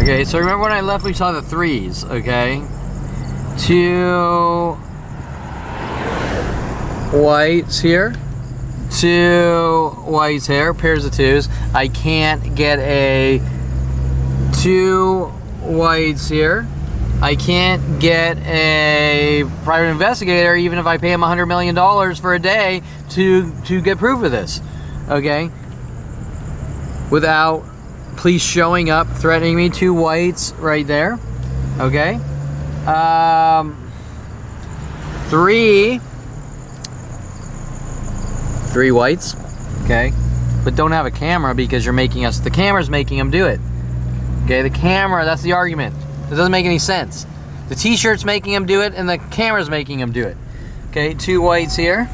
Okay, so remember when I left, we saw the threes, okay? 2 whites here. 2 whites here, pairs of 2s. I can't get a 2 whites here. I can't get a private investigator even if I pay him $100 million for a day to get proof of this, okay? Without police showing up, threatening me. 2 whites right there, okay? 3 whites, okay? But don't have a camera because you're making us, the camera's making them do it. Okay, the camera, that's the argument. It doesn't make any sense. The t-shirt's making him do it and the camera's making him do it. Okay, 2 whites here.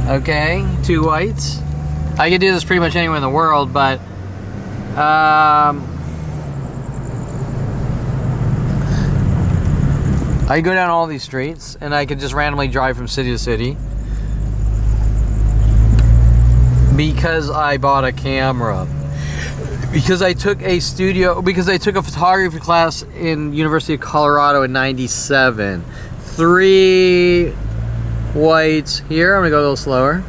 Okay, 2 whites. I could do this pretty much anywhere in the world, but I go down all these streets and I could just randomly drive from city to city because I bought a camera. Because I took a photography class in University of Colorado in '97. 3 whites here. I'm gonna go a little slower.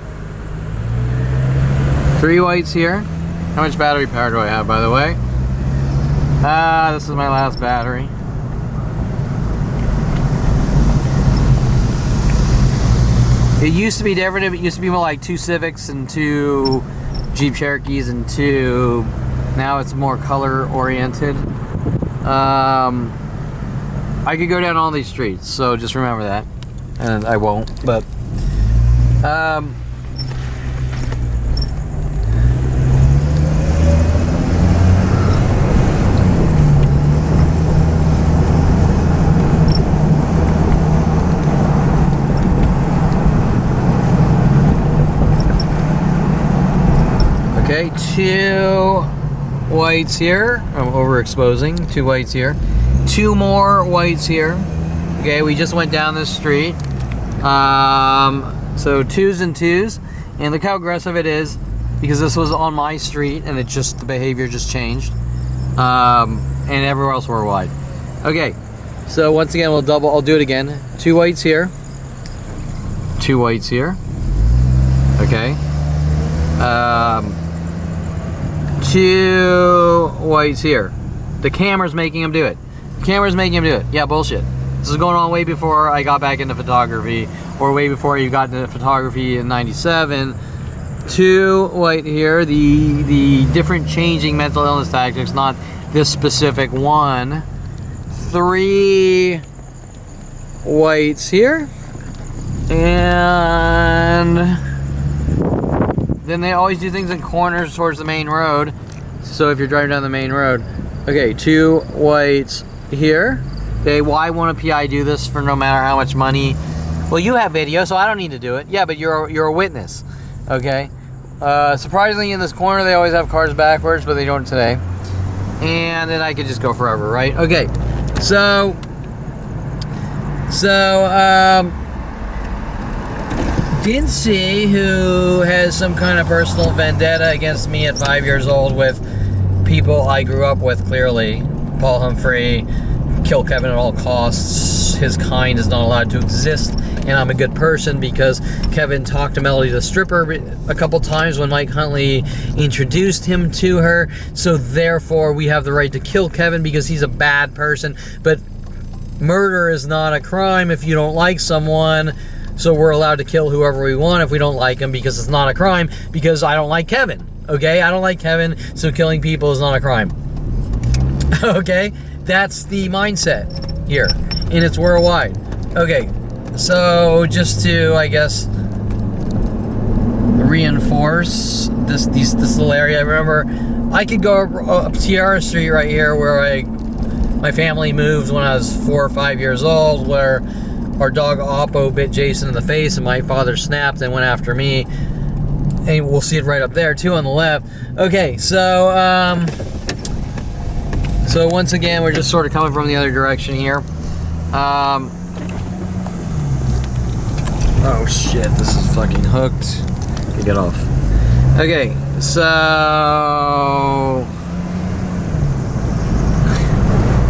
3 whites here. How much battery power do I have, by the way? This is my last battery. It used to be different. It used to be more like 2 Civics and 2 Jeep Cherokees and 2. Now it's more color oriented. I could go down all these streets, so just remember that. And I won't, but okay, 2 whites here. I'm overexposing. 2 whites here. 2 more whites here. Okay, we just went down this street. So 2s and 2s. And look how aggressive it is because this was on my street and the behavior just changed. And everywhere else we're wide. Okay, so once again I'll do it again. 2 whites here. 2 whites here. Okay. 2 whites here. The camera's making him do it. The camera's making him do it. Yeah, bullshit. This is going on way before I got back into photography, or way before you got into photography in '97. 2 white here. The different changing mental illness tactics, not this specific one. 3 whites here. And then they always do things in corners towards the main road. So if you're driving down the main road. Okay, 2 whites here. Okay, why won't a PI do this for no matter how much money? Well, you have video, so I don't need to do it. Yeah, but you're a witness. Okay. Surprisingly, in this corner, they always have cars backwards, but they don't today. And then I could just go forever, right? Okay. So Vinci, who has some kind of personal vendetta against me at 5 years old with people I grew up with, clearly. Paul Humphrey, kill Kevin at all costs. His kind is not allowed to exist. And I'm a good person because Kevin talked to Melody the stripper a couple times when Mike Huntley introduced him to her. So therefore, we have the right to kill Kevin because he's a bad person. But murder is not a crime if you don't like someone. So we're allowed to kill whoever we want if we don't like him because it's not a crime because I don't like Kevin. Okay? I don't like Kevin, so killing people is not a crime. Okay? That's the mindset here. And it's worldwide. Okay. So just to, I guess, reinforce this little area. I remember I could go up Tiara Street right here where my family moved when I was 4 or 5 years old, where our dog Oppo bit Jason in the face and my father snapped and went after me. And we'll see it right up there too on the left. Okay, so once again, we're just sort of coming from the other direction here. Oh shit, this is fucking hooked. Okay, get off. Okay, so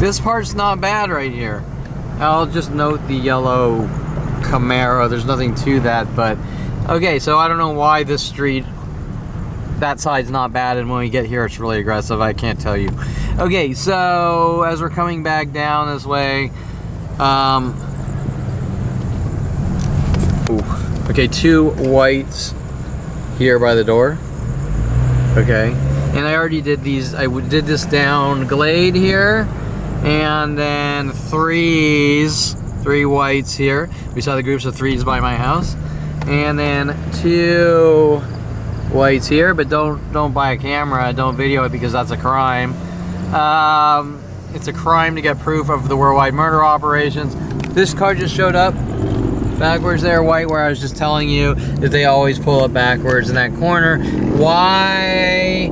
This part's not bad right here. I'll just note the yellow Camaro. There's nothing to that, but okay, so I don't know why this street, that side's not bad, and when we get here it's really aggressive. I can't tell you. Okay, so as we're coming back down this way, okay, 2 whites here by the door. Okay, and I already did these. I did this down Glade here, and then 3 whites here. We saw the groups of 3s by my house, and then 2 whites here. But don't buy a camera. Don't video it because that's a crime. It's a crime to get proof of the worldwide murder operations. This car just showed up backwards there, white, where I was just telling you that they always pull up backwards in that corner. Why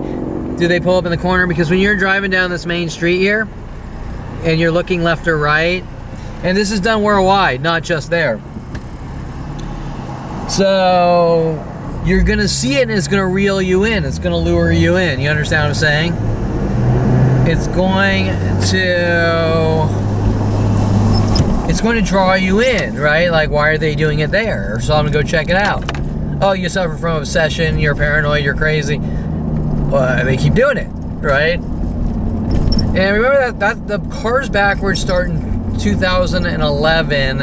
do they pull up in the corner? Because when you're driving down this main street here and you're looking left or right, and this is done worldwide, not just there, so you're gonna see it and it's gonna reel you in, it's gonna lure you in. You understand what I'm saying? It's going to draw you in, right? Like, why are they doing it there? So I'm gonna go check it out. Oh, you suffer from obsession, you're paranoid, you're crazy. Well, they keep doing it, right? And remember that the cars backwards start in 2011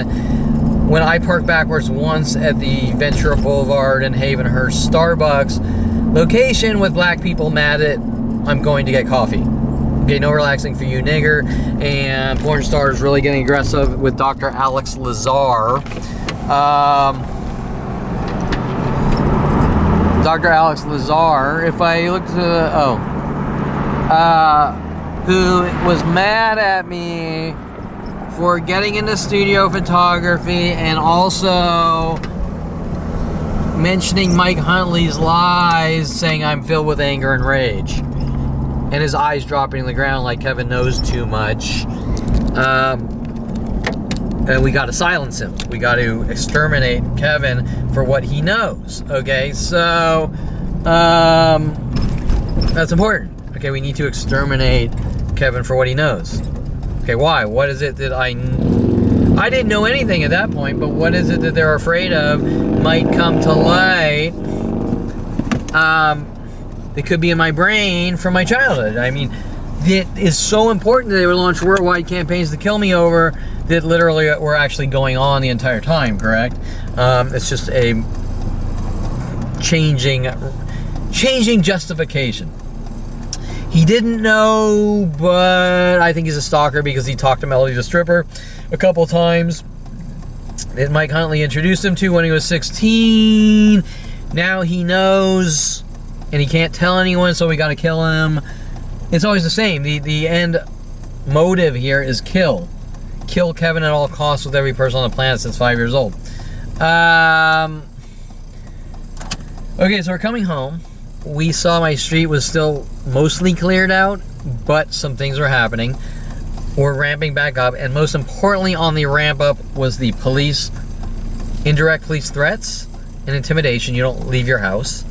when I parked backwards once at the Ventura Boulevard and Havenhurst Starbucks location with black people mad that I'm going to get coffee. Okay, no relaxing for you, nigger. And porn stars really getting aggressive with Dr. Alex Lazar. Dr. Alex Lazar, if I look to, who was mad at me for getting into studio photography and also mentioning Mike Huntley's lies, saying I'm filled with anger and rage. And his eyes dropping to the ground like Kevin knows too much. And we got to silence him. We got to exterminate Kevin for what he knows. Okay, so that's important. Okay, we need to exterminate Kevin for what he knows. Okay, why? What is it that I didn't know anything at that point, but what is it that they're afraid of might come to light? They could be in my brain from my childhood. I mean, it is so important that they would launch worldwide campaigns to kill me over that literally were actually going on the entire time, correct? It's just a changing justification. He didn't know, but I think he's a stalker because he talked to Melody the stripper a couple times that Mike Huntley introduced him to when he was 16. Now he knows, and he can't tell anyone, so we gotta kill him. It's always the same. The end motive here is kill. Kill Kevin at all costs with every person on the planet since 5 years old. Okay, so we're coming home. We saw my street was still mostly cleared out, but some things were happening. We're ramping back up, and most importantly on the ramp up was the police, indirect police threats and intimidation. You don't leave your house.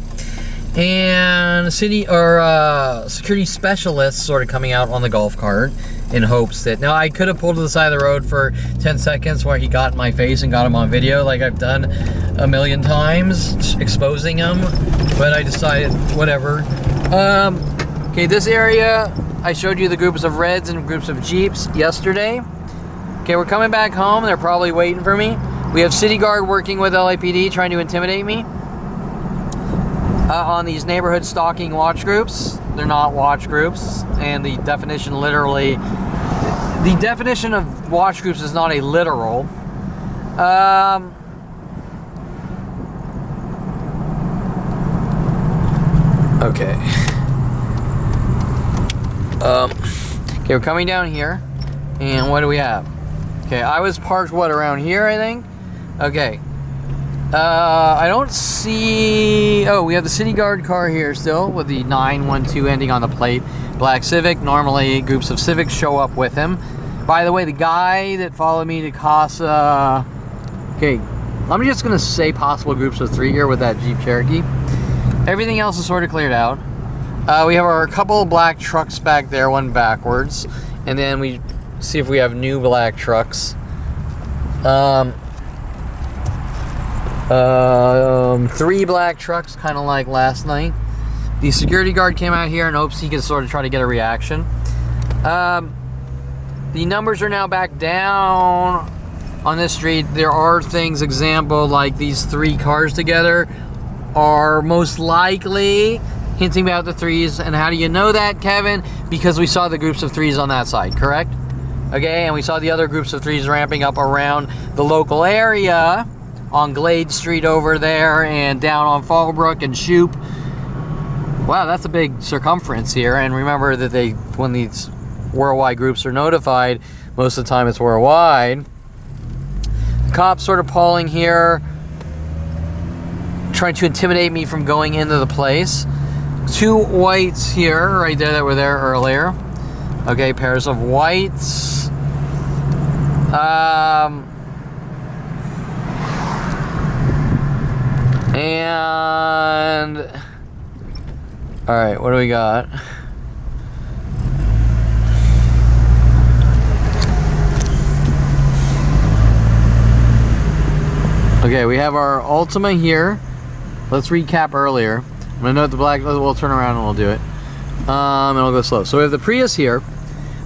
And security specialists sort of coming out on the golf cart in hopes that, now I could have pulled to the side of the road for 10 seconds while he got in my face and got him on video like I've done a million times, exposing him, but I decided, whatever. Okay, this area, I showed you the groups of reds and groups of Jeeps yesterday. Okay, we're coming back home. They're probably waiting for me. We have Citiguard working with LAPD trying to intimidate me on these neighborhood stalking watch groups. They're not watch groups, and the definition literally, the definition of watch groups is not a literal. Okay. Okay, we're coming down here, and what do we have? Okay, I was parked, what, around here, I think? Okay. I don't see... Oh, we have the Citiguard car here still with the 912 ending on the plate. Black Civic. Normally, groups of Civics show up with him. By the way, the guy that followed me to Casa... Okay, I'm just going to say possible groups of 3 here with that Jeep Cherokee. Everything else is sort of cleared out. We have our couple of black trucks back there, one backwards. And then we see if we have new black trucks. 3 black trucks, kind of like last night. The security guard came out here in hopes he could sort of try to get a reaction. The numbers are now back down on this street. There are things, example, like these 3 cars together are most likely hinting about the 3s. And how do you know that, Kevin? Because we saw the groups of 3s on that side, correct? Okay, and we saw the other groups of 3s ramping up around the local area on Glade Street over there and down on Fallbrook and Shoup. Wow, that's a big circumference here. And remember that when these worldwide groups are notified, most of the time it's worldwide. Cops sort of pulling here, trying to intimidate me from going into the place. 2 whites here, right there, that were there earlier. Okay, pairs of whites. And all right, what do we got? Okay, we have our Ultima here. Let's recap earlier. I'm gonna note the black. We'll turn around and we'll do it. And we'll go slow. So we have the Prius here.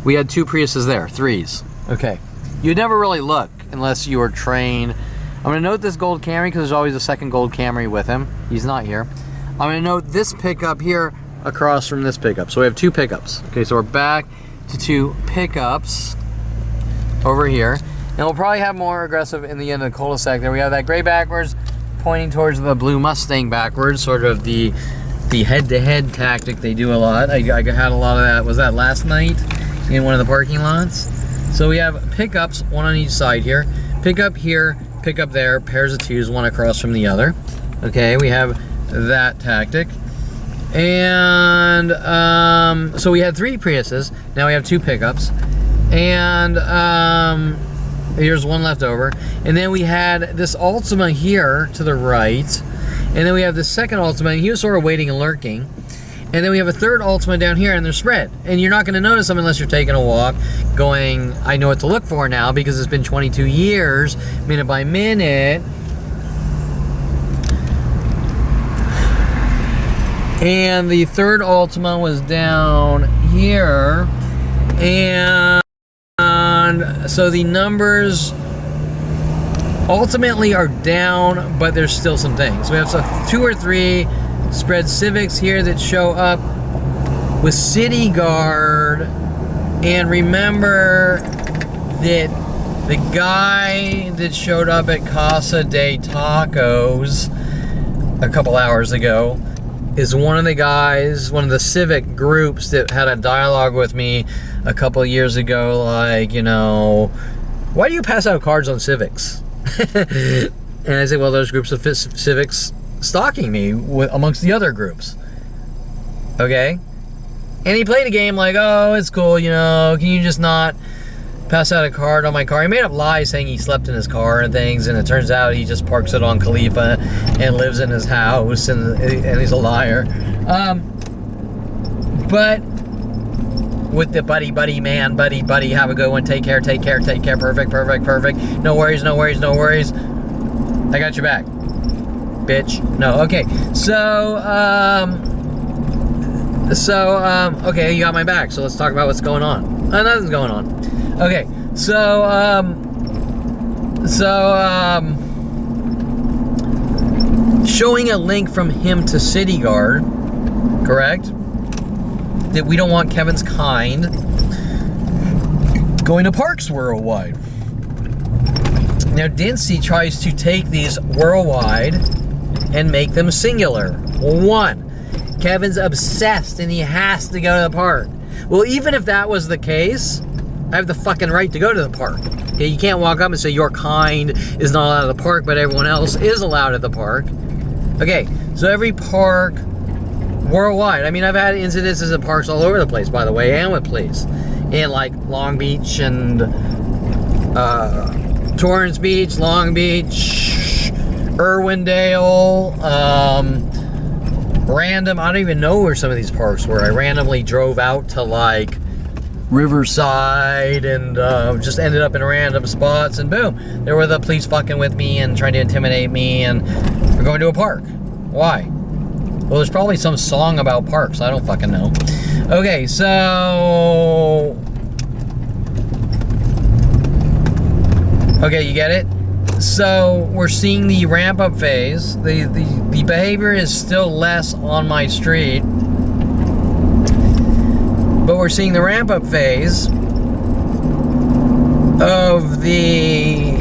We had 2 Priuses there, 3s. Okay, you'd never really look unless you were trained. I'm gonna note this gold Camry because there's always a second gold Camry with him. He's not here. I'm gonna note this pickup here across from this pickup. So we have 2 pickups. Okay, so we're back to 2 pickups over here. And we'll probably have more aggressive in the end of the cul-de-sac there. We have that gray backwards pointing towards the blue Mustang backwards, sort of the head-to-head tactic they do a lot. I had a lot of that. Was that last night in one of the parking lots? So we have pickups, 1 on each side here. Pickup here, pickup there, pairs of 2s, 1 across from the other. Okay, we have that tactic. And so we had 3 Priuses. Now we have 2 pickups. And here's 1 left over. And then we had this Ultima here to the right. And then we have the second Ultima, and he was sort of waiting and lurking. And then we have a third Ultima down here, and they're spread. And you're not going to notice them unless you're taking a walk, going, I know what to look for now, because it's been 22 years, minute by minute. And the third Ultima was down here. And so the numbers ultimately are down, but there's still some things. We have 2 or 3 spread Civics here that show up with Citiguard. And remember that the guy that showed up at Casa de Tacos a couple hours ago is one of the guys, one of the Civic groups that had a dialogue with me a couple of years ago, like, you know, why do you pass out cards on Civics? And I said, well, there's groups of Civics stalking me amongst the other groups. Okay? And he played a game like, oh, it's cool, you know, can you just not pass out a card on my car? He made up lies saying he slept in his car and things, and it turns out he just parks it on Khalifa and lives in his house, and he's a liar. But with the buddy, have a good one, take care, perfect. No worries. I got your back, bitch. No, okay. Okay, you got my back, so let's talk about what's going on. Nothing's going on. Okay, showing a link from him to Citiguard, correct? That we don't want Kevin's kind going to parks worldwide. Now, Dincy tries to take these worldwide and make them singular. 1, Kevin's obsessed and he has to go to the park. Well, even if that was the case, I have the fucking right to go to the park. Okay, you can't walk up and say your kind is not allowed at the park, but everyone else is allowed at the park. Okay, so every park worldwide. I mean, I've had incidences at parks all over the place, by the way, and with police. In like Long Beach and Torrance Beach, Long Beach, Irwindale, random, I don't even know where some of these parks were. I randomly drove out to like Riverside, and just ended up in random spots, and boom, there were the police fucking with me and trying to intimidate me, and we're going to a park. Why? Well, there's probably some song about parks. I don't fucking know. Okay, so... Okay, you get it? So, we're seeing the ramp-up phase. The behavior is still less on my street. But we're seeing the ramp-up phase of the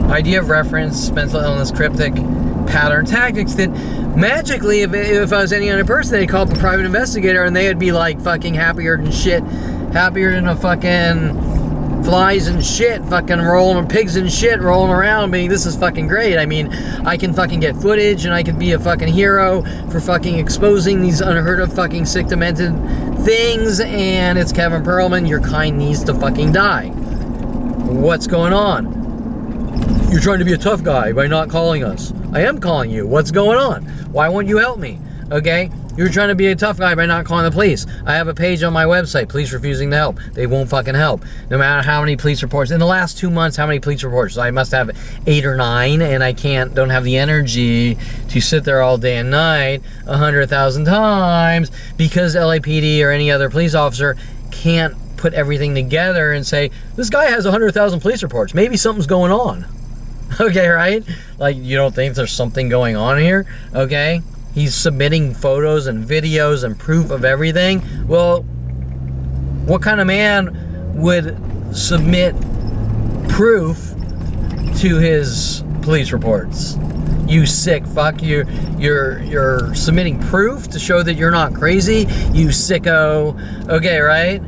idea of reference, mental illness, cryptic pattern tactics that magically, if I was any other person, they'd call up a private investigator and they'd be like fucking happier than shit. Happier than a fucking flies and shit, fucking rolling, pigs and shit rolling around, being this is fucking great. I mean, I can fucking get footage and I can be a fucking hero for fucking exposing these unheard of fucking sick, demented things, and it's Kevin Perlman, your kind needs to fucking die. What's going on? You're trying to be a tough guy by not calling us. I am calling you. What's going on? Why won't you help me? Okay? You're trying to be a tough guy by not calling the police. I have a page on my website, police refusing to help. They won't fucking help. No matter how many police reports. In the last 2 months, how many police reports? I must have 8 or 9, and I don't have the energy to sit there all day and night 100,000 times because LAPD or any other police officer can't put everything together and say, this guy has 100,000 police reports. Maybe something's going on. Okay, right? Like, you don't think there's something going on here? Okay? He's submitting photos and videos and proof of everything. Well, what kind of man would submit proof to his police reports? You sick fuck. You're submitting proof to show that you're not crazy? You sicko. Okay, right?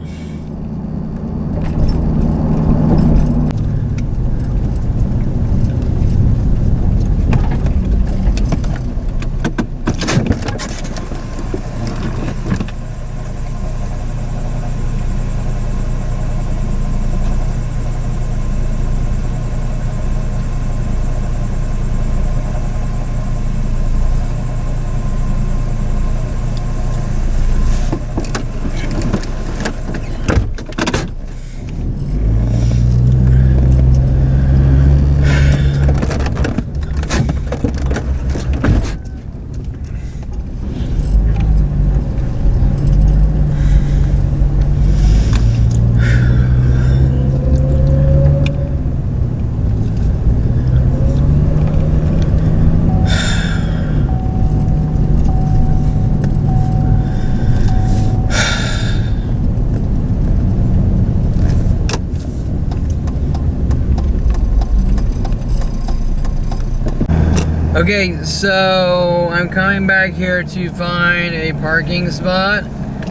Okay, so I'm coming back here to find a parking spot.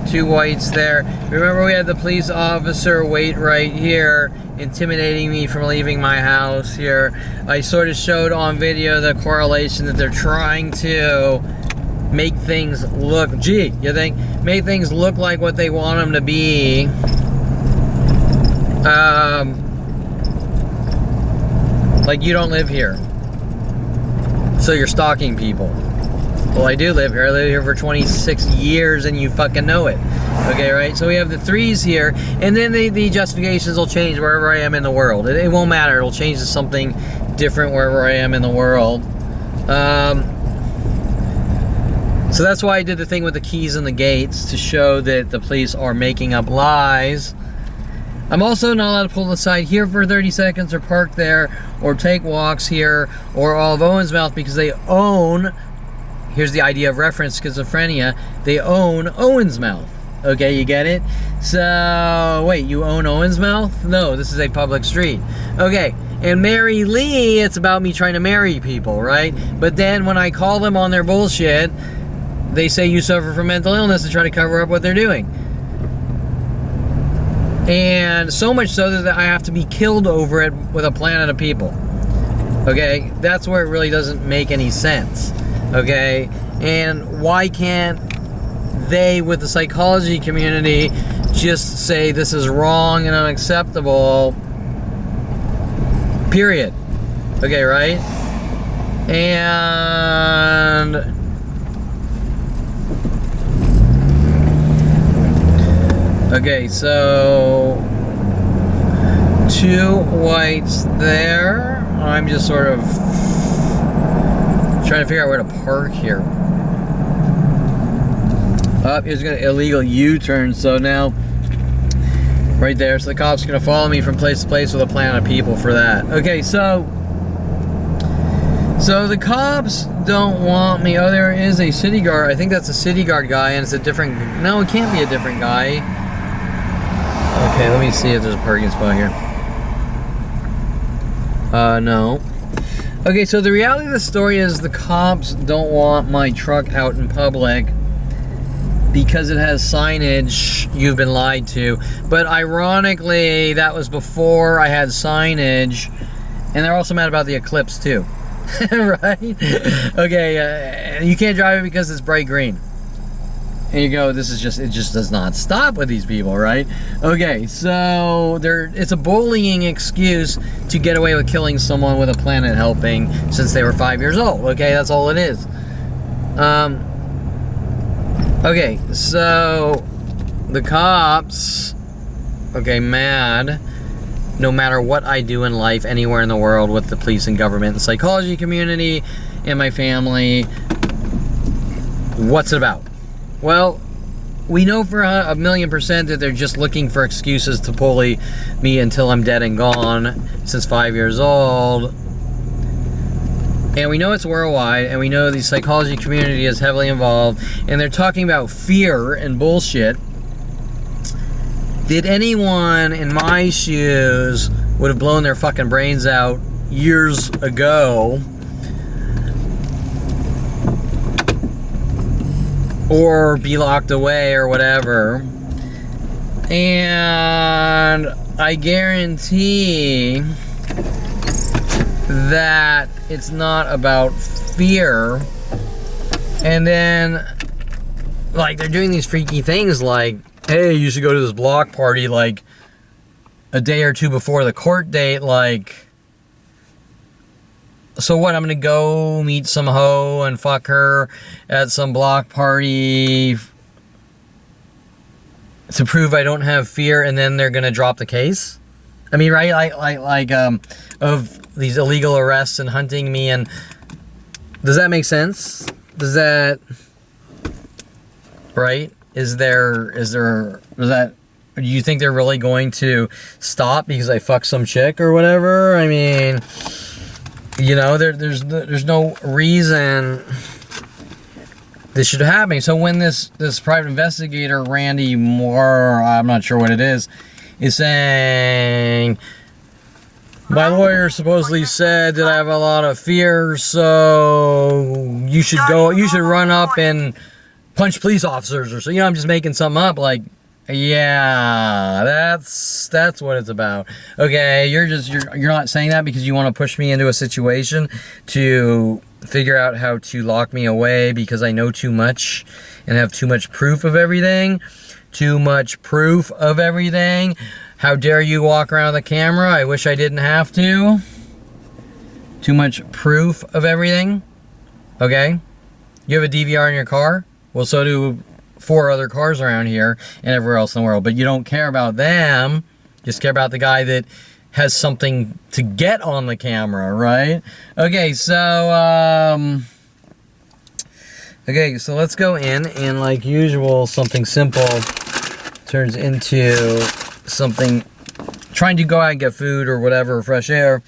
2 whites there. Remember, we had the police officer wait right here, intimidating me from leaving my house here. I sort of showed on video the correlation that they're trying to make things look, make things look like what they want them to be. Like you don't live here, so you're stalking people. Well, I do live here. I live here for 26 years and you fucking know it. Okay, right? So we have the 3s here, and then the justifications will change wherever I am in the world. It won't matter. It'll change to something different wherever I am in the world. So that's why I did the thing with the keys and the gates, to show that the police are making up lies. I'm also not allowed to pull aside here for 30 seconds or park there or take walks here or all of Owensmouth because they own, here's the idea of reference schizophrenia, they own Owensmouth. Okay, you get it? So, wait, you own Owensmouth? No, this is a public street. Okay, and Mary Lee, it's about me trying to marry people, right? But then when I call them on their bullshit, they say you suffer from mental illness and try to cover up what they're doing. And so much so that I have to be killed over it with a planet of people. Okay, that's where it really doesn't make any sense. Okay, and why can't they, with the psychology community, just say this is wrong and unacceptable, period? Okay, right? And Okay, so 2 whites there. I'm just sort of trying to figure out where to park here. Here's an illegal U-turn, so now right there, so the cops are gonna follow me from place to place with a plan of people for that. Okay, so the cops don't want me. Oh, there is a Citiguard. I think that's a Citiguard guy, and it's a different. No, it can't be a different guy. Okay, let me see if there's a parking spot here. No. Okay, so the reality of the story is the cops don't want my truck out in public because it has signage. You've been lied to. But ironically, that was before I had signage, and they're also mad about the eclipse too. Right? Okay, you can't drive it because it's bright green. And you go, this is just, it just does not stop with these people, right? Okay, so it's a bullying excuse to get away with killing someone with a planet helping since they were 5 years old. Okay, that's all it is. Okay, so the cops, okay, mad. No matter what I do in life, anywhere in the world with the police and government and psychology community and my family, what's it about? Well, we know for 1,000,000% that they're just looking for excuses to bully me until I'm dead and gone since 5 years old. And we know it's worldwide, and we know the psychology community is heavily involved, and they're talking about fear and bullshit. Did anyone in my shoes would have blown their fucking brains out years ago, or be locked away or whatever? And I guarantee that it's not about fear. And then, like, they're doing these freaky things like, hey, you should go to this block party like a day or two before the court date. Like, so what? I'm gonna go meet some hoe and fuck her at some block party to prove I don't have fear, and then they're gonna drop the case? I mean, right? Like of these illegal arrests and hunting me, and does that make sense? Does that, right? Do you think they're really going to stop because I fucked some chick or whatever? I mean, you know, there's no reason this should happen. So when this private investigator, Randy Moore, I'm not sure what it is saying, my lawyer supposedly said that I have a lot of fear, so you should run up and punch police officers or so. You know, I'm just making something up. Like, yeah, that's what it's about. Okay, you're not saying that because you want to push me into a situation to figure out how to lock me away because I know too much and have too much proof of everything. Too much proof of everything. How dare you walk around with a camera? I wish I didn't have to. Too much proof of everything. Okay? You have a DVR in your car? Well, so do 4 other cars around here and everywhere else in the world. But you don't care about them. Just care about the guy that has something to get on the camera, right? Okay, so let's go in, and like usual, something simple turns into something, trying to go out and get food or whatever, fresh air,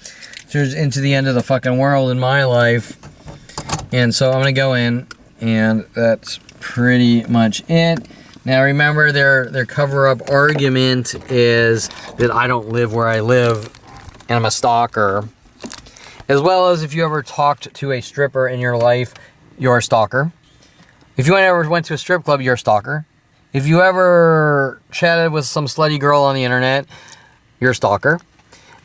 turns into the end of the fucking world in my life. And so I'm gonna go in, and that's pretty much it. Now remember, their cover-up argument is that I don't live where I live and I'm a stalker. As well as if you ever talked to a stripper in your life, you're a stalker. If you ever went to a strip club, you're a stalker. If you ever chatted with some slutty girl on the internet, you're a stalker.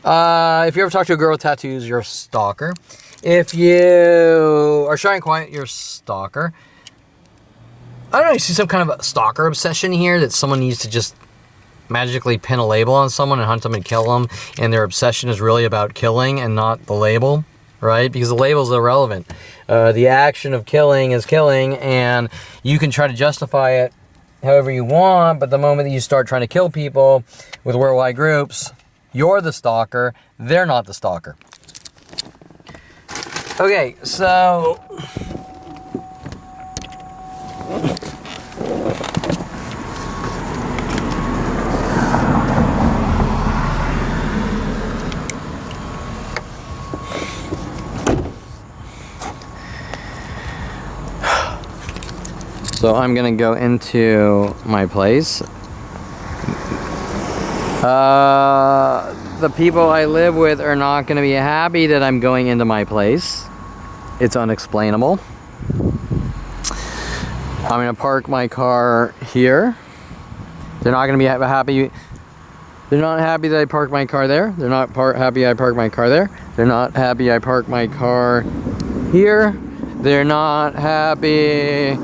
If you ever talked to a girl with tattoos, you're a stalker. If you are shy and quiet, you're a stalker. I don't know, you see some kind of a stalker obsession here, that someone needs to just magically pin a label on someone and hunt them and kill them, and their obsession is really about killing and not the label, right? Because the label is irrelevant. The action of killing is killing, and you can try to justify it however you want, but the moment that you start trying to kill people with worldwide groups, you're the stalker, they're not the stalker. Okay, so... So I'm gonna go into my place. The people I live with are not gonna be happy that I'm going into my place. It's unexplainable. I'm gonna park my car here. They're not gonna be happy. They're not happy that I park my car there. They're not happy I park my car there. They're not happy I park my car here. They're not happy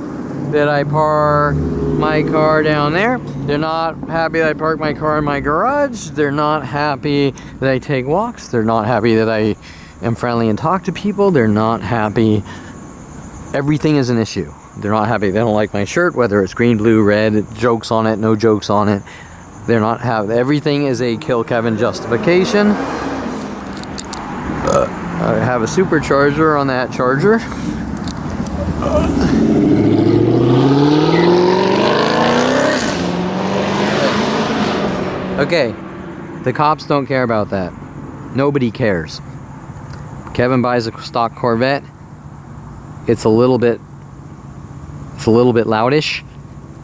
that I park my car down there. They're not happy that I park my car in my garage. They're not happy that I take walks. They're not happy that I am friendly and talk to people. They're not happy. Everything is an issue. They're not happy. They don't like my shirt, whether it's green, blue, red, jokes on it, no jokes on it. They're not happy. Everything is a kill Kevin justification. I have a supercharger on that charger. Okay, the cops don't care about that. Nobody cares. Kevin buys a stock Corvette. It's a little bit loudish.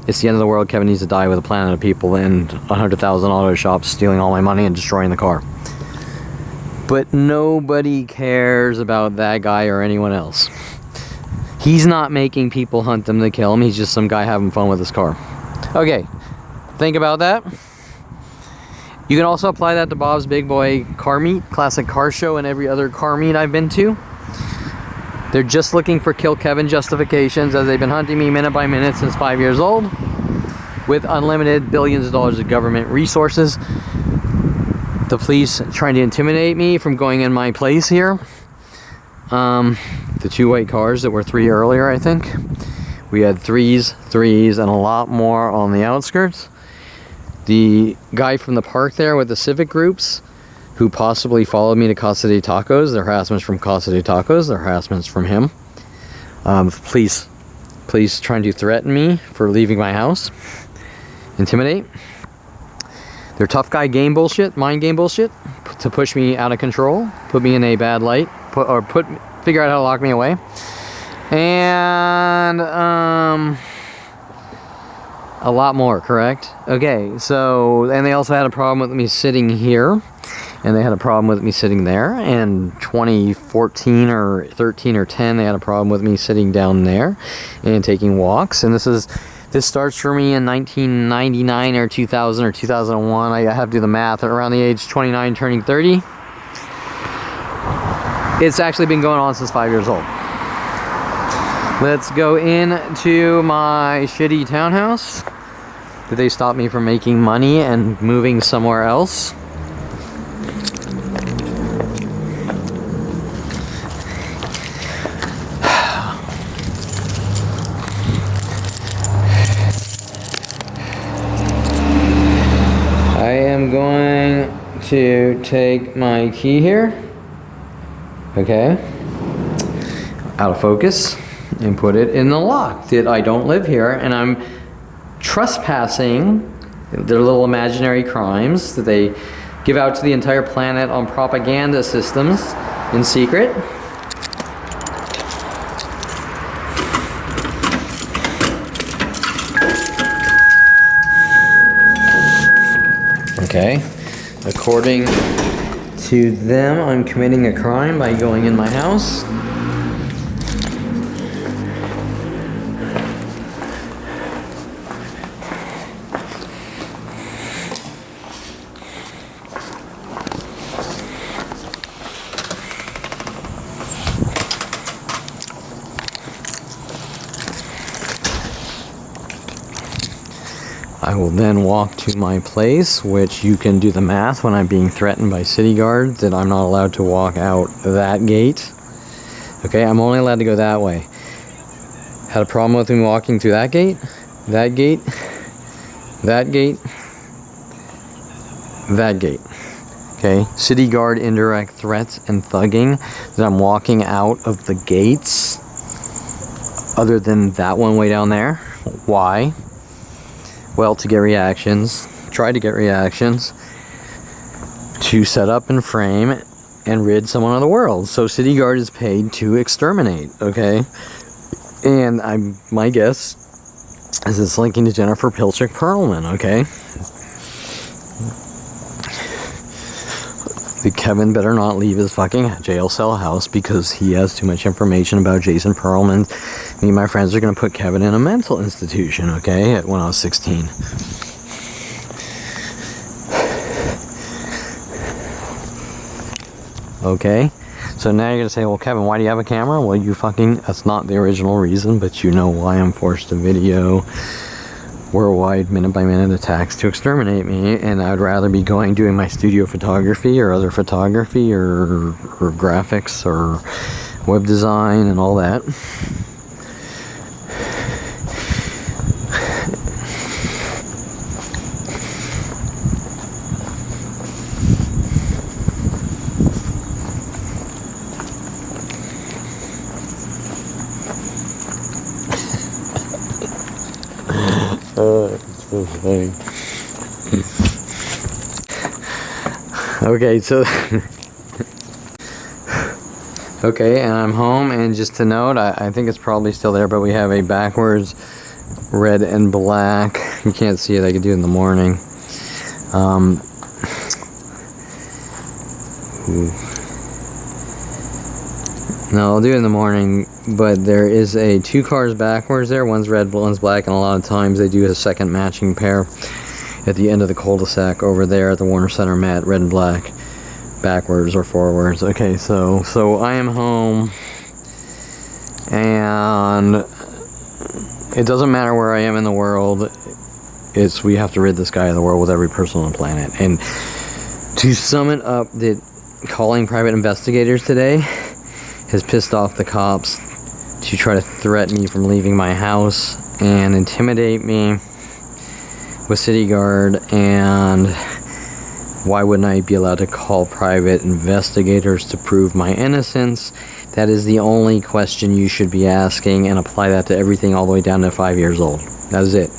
It's the end of the world. Kevin needs to die with a planet of people and 100,000 auto shops stealing all my money and destroying the car. But nobody cares about that guy or anyone else. He's not making people hunt him to kill him. He's just some guy having fun with his car. Okay, think about that. You can also apply that to Bob's Big Boy Car Meet, classic car show, and every other car meet I've been to. They're just looking for kill Kevin justifications, as they've been hunting me minute by minute since 5 years old, with unlimited billions of dollars of government resources. The police trying to intimidate me from going in my place here. The 2 white cars that were 3 earlier, I think. We had threes, and a lot more on the outskirts. The guy from the park there with the civic groups who possibly followed me to Casa de Tacos. The harassment's from Casa de Tacos. The harassment's from him. Police trying to threaten me for leaving my house. Intimidate. They're tough guy game bullshit, mind game bullshit, to push me out of control, put me in a bad light, figure out how to lock me away. And a lot more, correct? Okay, so, and they also had a problem with me sitting here, and they had a problem with me sitting there, and 2014 or 13 or 10, they had a problem with me sitting down there and taking walks. And this starts for me in 1999 or 2000 or 2001. I have to do the math. Around the age 29, turning 30. It's actually been going on since 5 years old. Let's go into my shitty townhouse. Did they stop me from making money and moving somewhere else? I am going to take my key here. Okay. Out of focus. And put it in the lock. I don't live here, and I'm trespassing their little imaginary crimes that they give out to the entire planet on propaganda systems in secret. Okay. According to them, I'm committing a crime by going in my house. I will then walk to my place, which you can do the math when I'm being threatened by Citiguard that I'm not allowed to walk out that gate. Okay, I'm only allowed to go that way. Had a problem with me walking through that gate, That gate. That gate. Okay. Citiguard indirect threats and thugging. That I'm walking out of the gates. Other than that one way down there. Why? Well, to get reactions. Try to get reactions. To set up and frame and rid someone of the world. So Citiguard is paid to exterminate, okay? And my guess is it's linking to Jennifer Pilchick Perlman, okay? The Kevin better not leave his fucking jail cell house because he has too much information about Jason Perlman. Me and my friends are gonna put Kevin in a mental institution, okay? When I was 16. Okay, so now you're gonna say, well, Kevin, why do you have a camera? Well, that's not the original reason, but you know why I'm forced to video worldwide minute-by-minute attacks to exterminate me, and I'd rather be doing my studio photography or other photography or graphics or web design and all that. So funny. Okay, so okay, and I'm home, and just to note, I think it's probably still there, but we have a backwards red and black. You can't see it, I could do it in the morning. No, I'll do it in the morning, but there is two cars backwards there. One's red, one's black, and a lot of times they do a second matching pair at the end of the cul-de-sac over there at the Warner Center mat, red and black, backwards or forwards. Okay, so I am home, and it doesn't matter where I am in the world. We have to rid this guy of the world with every person on the planet. And to sum it up, that calling private investigators today has pissed off the cops to try to threaten me from leaving my house and intimidate me with Citiguard. And why wouldn't I be allowed to call private investigators to prove my innocence? That is the only question you should be asking, and apply that to everything all the way down to 5 years old. That is it.